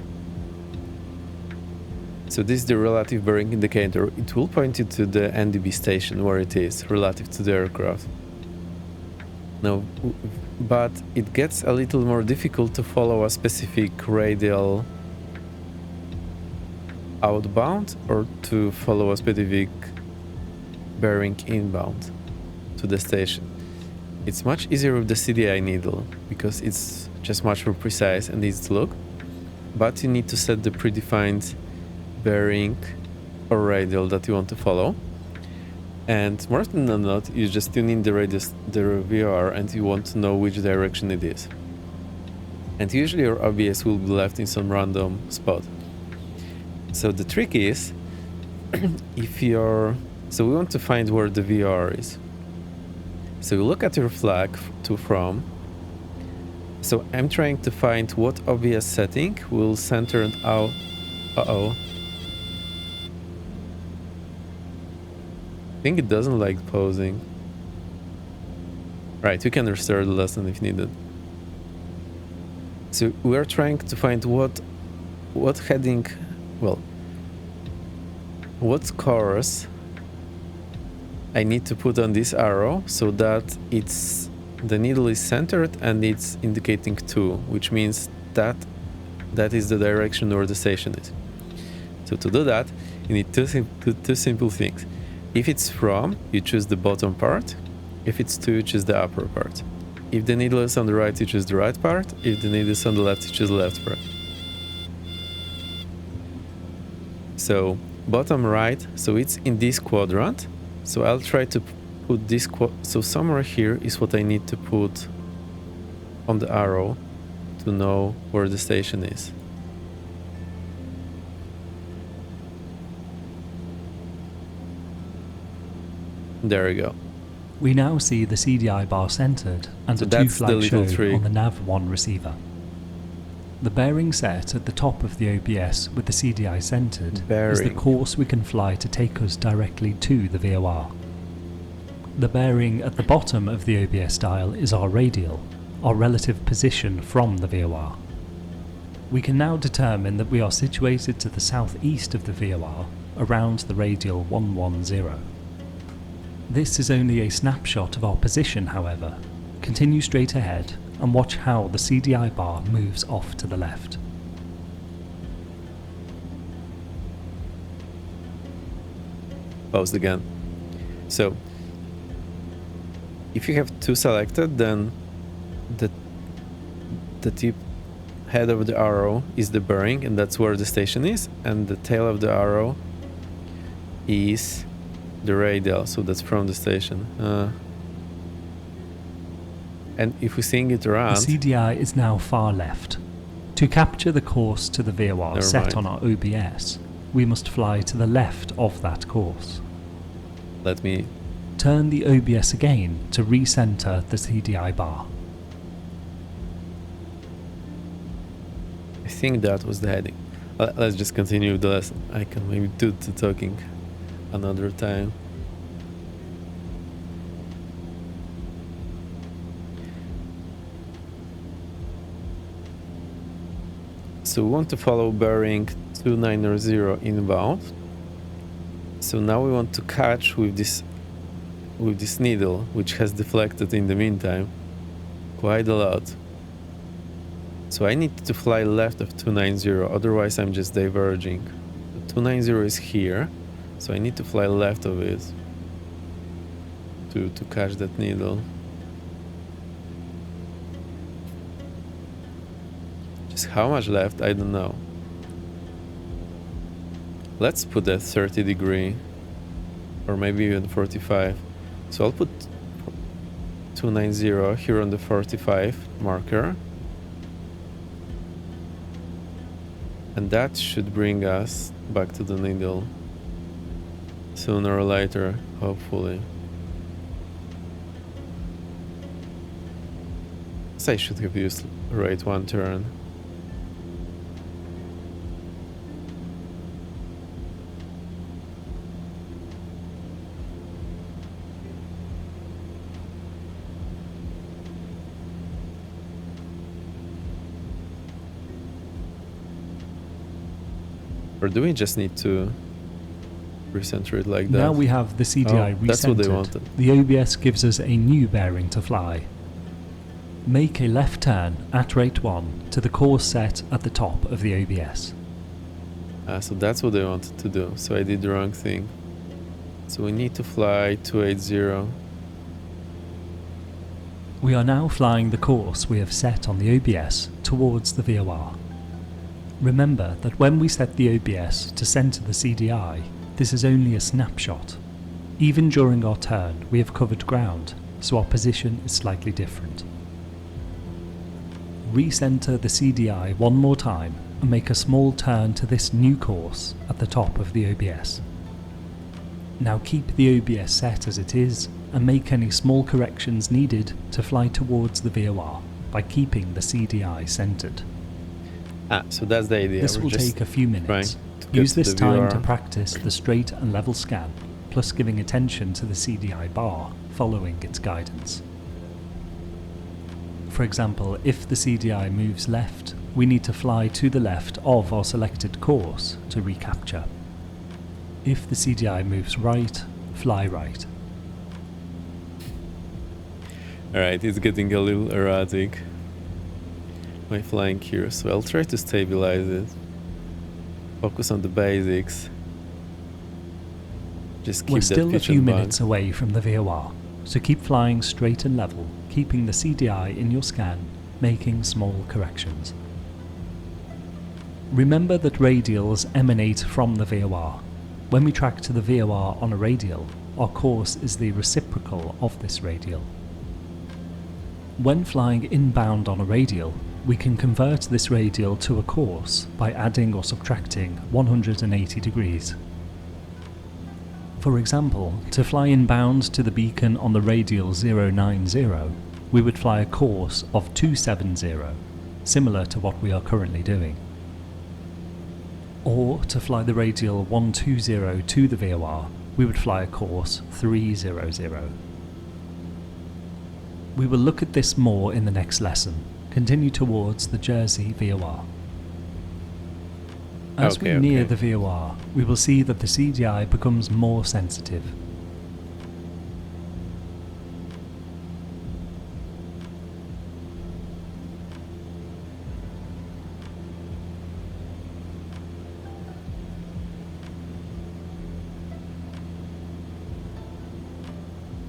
Speaker 1: so this is the relative bearing indicator. It will point you to the NDB station where it is relative to the aircraft. Now, but it gets a little more difficult to follow a specific radial outbound or to follow a specific bearing inbound to the station. It's much easier with the CDI needle because it's just much more precise and easy to look, but you need to set the predefined bearing or radial that you want to follow, and more often than not you just tune in the radius, the VOR, and you want to know which direction it is, and usually your OBS will be left in some random spot. So the trick is so we want to find where the VOR is. So you look at your flag to from. So I'm trying to find what OBS setting will center it out. I think it doesn't like pausing. Right, you can restart the lesson if needed. So we're trying to find what heading, well, what course I need to put on this arrow so that the needle is centered and it's indicating 2, which means that is the direction where the station is. So to do that, you need two simple things. If it's from, you choose the bottom part. If it's to, you choose the upper part. If the needle is on the right, you choose the right part. If the needle is on the left, you choose the left part. So bottom right, so it's in this quadrant. So I'll try to put this so somewhere here is what I need to put on the arrow to know where the station is. There we go.
Speaker 4: We now see the CDI bar centered and
Speaker 1: So
Speaker 4: the 2
Speaker 1: that's the
Speaker 4: flags
Speaker 1: little
Speaker 4: shown
Speaker 1: trick.
Speaker 4: on the Nav1 receiver. The bearing set at the top of the OBS with the CDI centered is the
Speaker 1: Bearing.
Speaker 4: course we can fly to take us directly to the VOR. The bearing at the bottom of the OBS dial is our radial, our relative position from the VOR. We can now determine that we are situated to the southeast of the VOR, around the radial 110. This is only a snapshot of our position, however. Continue straight ahead and watch how the CDI bar moves off to the left.
Speaker 1: Paused again. So if you have 2 selected, then the tip head of the arrow is the bearing, and that's where the station is, and the tail of the arrow is the radial, so that's from the station. And if we swing it around,
Speaker 4: The CDI is now far left. To capture the course to the VOR
Speaker 1: Never
Speaker 4: set
Speaker 1: mind.
Speaker 4: on our OBS, we must fly to the left of that course.
Speaker 1: let me
Speaker 4: Turn the OBS again to recenter the CDI bar.
Speaker 1: think that was the heading. Let's just continue with the lesson. I can maybe do the talking another time. So we want to follow bearing 290 inbound. So now we want to catch with this needle, which has deflected in the meantime quite a lot. So I need to fly left of 290, otherwise I'm just diverging. 290 is here, so I need to fly left of it to catch that needle. Just how much left, I don't know. Let's put that 30 degree, or maybe even 45. So I'll put 290 here on the 45 marker. And that should bring us back to the needle sooner or later, hopefully. So I should have used rate 1 turn. Or do we just need to recenter it like that?
Speaker 4: Now we have the CDI recentered.
Speaker 1: That's what they wanted.
Speaker 4: The OBS gives us a new bearing to fly. Make a left turn at rate 1 to the course set at the top of the OBS.
Speaker 1: So that's what they wanted to do. So I did the wrong thing. So we need to fly 280.
Speaker 4: We are now flying the course we have set on the OBS towards the VOR. Remember that when we set the OBS to centre the CDI, this is only a snapshot. Even during our turn, we have covered ground, so our position is slightly different. Recenter the CDI one more time and make a small turn to this new course at the top of the OBS. Now keep the OBS set as it is and make any small corrections needed to fly towards the VOR by keeping the CDI centred.
Speaker 1: So that's the idea.
Speaker 4: This will take a few minutes. Use this time to practice the straight and level scan, plus giving attention to the CDI bar following its guidance. For example, if the CDI moves left, we need to fly to the left of our selected course to recapture. If the CDI moves right, fly right.
Speaker 1: Alright, it's getting a little erratic, my flying here, so I'll try to stabilize it. Focus on the basics. Just keep
Speaker 4: We're
Speaker 1: that
Speaker 4: still a
Speaker 1: pitch
Speaker 4: few
Speaker 1: and bang.
Speaker 4: minutes away from the VOR, so keep flying straight and level, keeping the CDI in your scan, making small corrections. Remember that radials emanate from the VOR. When we track to the VOR on a radial, our course is the reciprocal of this radial. When flying inbound on a radial, we can convert this radial to a course by adding or subtracting 180 degrees. For example, to fly inbound to the beacon on the radial 090, we would fly a course of 270, similar to what we are currently doing. Or to fly the radial 120 to the VOR, we would fly a course 300. We will look at this more in the next lesson. Continue towards the Jersey VOR. As we near the VOR, we will see that the CDI becomes more sensitive.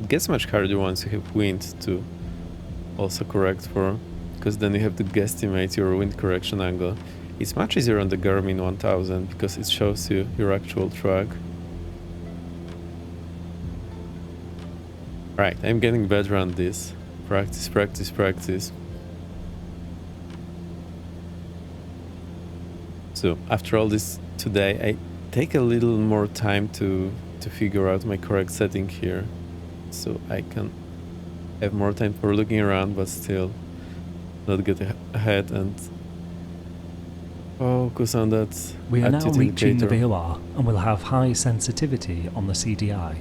Speaker 1: It gets much harder once you have wind to also correct for, because then you have to guesstimate your wind correction angle. It's much easier on the Garmin 1000 because it shows you your actual track. Right, I'm getting better on this. Practice, practice, practice. So after all this today, I take a little more time to figure out my correct setting here, so I can have more time for looking around, but still not get ahead and Focus on that
Speaker 4: We are now
Speaker 1: attitude
Speaker 4: reaching the
Speaker 1: indicator.
Speaker 4: VOR and will have high sensitivity on the CDI.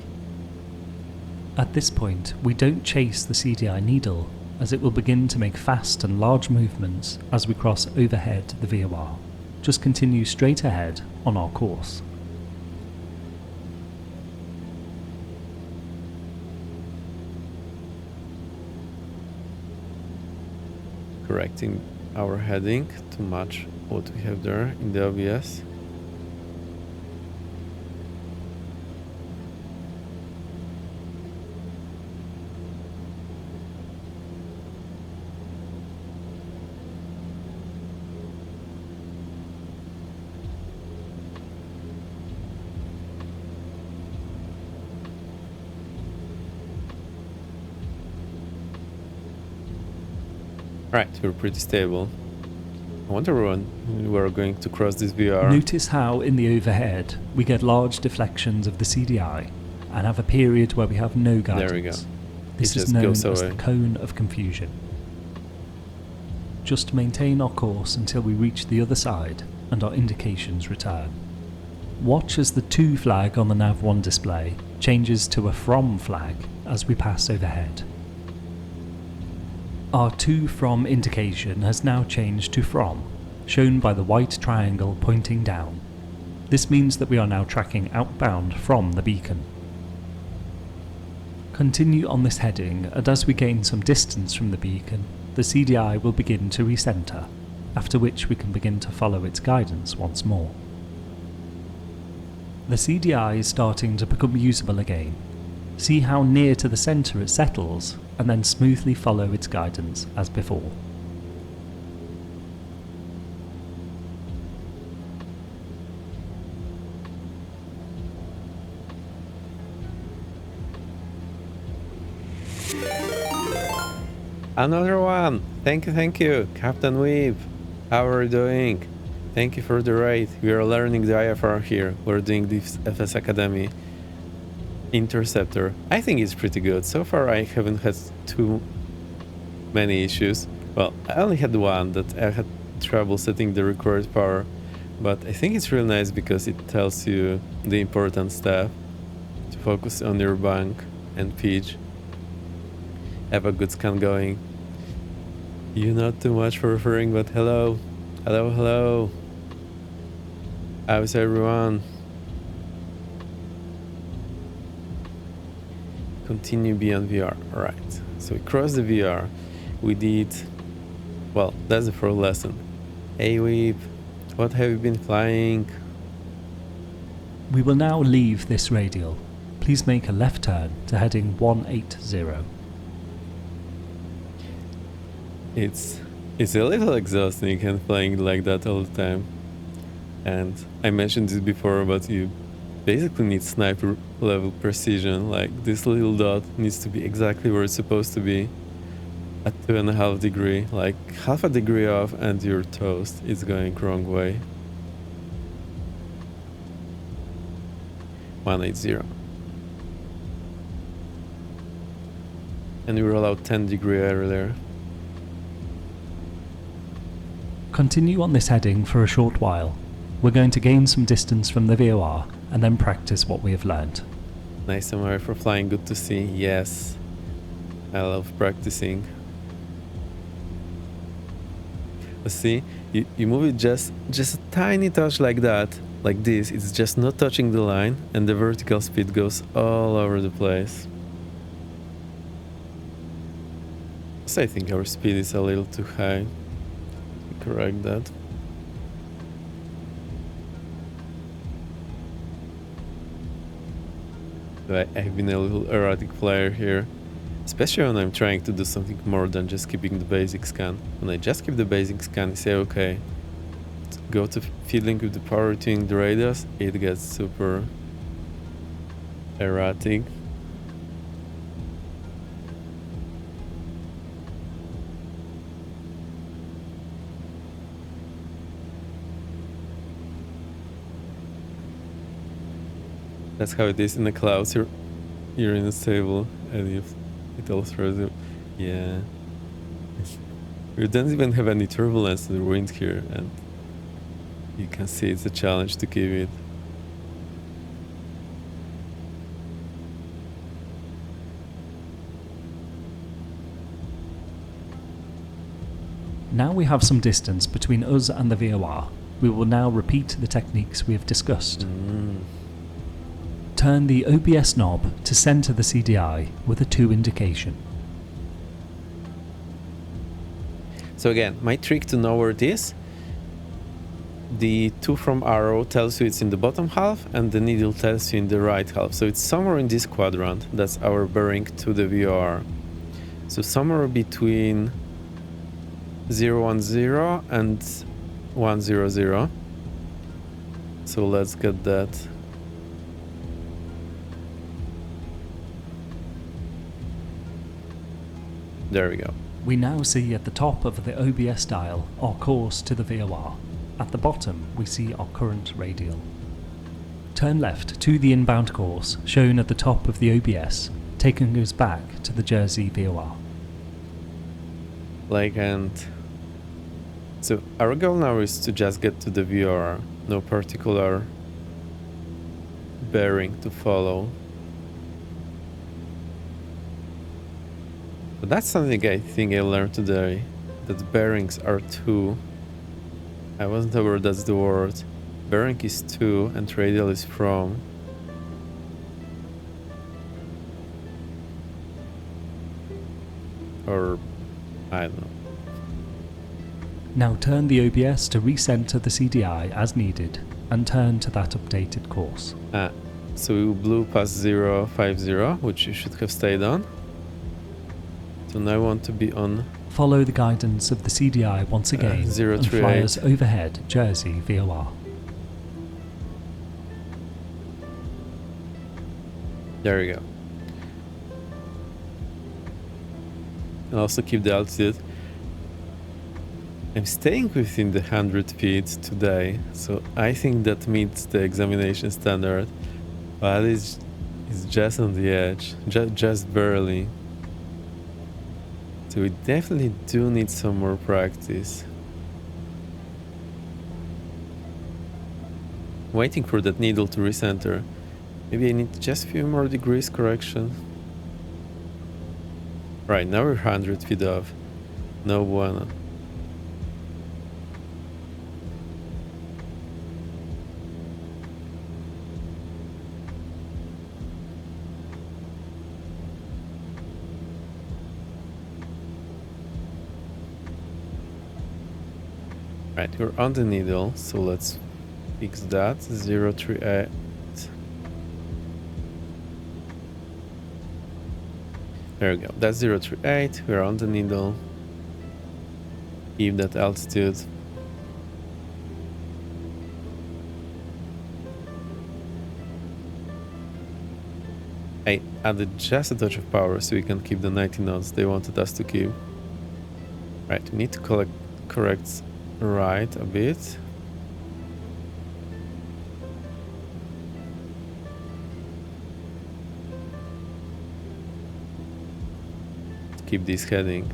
Speaker 4: At this point, we don't chase the CDI needle, as it will begin to make fast and large movements as we cross overhead the VOR. Just continue straight ahead on our course.
Speaker 1: Correcting our heading to match what we have there in the OBS. Right, we're pretty stable. I wonder when we're going to cross this VR.
Speaker 4: Notice how in the overhead we get large deflections of the CDI and have a period where we have no guidance.
Speaker 1: There we go.
Speaker 4: This
Speaker 1: It
Speaker 4: is
Speaker 1: just
Speaker 4: known
Speaker 1: goes
Speaker 4: as
Speaker 1: away.
Speaker 4: the cone of confusion. Just maintain our course until we reach the other side and our indications return. Watch as the to flag on the nav1 display changes to a from flag as we pass overhead. Our to from indication has now changed to from, shown by the white triangle pointing down. This means that we are now tracking outbound from the beacon. Continue on this heading, and as we gain some distance from the beacon, the CDI will begin to recenter, after which we can begin to follow its guidance once more. The CDI is starting to become usable again. See how near to the centre it settles, and then smoothly follow its guidance as before.
Speaker 1: Another one! Thank you, Captain Weave. How are you doing? Thank you for the raid. We are learning the IFR here. We're doing this FS Academy Interceptor. I think it's pretty good. So far I haven't had too many issues. Well, I only had one that I had trouble setting the required power. But I think it's really nice because it tells you the important stuff. To focus on your bank and pitch. Have a good scan going. You not too much for referring, but hello. Hello. How's everyone? Continue beyond VR. Alright. So we crossed the VR. We did... Well, that's the first lesson. Hey Weep, what have you been flying?
Speaker 4: We will now leave this radial. Please make a left turn to heading 180.
Speaker 1: It's a little exhausting and flying like that all the time. And I mentioned this before, but you basically need sniper level precision. Like this little dot needs to be exactly where it's supposed to be at 2.5 degrees. Like half a degree off and you're toast. It's going wrong way. 180. And we were allowed 10 degree earlier.
Speaker 4: Continue on this heading for a short while. We're going to gain some distance from the VOR and then practice what we have learned.
Speaker 1: Nice MR for flying, good to see. Yes, I love practicing. But see, you move it just a tiny touch like that, like this. It's just not touching the line, and the vertical speed goes all over the place. So I think our speed is a little too high. Correct that. I've been a little erratic player here, especially when I'm trying to do something more than just keeping the basic scan. When I just keep the basic scan, I say okay, go to fiddling with the power tuning the radius, it gets super erratic. That's how it is in the clouds. You're in a stable and it all throws you. Yeah. We don't even have any turbulence in the wind here, and You can see it's a challenge to keep it.
Speaker 4: Now we have some distance between us and the VOR. We will now repeat the techniques we have discussed. Turn the OBS knob to centre the CDI with a 2 indication.
Speaker 1: So again, my trick to know where it is, the 2 from arrow tells you it's in the bottom half and the needle tells you in the right half. So it's somewhere in this quadrant. That's our bearing to the VOR. So somewhere between 010 and 100. So let's get that. There we go.
Speaker 4: We now see at the top of the OBS dial our course to the VOR. At the bottom we see our current radial. Turn left to the inbound course shown at the top of the OBS, taking us back to the Jersey VOR.
Speaker 1: So our goal now is to just get to the VOR, no particular bearing to follow. But that's something I think I learned today, that bearings are 2. I wasn't aware that's the word. Bearing is 2 and radial is from. Or I don't know.
Speaker 4: Now turn the OBS to recenter the CDI as needed and turn to that updated course.
Speaker 1: So we blew past 050, which you should have stayed on. So now I want to be on
Speaker 4: Follow the guidance of the CDI once again and fly
Speaker 1: 038.
Speaker 4: us overhead Jersey VOR.
Speaker 1: There we go. And also keep the altitude. I'm staying within the 100 feet today, so I think that meets the examination standard, but it's just on the edge, just barely. So we definitely do need some more practice. Waiting for that needle to recenter. Maybe I need just a few more degrees correction. Right, now we're 100 feet off. No bueno. Right, we're on the needle, so let's fix that. 038. There we go. That's 038. We're on the needle. Keep that altitude. I added just a touch of power so we can keep the 90 knots they wanted us to keep. Right, we need to correct right a bit. Keep this heading.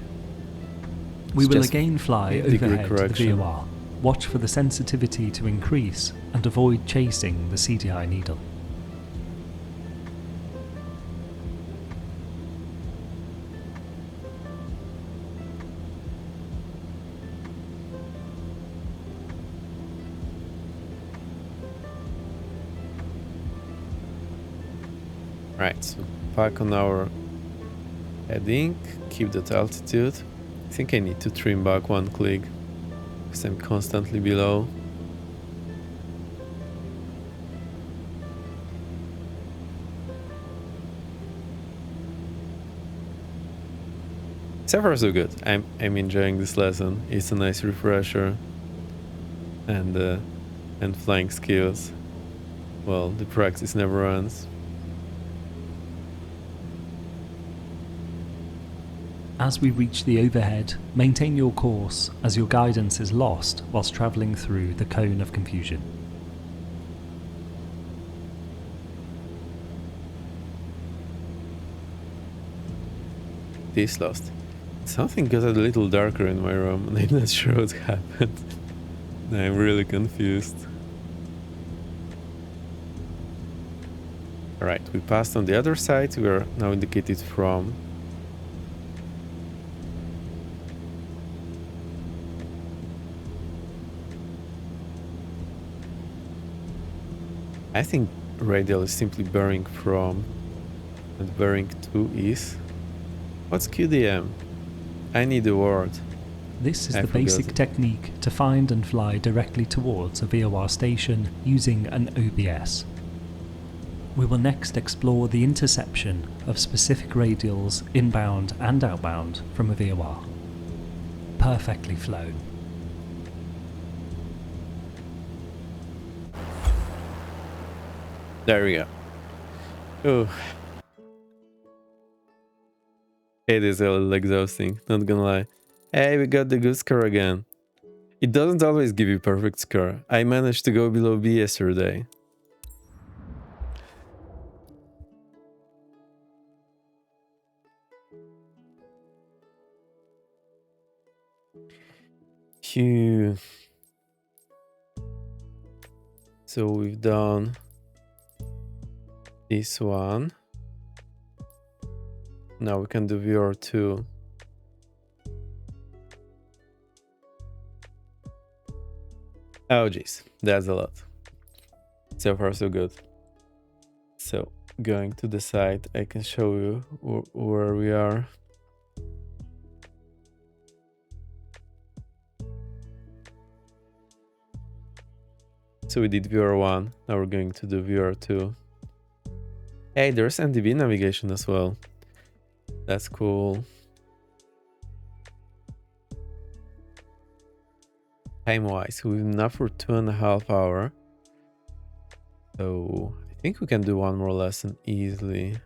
Speaker 4: We
Speaker 1: It's
Speaker 4: will
Speaker 1: just
Speaker 4: again fly
Speaker 1: a degree
Speaker 4: overhead the
Speaker 1: correction.
Speaker 4: VOR. Watch for the sensitivity to increase and avoid chasing the CDI needle.
Speaker 1: Right, so back on our heading, keep that altitude. I think I need to trim back 1 click because I'm constantly below. So far so good. I'm enjoying this lesson. It's a nice refresher, and flying skills. Well, the practice never ends.
Speaker 4: As we reach the overhead, maintain your course as your guidance is lost whilst travelling through the cone of confusion.
Speaker 1: This lost. Something got a little darker in my room and I'm not sure what happened. I'm really confused. Alright, we passed on the other side. We are now indicated from. I think radial is simply bearing from, and bearing to is. What's QDM? I need a word.
Speaker 4: This is
Speaker 1: I
Speaker 4: the basic
Speaker 1: forgot it.
Speaker 4: technique to find and fly directly towards a VOR station using an OBS. We will next explore the interception of specific radials inbound and outbound from a VOR. Perfectly flown.
Speaker 1: There we go. Oh, it is a little exhausting, not gonna lie. Hey, we got the good score again. It doesn't always give you perfect score. I managed to go below B yesterday. Phew. So we've done this one. Now we can do VR2. Oh jeez, that's a lot. So far so good. So going to the side, I can show you where we are. So we did VR1, now we're going to do VR2. Hey, there's NDB navigation as well. That's cool. Time-wise, we've been up for 2.5 hours. So I think we can do one more lesson easily.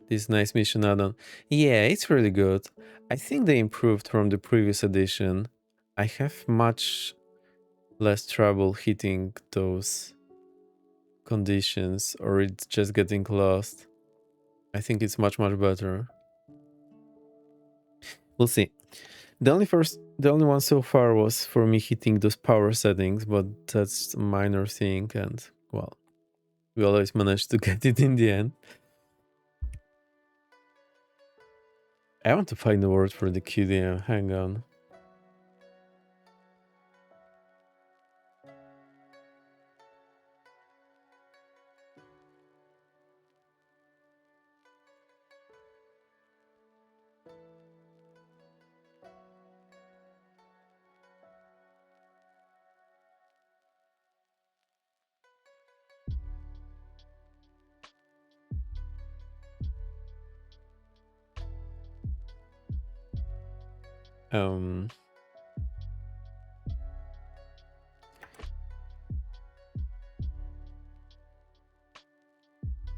Speaker 1: This nice mission add-on. Yeah, it's really good. I think they improved from the previous edition. I have much less trouble hitting those conditions, or it's just getting lost. I think it's much better. We'll see. The only one so far was for me hitting those power settings, but that's a minor thing, and well, we always managed to get it in the end. I want to find the word for the QDM. Hang on.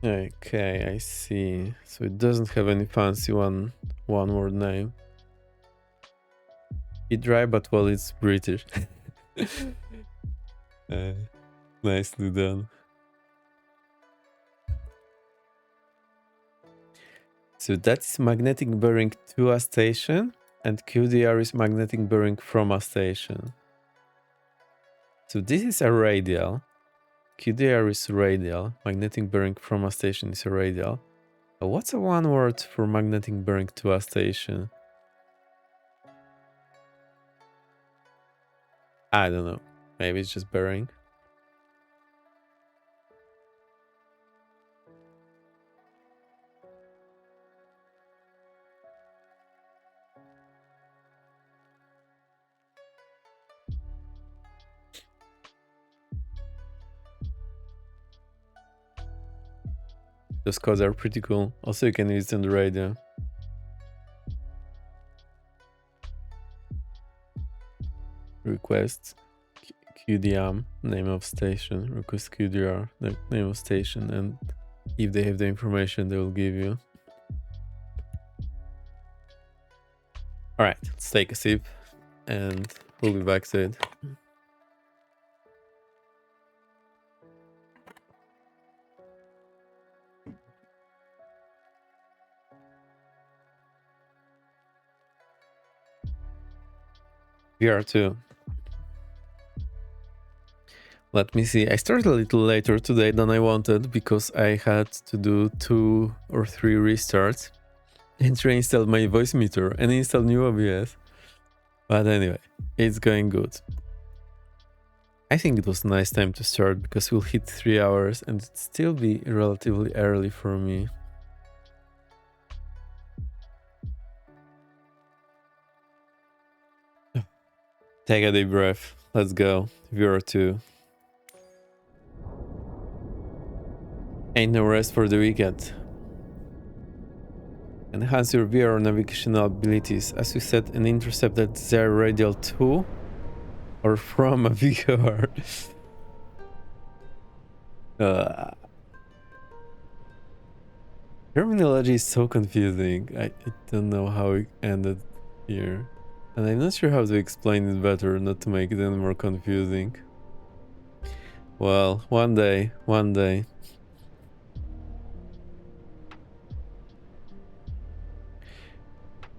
Speaker 1: Okay, I see. So it doesn't have any fancy one word name. It's dry, but well, it's British. Nicely done. So that's magnetic bearing to a station, and QDR is magnetic bearing from a station. So this is a radial. QDR is radial. Magnetic bearing from a station is a radial. What's a one word for magnetic bearing to a station? I don't know. Maybe it's just bearing. Those codes are pretty cool. Also, you can use it on the radio. Request QDM, name of station. Request QDR, the name of station, and if they have the information, they will give you. Alright, let's take a sip and we'll be back to it. VR2. Let me see. I started a little later today than I wanted because I had to do 2 or 3 restarts and reinstall my voice meter and install new OBS. But anyway, it's going good. I think it was a nice time to start because we'll hit 3 hours and it'd still be relatively early for me. Take a deep breath. Let's go. VR2. Ain't no rest for the wicked. Enhance your VR navigational abilities. As we said, an intercept at 0 radial 2 or from a VR. Terminology is so confusing. I don't know how it ended here. And I'm not sure how to explain it better, not to make it any more confusing. Well, one day.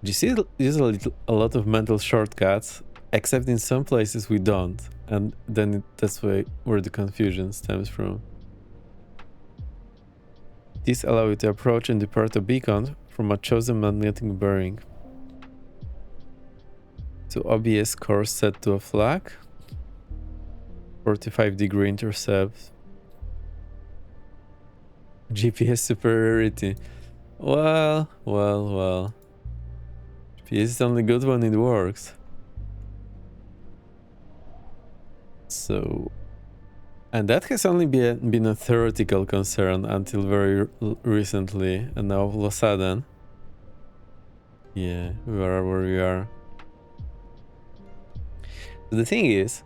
Speaker 1: You see, use a lot of mental shortcuts, except in some places we don't. And then that's where the confusion stems from. These allow you to approach and depart a beacon from a chosen magnetic bearing. So OBS course set to a flag. 45-degree intercept. GPS superiority. Well. GPS is only good when it works. So... And that has only been a theoretical concern until very recently, and now all of a sudden... Yeah, we are where we are. The thing is,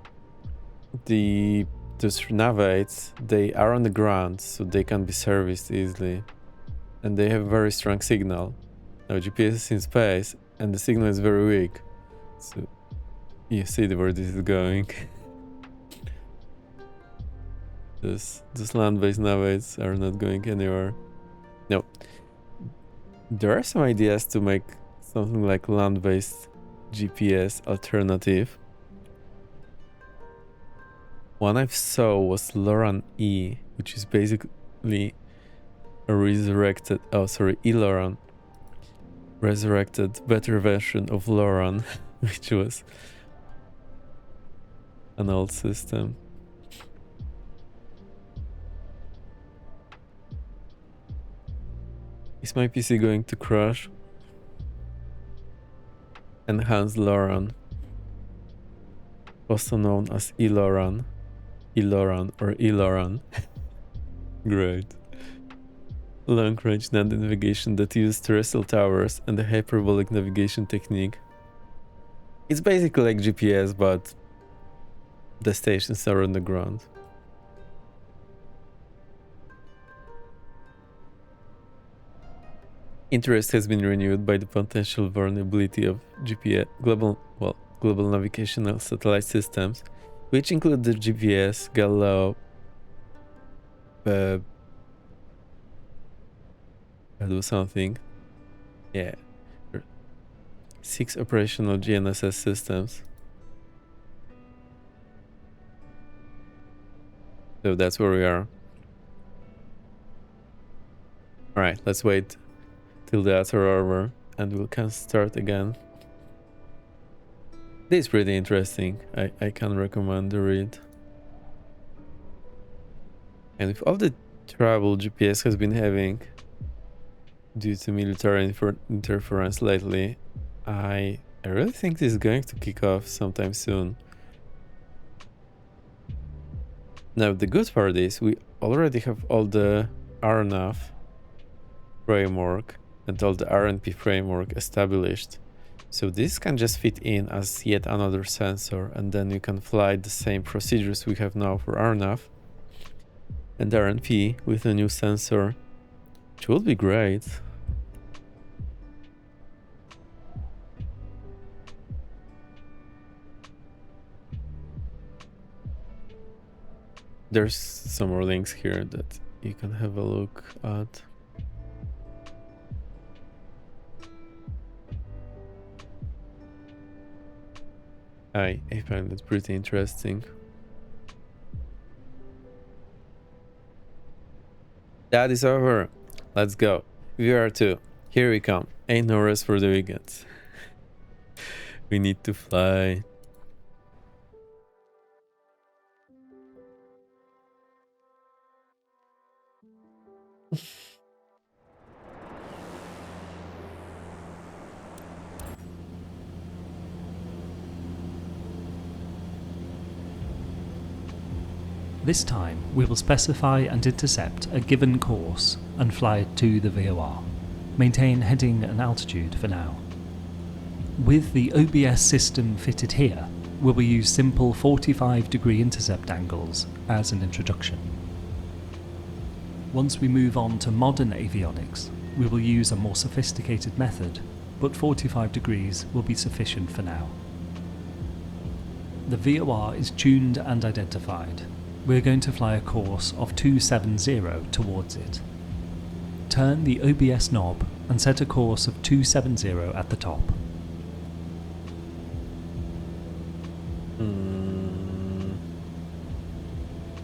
Speaker 1: those navates, they are on the ground, so they can be serviced easily. And they have very strong signal. Now GPS is in space, and the signal is very weak. So you see where this is going. Those land-based navates are not going anywhere. No. There are some ideas to make something like land-based GPS alternative. One I saw was Loran E, which is basically a resurrected... Oh, sorry, E-Loran. Resurrected, better version of Loran, which was an old system. Is my PC going to crash? Enhanced Loran. Also known as E-Loran. E-Loran or E-Loran. Great. Long-range navigation that uses terrestrial towers and the hyperbolic navigation technique. It's basically like GPS, but the stations are on the ground. Interest has been renewed by the potential vulnerability of GPS global navigational satellite systems, which include the GPS, Galileo, do something. Yeah. 6 operational GNSS systems. So that's where we are. Alright, let's wait till the ads are over and we can start again. This is pretty interesting. I can recommend the read. And with all the trouble GPS has been having due to military interference lately, I really think this is going to kick off sometime soon. Now the good part is we already have all the RNAV framework and all the RNP framework established. So this can just fit in as yet another sensor, and then you can fly the same procedures we have now for RNAV and RNP with a new sensor, which will be great. There's some more links here that you can have a look at. I find it pretty interesting. That is over. Let's go. VR2. Here we come. Ain't no rest for the weekend. We need to fly.
Speaker 4: This time, we will specify and intercept a given course and fly it to the VOR. Maintain heading and altitude for now. With the OBS system fitted here, we will use simple 45-degree intercept angles as an introduction. Once we move on to modern avionics, we will use a more sophisticated method, but 45 degrees will be sufficient for now. The VOR is tuned and identified. We're going to fly a course of 270 towards it. Turn the OBS knob and set a course of 270 at the top.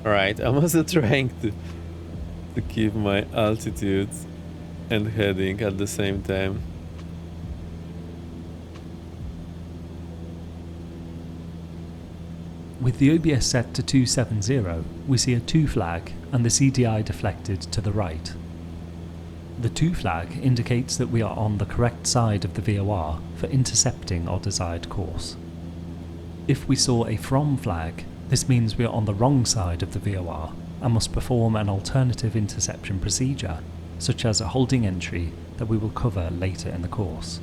Speaker 1: Alright, I'm also trying to keep my altitude and heading at the same time.
Speaker 4: With the OBS set to 270, we see a 2 flag and the CDI deflected to the right. The 2 flag indicates that we are on the correct side of the VOR for intercepting our desired course. If we saw a from flag, this means we are on the wrong side of the VOR and must perform an alternative interception procedure, such as a holding entry that we will cover later in the course.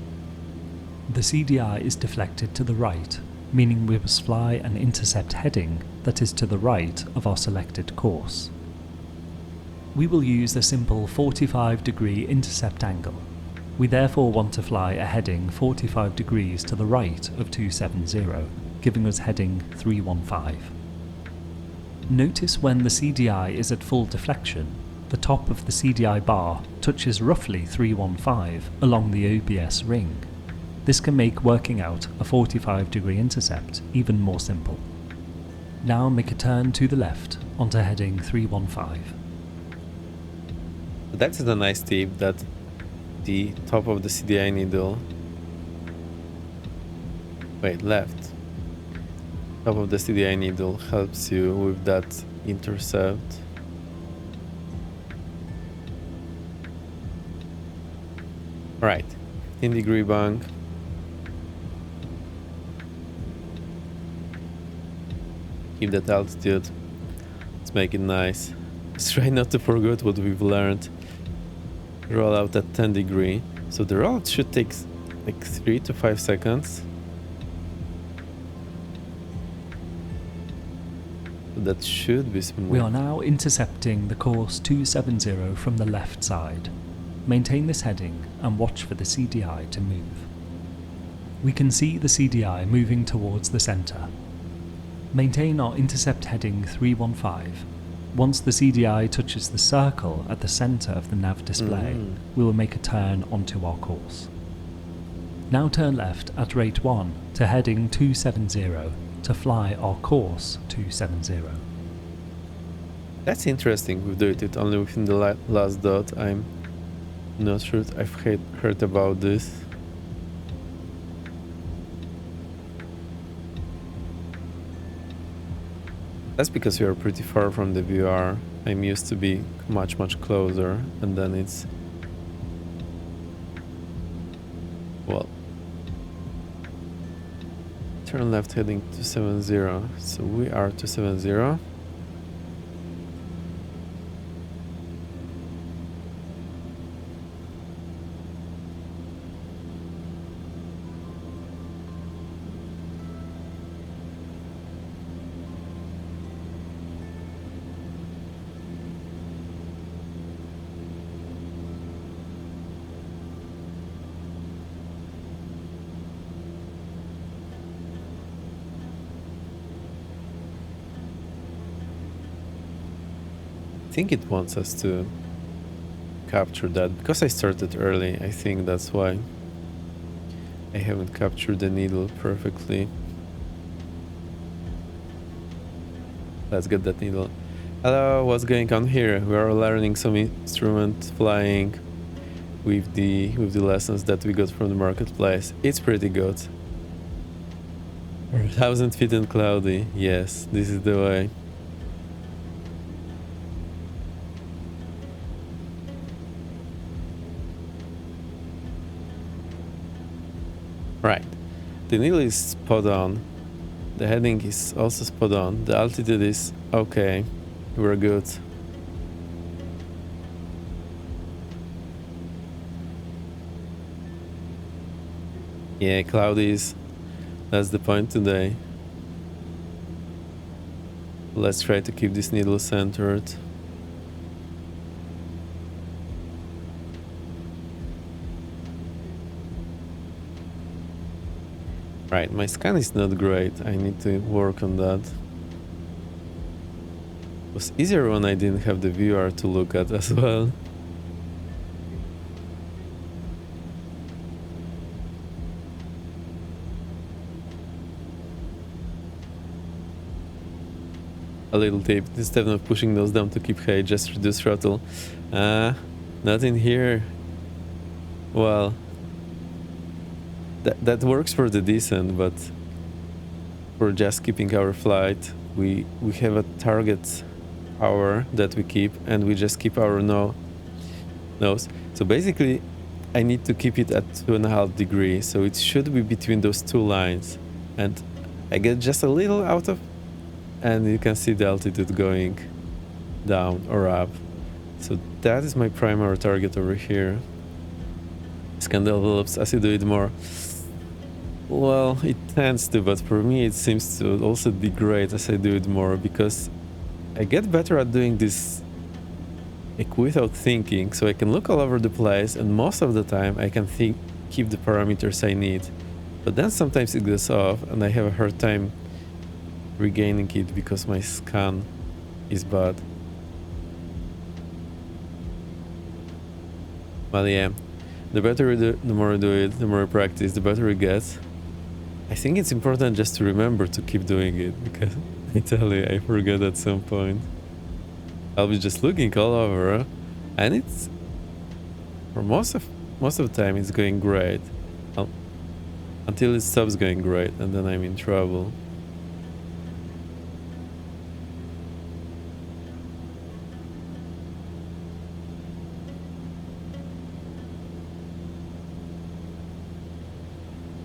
Speaker 4: The CDI is deflected to the right, meaning we must fly an intercept heading that is to the right of our selected course. We will use a simple 45-degree intercept angle. We therefore want to fly a heading 45 degrees to the right of 270, giving us heading 315. Notice when the CDI is at full deflection, the top of the CDI bar touches roughly 315 along the OBS ring. This can make working out a 45-degree intercept even more simple. Now make a turn to the left onto heading 315.
Speaker 1: That's a nice tip, that the top of the CDI needle... Wait, left. Top of the CDI needle helps you with that intercept. Right, 15-degree bank. Keep that altitude. Let's make it nice. Let's try not to forget what we've learned. Roll out at 10 degree. So the rollout should take like 3 to 5 seconds. That should be smooth.
Speaker 4: We are now intercepting the course 270 from the left side. Maintain this heading and watch for the CDI to move. We can see the CDI moving towards the centre. Maintain our intercept heading 315. Once the CDI touches the circle at the centre of the nav display, we will make a turn onto our course. Now turn left at rate 1 to heading 270 to fly our course 270.
Speaker 1: That's interesting. We've done it only within the last dot. I'm not sure I've heard about this. That's because we are pretty far from the VR. I'm used to be much closer, and then it's... Well... Turn left heading 270. So we are 270. I think it wants us to capture that because I started early. I think that's why I haven't captured the needle perfectly. Let's get that needle. Hello, what's going on here? We are learning some instrument flying with the lessons that we got from the marketplace. It's pretty good. 1,000 feet and cloudy. Yes, this is the way. Right. The needle is spot on. The heading is also spot on. The altitude is okay. We're good. Yeah, cloudies. That's the point today. Let's try to keep this needle centered. Right, my scan is not great. I need to work on that. It was easier when I didn't have the VR to look at as well. A little tip, instead of pushing those down to keep high, just reduce throttle. Not in here. Well, that works for the descent, but for just keeping our flight, we have a target power that we keep, and we just keep our nose. So basically, I need to keep it at 2.5 degrees, so it should be between those two lines, and I get just a little out of, and you can see the altitude going down or up. So that is my primary target over here. Scan develops as you do it more. Well, it tends to, but for me it seems to also degrade as I do it more, because I get better at doing this like without thinking, so I can look all over the place, and most of the time I can keep the parameters I need. But then sometimes it goes off and I have a hard time regaining it because my scan is bad. Well, yeah, the better we do, the more we do it, the more we practice, the better we get. I think it's important just to remember to keep doing it, because I tell you, I forget at some point. I'll be just looking all over, and it's for most of the time it's going great, until it stops going great, and then I'm in trouble.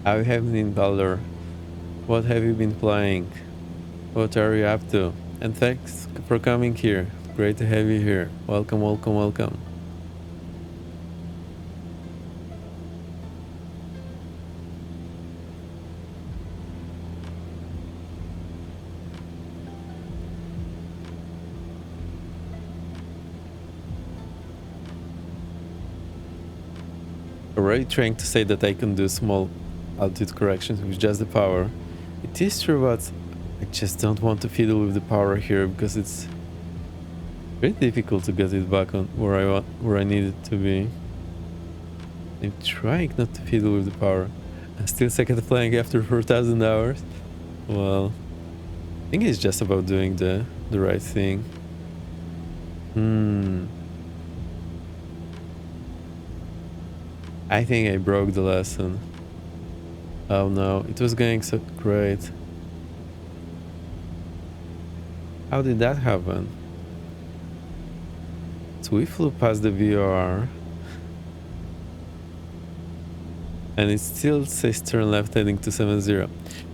Speaker 1: How have you been, Baldur? What have you been playing? What are you up to? And thanks for coming here. Great to have you here. Welcome, welcome, welcome. Already trying to say that I can do small altitude corrections with just the power. It is true, but I just don't want to fiddle with the power here, because it's very difficult to get it back on where I need it to be. I'm trying not to fiddle with the power. I'm still second flying after 4,000 hours. Well, I think it's just about doing the right thing. I think I broke the lesson. Oh no, it was going so great. How did that happen? So we flew past the VOR, and it still says turn left heading to 70.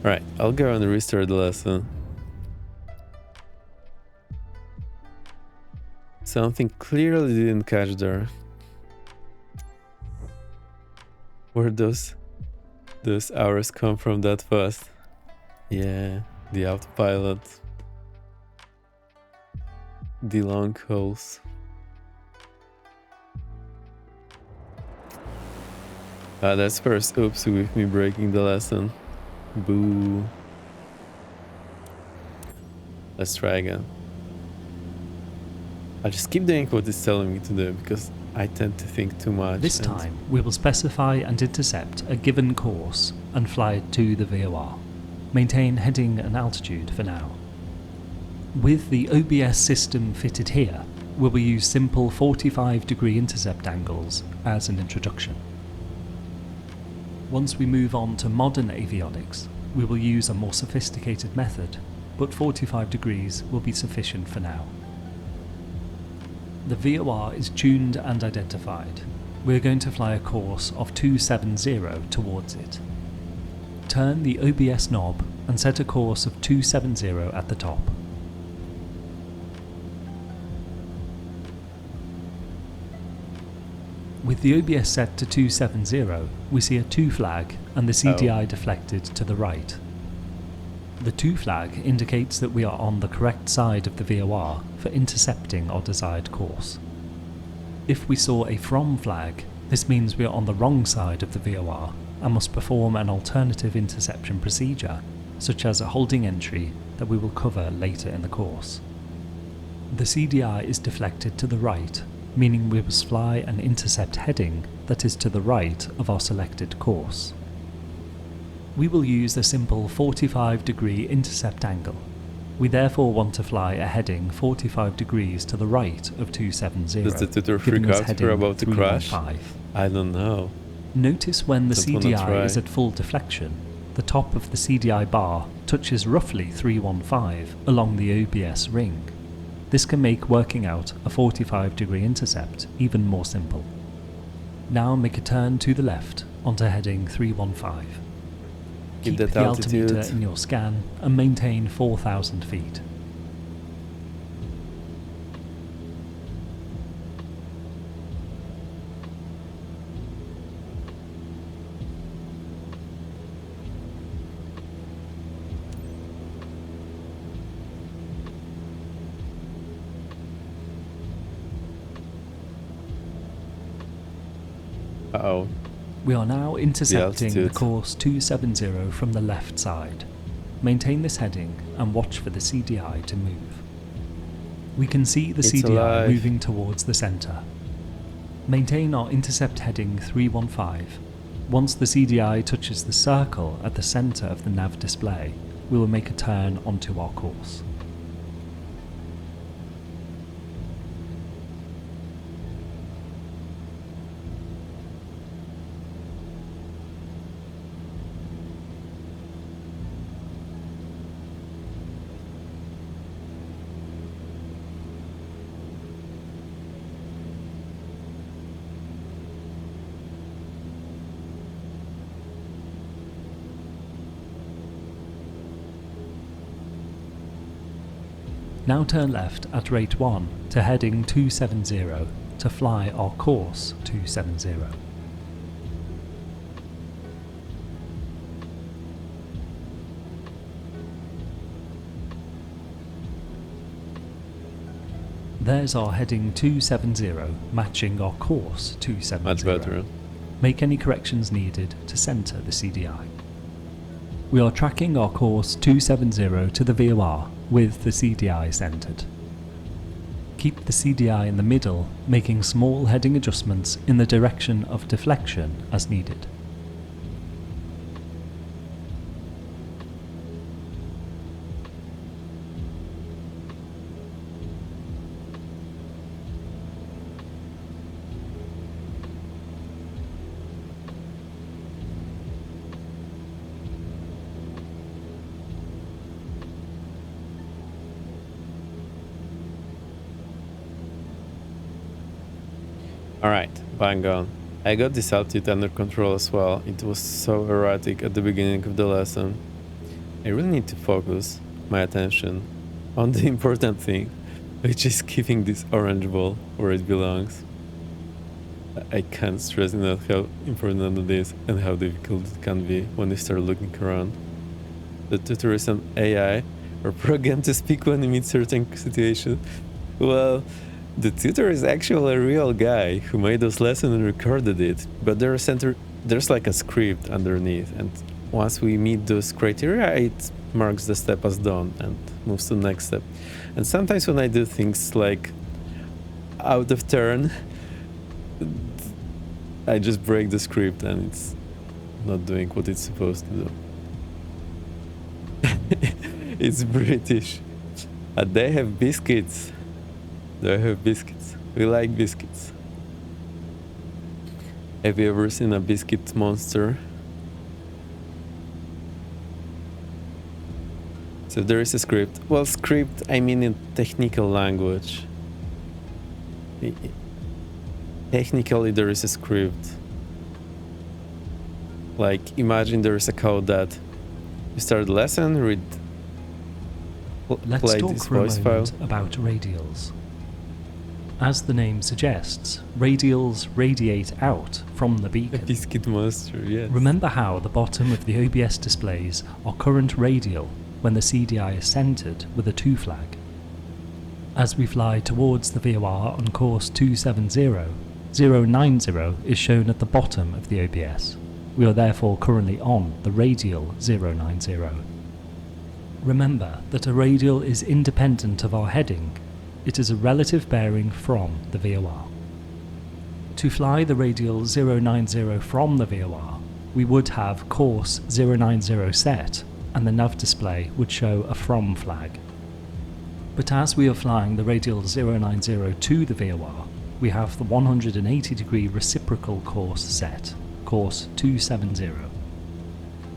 Speaker 1: Alright, I'll go and restart the lesson. Something clearly didn't catch there. Where those hours come from that fast? Yeah, the autopilot. The long hauls. That's first oopsie with me breaking the lesson. Boo. Let's try again. I'll just keep doing what it's telling me to do, because I tend to think too much.
Speaker 4: This time, we will specify and intercept a given course and fly it to the VOR. Maintain heading and altitude for now. With the OBS system fitted here, we will use simple 45-degree intercept angles as an introduction. Once we move on to modern avionics, we will use a more sophisticated method, but 45 degrees will be sufficient for now. The VOR is tuned and identified. We're going to fly a course of 270 towards it. Turn the OBS knob and set a course of 270 at the top. With the OBS set to 270, we see a 2 flag and the CDI deflected to the right. The 2 flag indicates that we are on the correct side of the VOR for intercepting our desired course. If we saw a from flag, this means we are on the wrong side of the VOR and must perform an alternative interception procedure, such as a holding entry that we will cover later in the course. The CDI is deflected to the right, meaning we must fly an intercept heading that is to the right of our selected course. We will use a simple 45-degree intercept angle. We therefore want to fly a heading 45 degrees to the right of 270,
Speaker 1: Does the tutor
Speaker 4: giving
Speaker 1: freak
Speaker 4: us
Speaker 1: out
Speaker 4: heading
Speaker 1: we're about to crash?
Speaker 4: 315.
Speaker 1: I don't know.
Speaker 4: Notice when the
Speaker 1: Don't wanna
Speaker 4: CDI
Speaker 1: try.
Speaker 4: is at full deflection, the top of the CDI bar touches roughly 315 along the OBS ring. This can make working out a 45-degree intercept even more simple. Now make a turn to the left onto heading 315. Keep
Speaker 1: that
Speaker 4: the
Speaker 1: altitude.
Speaker 4: altimeter in your scan and maintain 4,000 feet.
Speaker 1: Uh-oh.
Speaker 4: We are now intercepting the
Speaker 1: altitude.
Speaker 4: course 270 from the left side. Maintain this heading and watch for the CDI to move. We can see the
Speaker 1: It's
Speaker 4: CDI
Speaker 1: alive.
Speaker 4: moving towards the centre. Maintain our intercept heading 315. Once the CDI touches the circle at the centre of the nav display, we will make a turn onto our course. Now turn left at rate 1 to heading 270 to fly our course 270. There's our heading 270 matching our course 270.
Speaker 1: Much better.
Speaker 4: Make any corrections needed to centre the CDI. We are tracking our course 270 to the VOR with the CDI centred. Keep the CDI in the middle, making small heading adjustments in the direction of deflection as needed.
Speaker 1: Alright, bang on. I got this altitude under control as well. It was so erratic at the beginning of the lesson. I really need to focus my attention on the important thing, which is keeping this orange ball where it belongs. I can't stress enough how important it is and how difficult it can be when you start looking around. The tutor is an AI or programmed to speak when you meet certain situations. Well, the tutor is actually a real guy who made those lessons and recorded it, but there's like a script underneath, and once we meet those criteria, it marks the step as done and moves to the next step. And sometimes when I do things like out of turn, I just break the script and it's not doing what it's supposed to do. It's British. They have biscuits. They have biscuits. We like biscuits. Have you ever seen a biscuit monster? So there is a script. Well, script, I mean in technical language. Technically, there is a script. Like, imagine there is a code that you start the lesson, read,
Speaker 4: Let's
Speaker 1: play
Speaker 4: talk
Speaker 1: this
Speaker 4: for a
Speaker 1: voice file.
Speaker 4: moment about radials. As the name suggests, radials radiate out from the
Speaker 1: A
Speaker 4: beacon.
Speaker 1: biscuit monster, yes.
Speaker 4: Remember how the bottom of the OBS displays are current radial when the CDI is centered with a 2 flag. As we fly towards the VOR on course 270, 090 is shown at the bottom of the OBS. We are therefore currently on the radial 090. Remember that a radial is independent of our heading. It is a relative bearing from the VOR. To fly the radial 090 from the VOR, we would have course 090 set, and the nav display would show a from flag. But as we are flying the radial 090 to the VOR, we have the 180-degree reciprocal course set, course 270.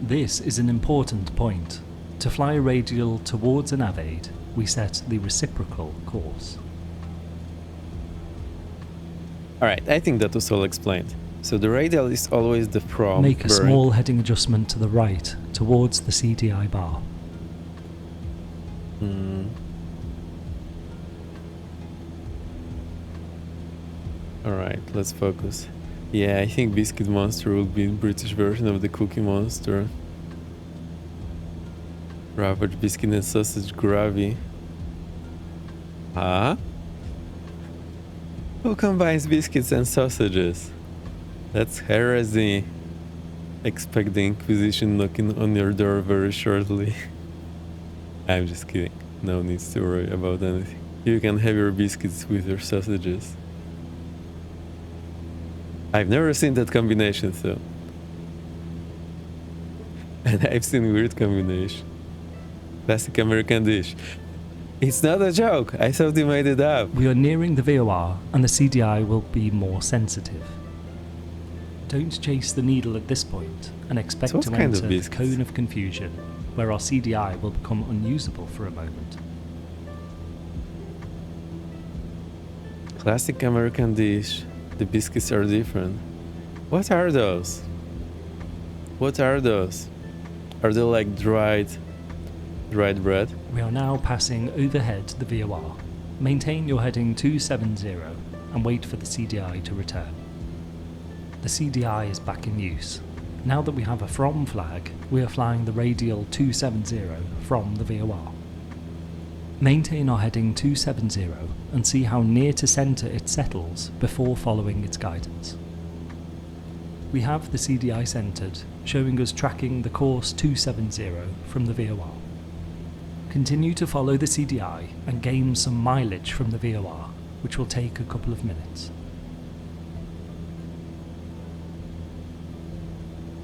Speaker 4: This is an important point. To fly a radial towards a nav aid, we set the reciprocal course.
Speaker 1: Alright, I think that was all explained. So the radial is always the from
Speaker 4: Make a
Speaker 1: bearing.
Speaker 4: small heading adjustment to the right, towards the CDI bar.
Speaker 1: Alright, let's focus. Yeah, I think Biscuit Monster will be the British version of the Cookie Monster. Ravage biscuit and sausage gravy. Huh? Who combines biscuits and sausages? That's heresy. Expect the Inquisition knocking on your door very shortly. I'm just kidding. No need to worry about anything. You can have your biscuits with your sausages. I've never seen that combination though. And I've seen weird combination. Classic American dish. It's not a joke. I thought you made it up.
Speaker 4: We are nearing the VOR and the CDI will be more sensitive. Don't chase the needle at this point and expect
Speaker 1: So what
Speaker 4: to
Speaker 1: kind of
Speaker 4: enter the
Speaker 1: biscuits?
Speaker 4: cone of confusion, where our CDI will become unusable for a moment.
Speaker 1: Classic American dish. The biscuits are different. What are those? What are those? Are they like dried bread?
Speaker 4: We are now passing overhead the VOR. Maintain your heading 270 and wait for the CDI to return. The CDI is back in use. Now that we have a from flag, we are flying the radial 270 from the VOR. Maintain our heading 270 and see how near to centre it settles before following its guidance. We have the CDI centred, showing us tracking the course 270 from the VOR. Continue to follow the CDI and gain some mileage from the VOR, which will take a couple of minutes.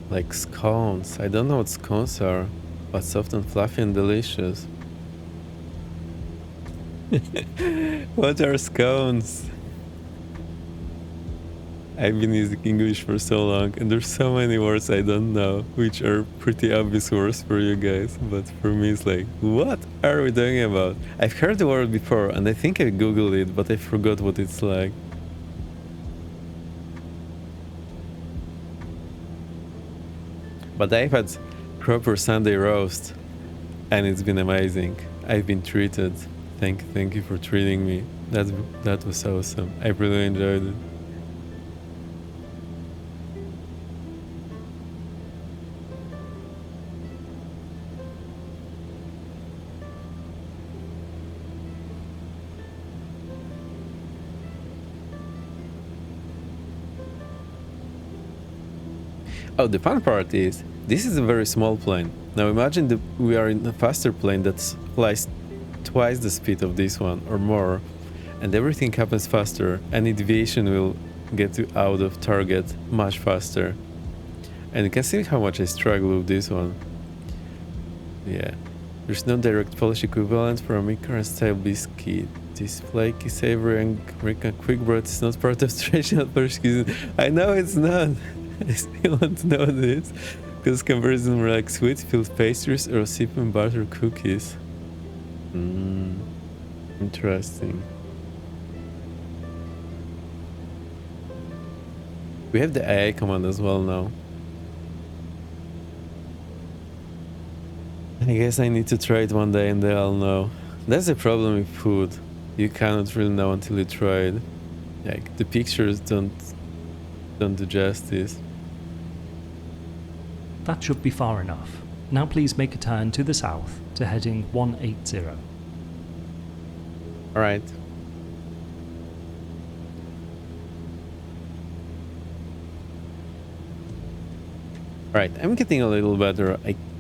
Speaker 1: Like scones. I don't know what scones are, but soft and fluffy and delicious. What are scones? I've been using English for so long and there's so many words I don't know, which are pretty obvious words for you guys, but for me it's like, what are we talking about? I've heard the word before and I think I googled it, but I forgot what it's like. But I've had proper Sunday roast and it's been amazing. I've been treated. Thank you for treating me. That was awesome. I really enjoyed it. Oh, the fun part is, this is a very small plane. Now imagine that we are in a faster plane that flies twice the speed of this one or more, and everything happens faster. Any deviation will get you out of target much faster. And you can see how much I struggle with this one. Yeah. There's no direct Polish equivalent for a American style biscuit. This flaky, savory, and American quick bread is not part of traditional Polish cuisine. I know it's not. I still want to know this. Because comparison were like sweet filled pastries or sipping butter cookies. Interesting. We have the AI command as well now. I guess I need to try it one day and then I'll know. That's the problem with food. You cannot really know until you try it. Like the pictures don't do justice.
Speaker 4: That should be far enough. Now please make a turn to the south to heading 180.
Speaker 1: Alright. Alright, I'm getting a little better.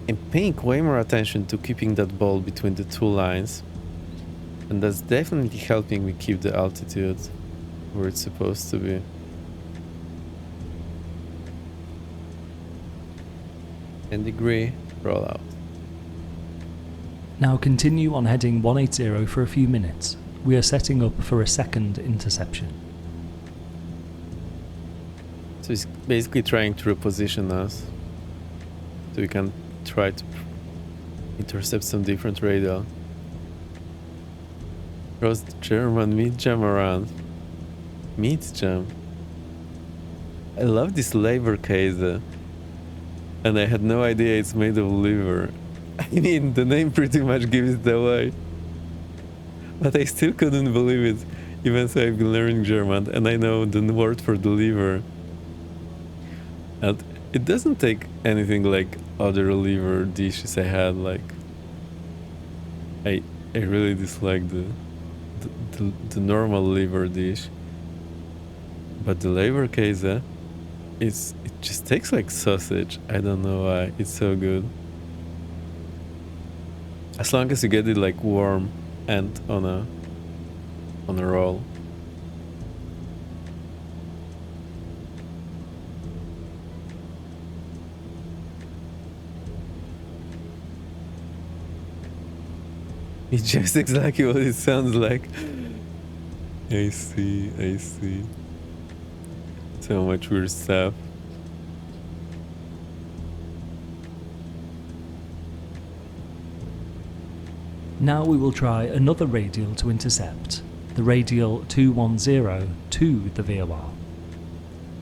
Speaker 1: I'm paying way more attention to keeping that ball between the two lines. And that's definitely helping me keep the altitude where it's supposed to be. And degree, roll out.
Speaker 4: Now continue on heading 180 for a few minutes. We are setting up for a second interception.
Speaker 1: So it's basically trying to reposition us. So we can try to intercept some different radar. Cross the German meat jam around. Meat jam. I love this labor case. And I had no idea it's made of liver. I mean, the name pretty much gives it away. But I still couldn't believe it, even though I've been learning German and I know the word for the liver. And it doesn't take anything like other liver dishes I had. Like, I really dislike the normal liver dish. But the liver case, it just tastes like sausage. I don't know why. It's so good. As long as you get it like warm and on a roll. It's just exactly what it sounds like. I see. So much weird stuff.
Speaker 4: Now we will try another radial to intercept, the radial 210 to the VOR.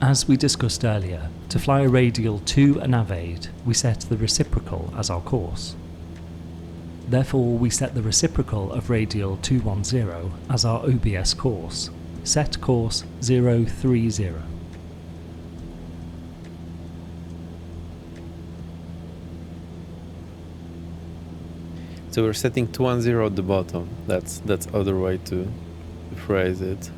Speaker 4: As we discussed earlier, to fly a radial to a navade, we set the reciprocal as our course. Therefore, we set the reciprocal of radial 210 as our OBS course. Set course 030.
Speaker 1: So we're setting 210 at the bottom. That's other way to phrase it.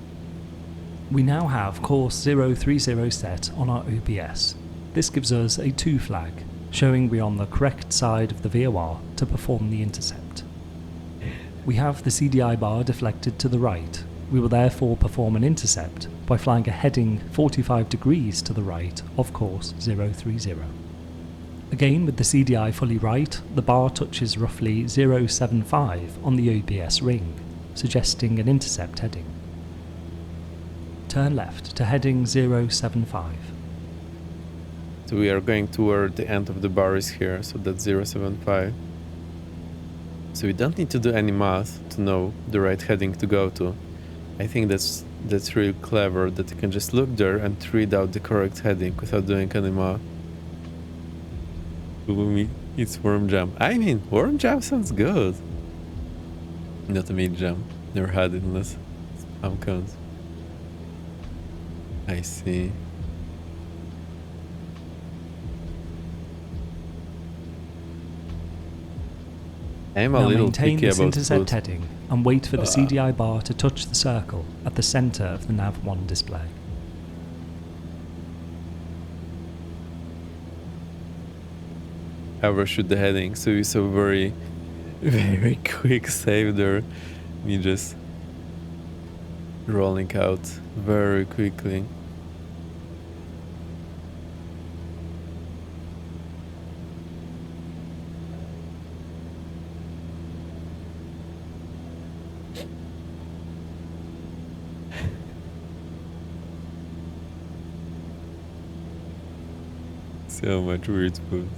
Speaker 4: We now have course 030 set on our OBS. This gives us a 2 flag, showing we're on the correct side of the VOR to perform the intercept. We have the CDI bar deflected to the right. We will therefore perform an intercept by flying a heading 45 degrees to the right of course 030. Again, with the CDI fully right, the bar touches roughly 075 on the OBS ring, suggesting an intercept heading. Turn left to heading 075.
Speaker 1: So we are going toward the end of the bar is here, so that's 075. So we don't need to do any math to know the right heading to go to. I think that's really clever that you can just look there and read out the correct heading without doing any math. It's worm jam. I mean, worm jam sounds good. Not a meat jam. Never had it unless it's pumpkins. I see. I'm a
Speaker 4: Now
Speaker 1: little
Speaker 4: maintain
Speaker 1: picky
Speaker 4: this
Speaker 1: about
Speaker 4: intercept
Speaker 1: food.
Speaker 4: heading and wait for the CDI bar to touch the circle at the centre of the nav1 display.
Speaker 1: Overshoot the heading, so it's a very, very quick save there. Me just rolling out very quickly. So much weird food.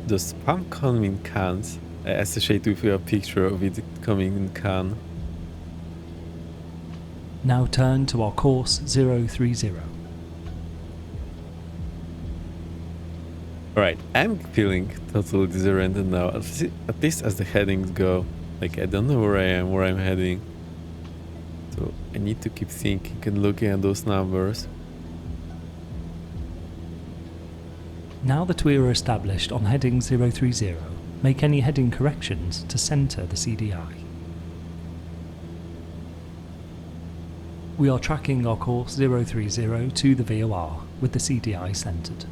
Speaker 1: Does spam come in cans? I associate with a picture of it coming in can.
Speaker 4: Now turn to our course 030.
Speaker 1: Alright, I'm feeling totally disoriented now, at least as the headings go. Like, I don't know where I am, where I'm heading. So I need to keep thinking and looking at those numbers.
Speaker 4: Now that we are established on heading 030, make any heading corrections to centre the CDI. We are tracking our course 030 to the VOR with the CDI centred.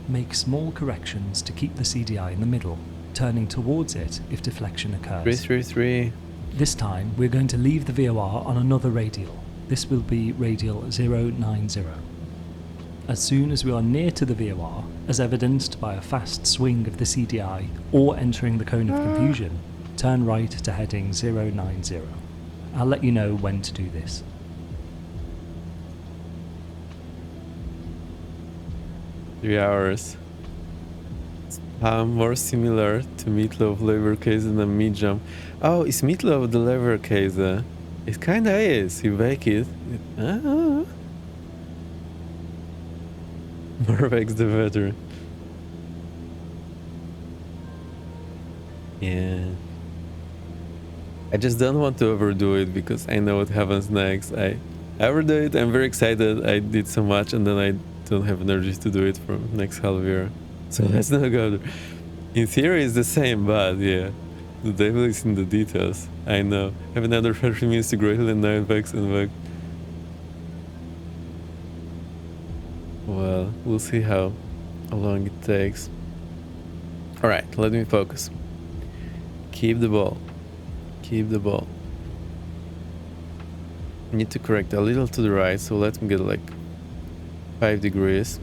Speaker 4: Make small corrections to keep the CDI in the middle, turning towards it if deflection occurs.
Speaker 1: 333.
Speaker 4: This time we're going to leave the VOR on another radial. This will be radial 090. As soon as we are near to the VOR, as evidenced by a fast swing of the CDI or entering the cone of confusion, turn right to heading 090. I'll let you know when to do this.
Speaker 1: Three hours. More similar to meatloaf leverkäse than a meat jump. Oh, it's meatloaf the leverkäse. It kinda is. You bake it. More bakes the better. Yeah. I just don't want to overdo it because I know what happens next. I overdo it, I'm very excited, I did so much, and then I don't have energy to do it for next half year. So let's not go there. In theory it's the same, but yeah, the devil is in the details. I know. Have another 30 minutes to greater than 9 bucks and back. Well, we'll see how long it takes. Alright, let me focus. Keep the ball. Keep the ball. I need to correct a little to the right, so let me get like 5 degrees.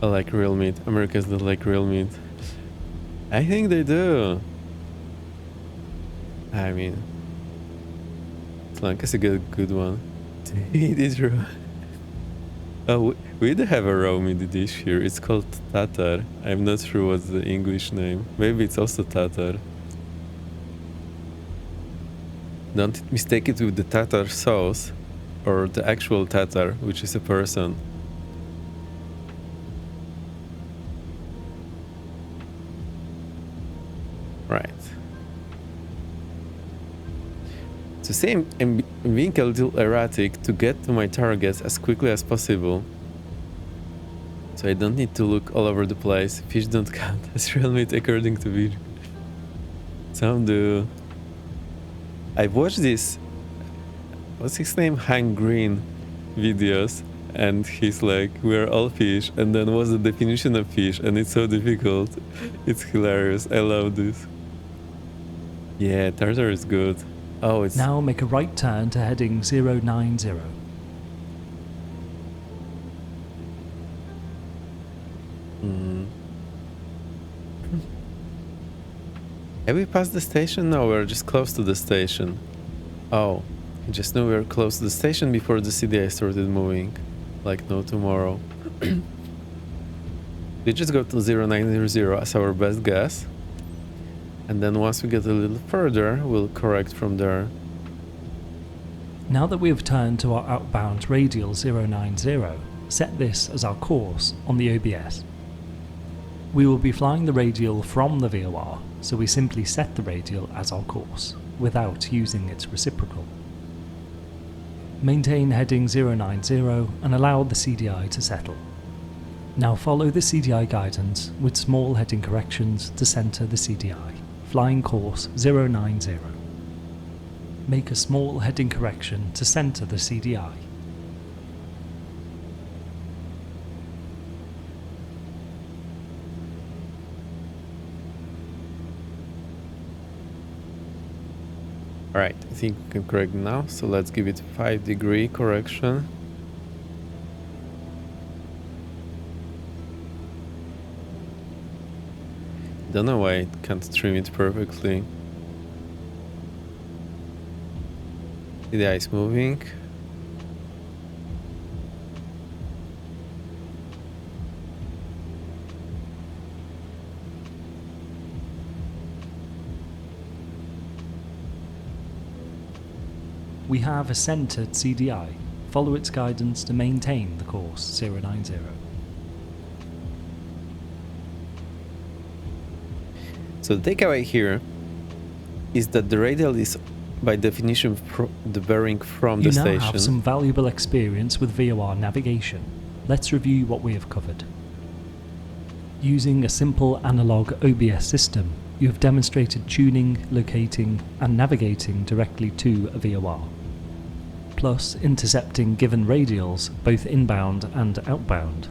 Speaker 1: I like real meat. Americans don't like real meat. I think they do. I mean, as long as you get a good one. It is raw. Oh, we do have a raw meat dish here. It's called tatar. I'm not sure what's the English name. Maybe it's also tatar. Don't mistake it with the tatar sauce or the actual tatar, which is a person. Right. To say I'm being a little erratic to get to my targets as quickly as possible. So I don't need to look all over the place. Fish don't count as real meat according to video. Some do. I've watched this, what's his name, Hank Green videos, and he's like, we're all fish, and then what's the definition of fish, and it's so difficult. It's hilarious. I love this. Yeah, tartar is good. Oh, it's...
Speaker 4: Now make a right turn to heading 090.
Speaker 1: Have we passed the station? No, we're just close to the station. Oh, I just knew we were close to the station before the CDI started moving. Like no tomorrow. We just go to 090 as our best guess. And then once we get a little further, we'll correct from there.
Speaker 4: Now that we have turned to our outbound radial 090, set this as our course on the OBS. We will be flying the radial from the VOR, so we simply set the radial as our course, without using its reciprocal. Maintain heading 090 and allow the CDI to settle. Now follow the CDI guidance with small heading corrections to centre the CDI, flying course 090. Make a small heading correction to centre the CDI.
Speaker 1: Alright, I think we can correct now, so let's give it 5 degree correction. Don't know why it can't trim it perfectly. The ice moving.
Speaker 4: We have a centered CDI. Follow its guidance to maintain the course 090.
Speaker 1: So the takeaway here is that the radial is by definition the bearing from
Speaker 4: You
Speaker 1: the
Speaker 4: now
Speaker 1: station.
Speaker 4: have some valuable experience with VOR navigation. Let's review what we have covered. Using a simple analog OBS system, you have demonstrated tuning, locating, and navigating directly to a VOR, plus intercepting given radials both inbound and outbound.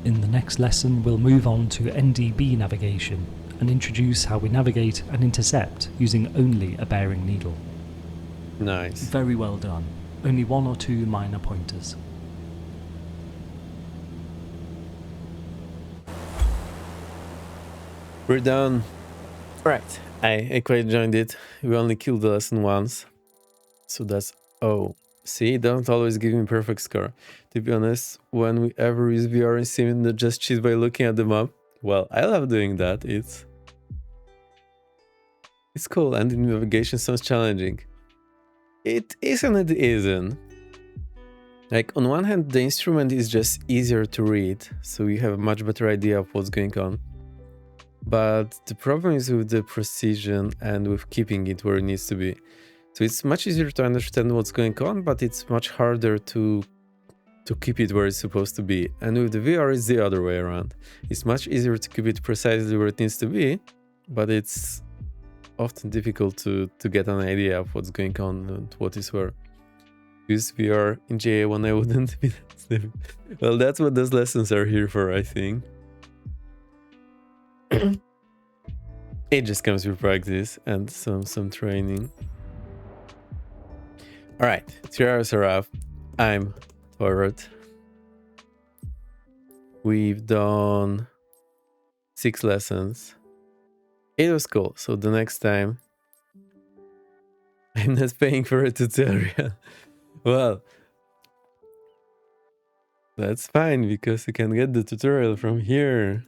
Speaker 4: In the next lesson, we'll move on to NDB navigation and introduce how we navigate and intercept using only a bearing needle.
Speaker 1: Nice.
Speaker 4: Very well done. Only one or two minor pointers.
Speaker 1: We're done. Right. I quite enjoyed it. We only killed the lesson once. So that's see, don't always give me perfect score. To be honest, when we ever use VR in sim and just cheat by looking at the map, well, I love doing that. It's cool, and the navigation sounds challenging. It is and it isn't. Like, on one hand, the instrument is just easier to read, so you have a much better idea of what's going on. But the problem is with the precision and with keeping it where it needs to be. So it's much easier to understand what's going on, but it's much harder to keep it where it's supposed to be. And with the VR, it's the other way around. It's much easier to keep it precisely where it needs to be, but it's often difficult to get an idea of what's going on and what is where. Use VR in JA1, I wouldn't be that snippy. Well, that's what those lessons are here for, I think. It just comes with practice and some training. All right, 3 hours are up. I'm forward. We've done 6 lessons. It was cool. So the next time, I'm not paying for a tutorial. Well, that's fine because you can get the tutorial from here.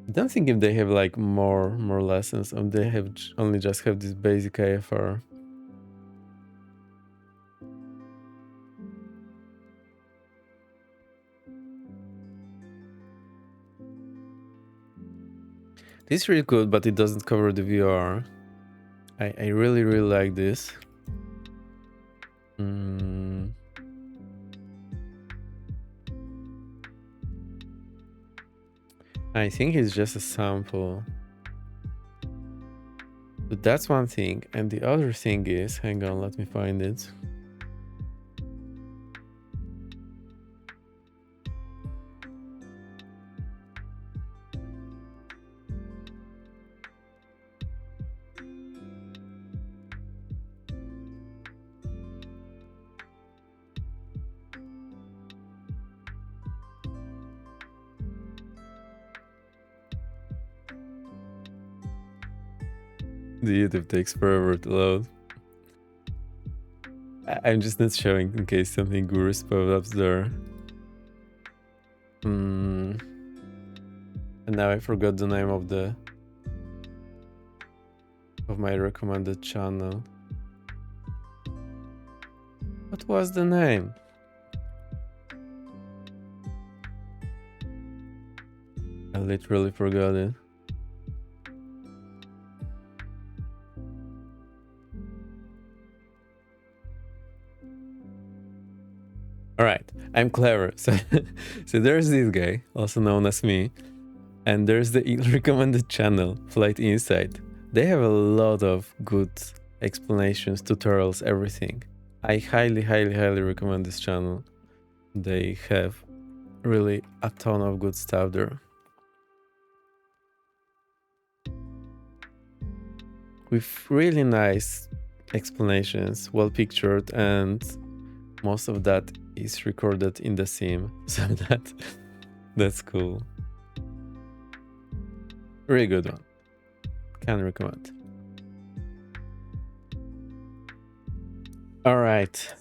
Speaker 1: I don't think if they have like more lessons, they have only just have this basic IFR. This is really good, but it doesn't cover the VR. I really like this. I think it's just a sample. But that's one thing. And the other thing is, hang on, let me find it. The YouTube takes forever to load. I'm just not showing in case something gurus pop up there. And now I forgot the name of my recommended channel. What was the name? I literally forgot it. All right, I'm clever. So there's this guy, also known as me, and there's the recommended channel, Flight Insight. They have a lot of good explanations, tutorials, everything. I highly recommend this channel. They have really a ton of good stuff there. With really nice explanations, well pictured, and most of that is recorded in the sim, so that's cool. Really good one. Can recommend. All right.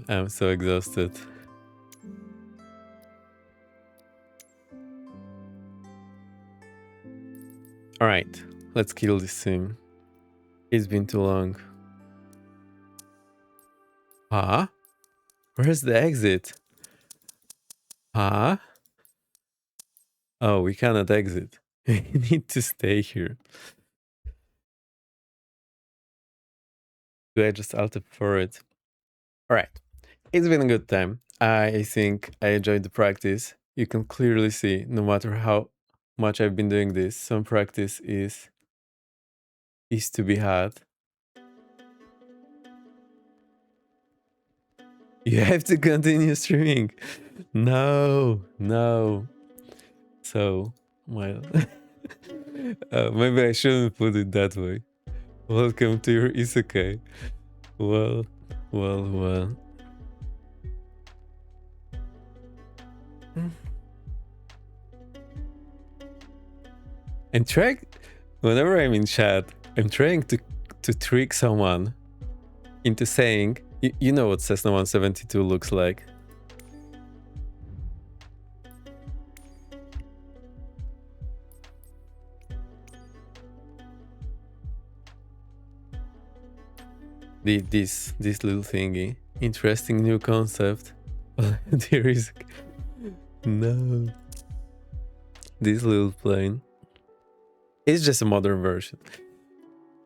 Speaker 1: I'm so exhausted. All right, let's kill this sim. It's been too long. Huh? Where's the exit? Huh? Oh, we cannot exit. We need to stay here. Do I just alt for it? All right. It's been a good time. I think I enjoyed the practice. You can clearly see, no matter how much I've been doing this, some practice is to be had. You have to continue streaming. No. So, well, maybe I shouldn't put it that way. Welcome to your isekai. Well. I'm trying, whenever I'm in chat, I'm trying to trick someone into saying, you know what Cessna 172 looks like. This little thingy. Interesting new concept. There is no. This little plane. It's just a modern version.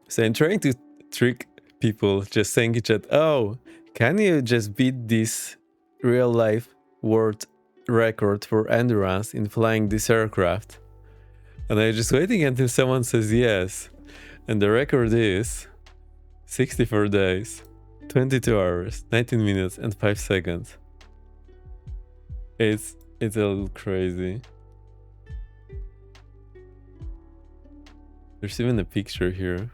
Speaker 1: So I'm trying to trick people just saying in chat, oh, can you just beat this real life world record for endurance in flying this aircraft? And I'm just waiting until someone says yes. And the record is 64 days, 22 hours, 19 minutes, and 5 seconds. It's a little crazy. There's even a picture here.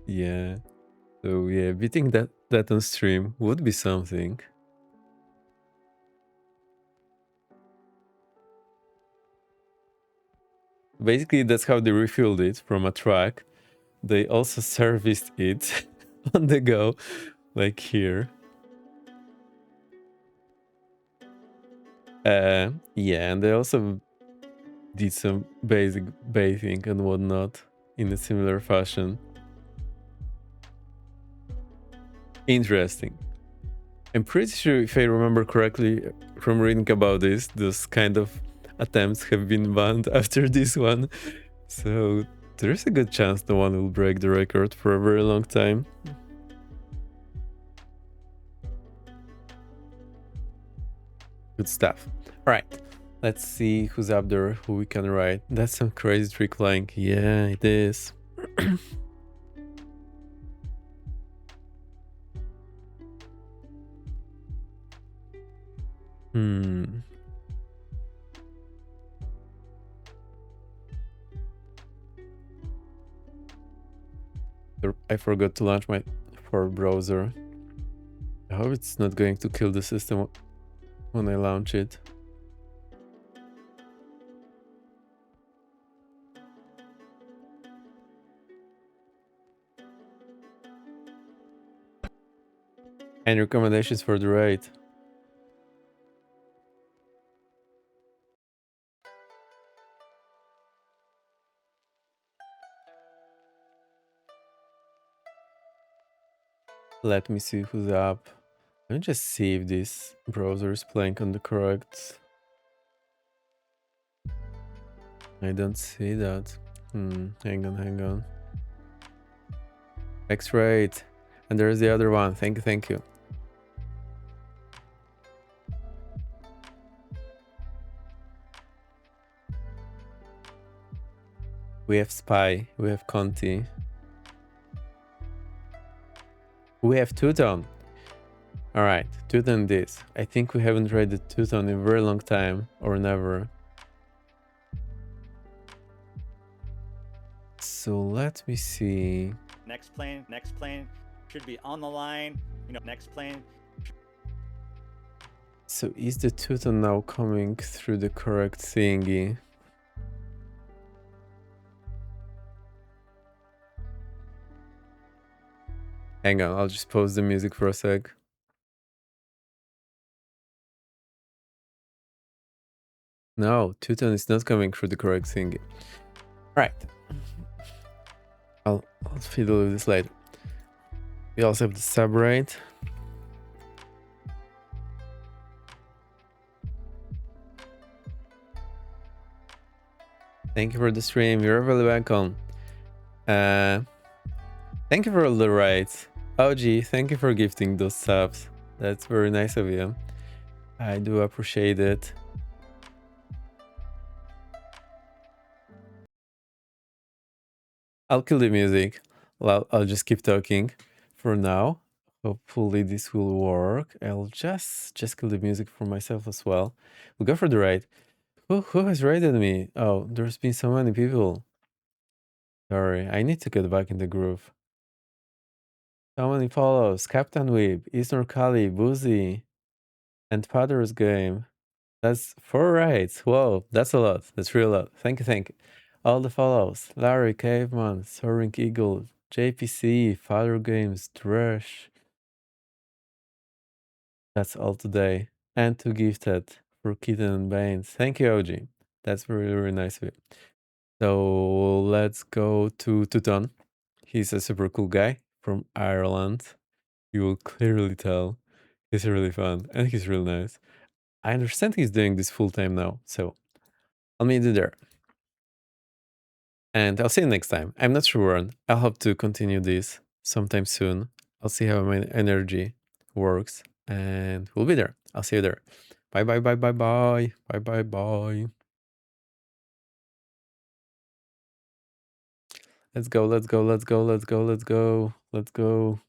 Speaker 1: Yeah. So yeah, beating that on stream would be something. Basically, that's how they refueled it from a truck. They also serviced it on the go, like here. Yeah, and they also did some basic bathing and whatnot in a similar fashion. Interesting. I'm pretty sure, if I remember correctly from reading about this, those kind of attempts have been banned after this one. So there's a good chance no one will break the record for a very long time. Good stuff. All right, let's see who's up there, who we can ride. That's some crazy trick flying. Yeah, it is. I forgot to launch my Ford browser. I hope it's not going to kill the system when I launch it. And recommendations for the raid. Let me see who's up. Let me just see if this browser is playing on the correct. I don't see that. Hang on. X-Raid. And there's the other one. Thank you. We have Spy. We have Conti. We have Teuton. Alright, Teuton this. I think we haven't raided Teuton in a very long time. Or never. So let me see.
Speaker 5: Next plane should be on the line. Next plane.
Speaker 1: So is the Teuton now coming through the correct thingy? Hang on, I'll just pause the music for a sec. No, Teuton is not coming through the correct thingy. Right. I'll fiddle with this later. We also have the subrate. Thank you for the stream. You're really welcome. Thank you for all the rights. OG, thank you for gifting those subs. That's very nice of you. I do appreciate it. I'll kill the music. Well, I'll just keep talking for now. Hopefully this will work. I'll just kill the music for myself as well. We'll go for the raid. Who has raided me? Oh, there's been so many people. Sorry, I need to get back in the groove. So many follows. Captain Weeb, Eastern Kali, Boozy, and Father's Game. That's 4 raids. Whoa, that's a lot. That's real lot. Thank you. All the follows. Larry, Caveman, Soaring Eagle, JPC, Father Games, Dresh. That's all today. And to Gifted for Kitten and Banes. Thank you, OG. That's really nice of you. So let's go to Tuton. He's a super cool guy from Ireland. You will clearly tell. He's really fun and he's really nice. I understand he's doing this full time now, so I'll meet you there. And I'll see you next time. I'm not sure when. I'll hope to continue this sometime soon. I'll see how my energy works and we'll be there. I'll see you there. Bye. Bye. Let's go.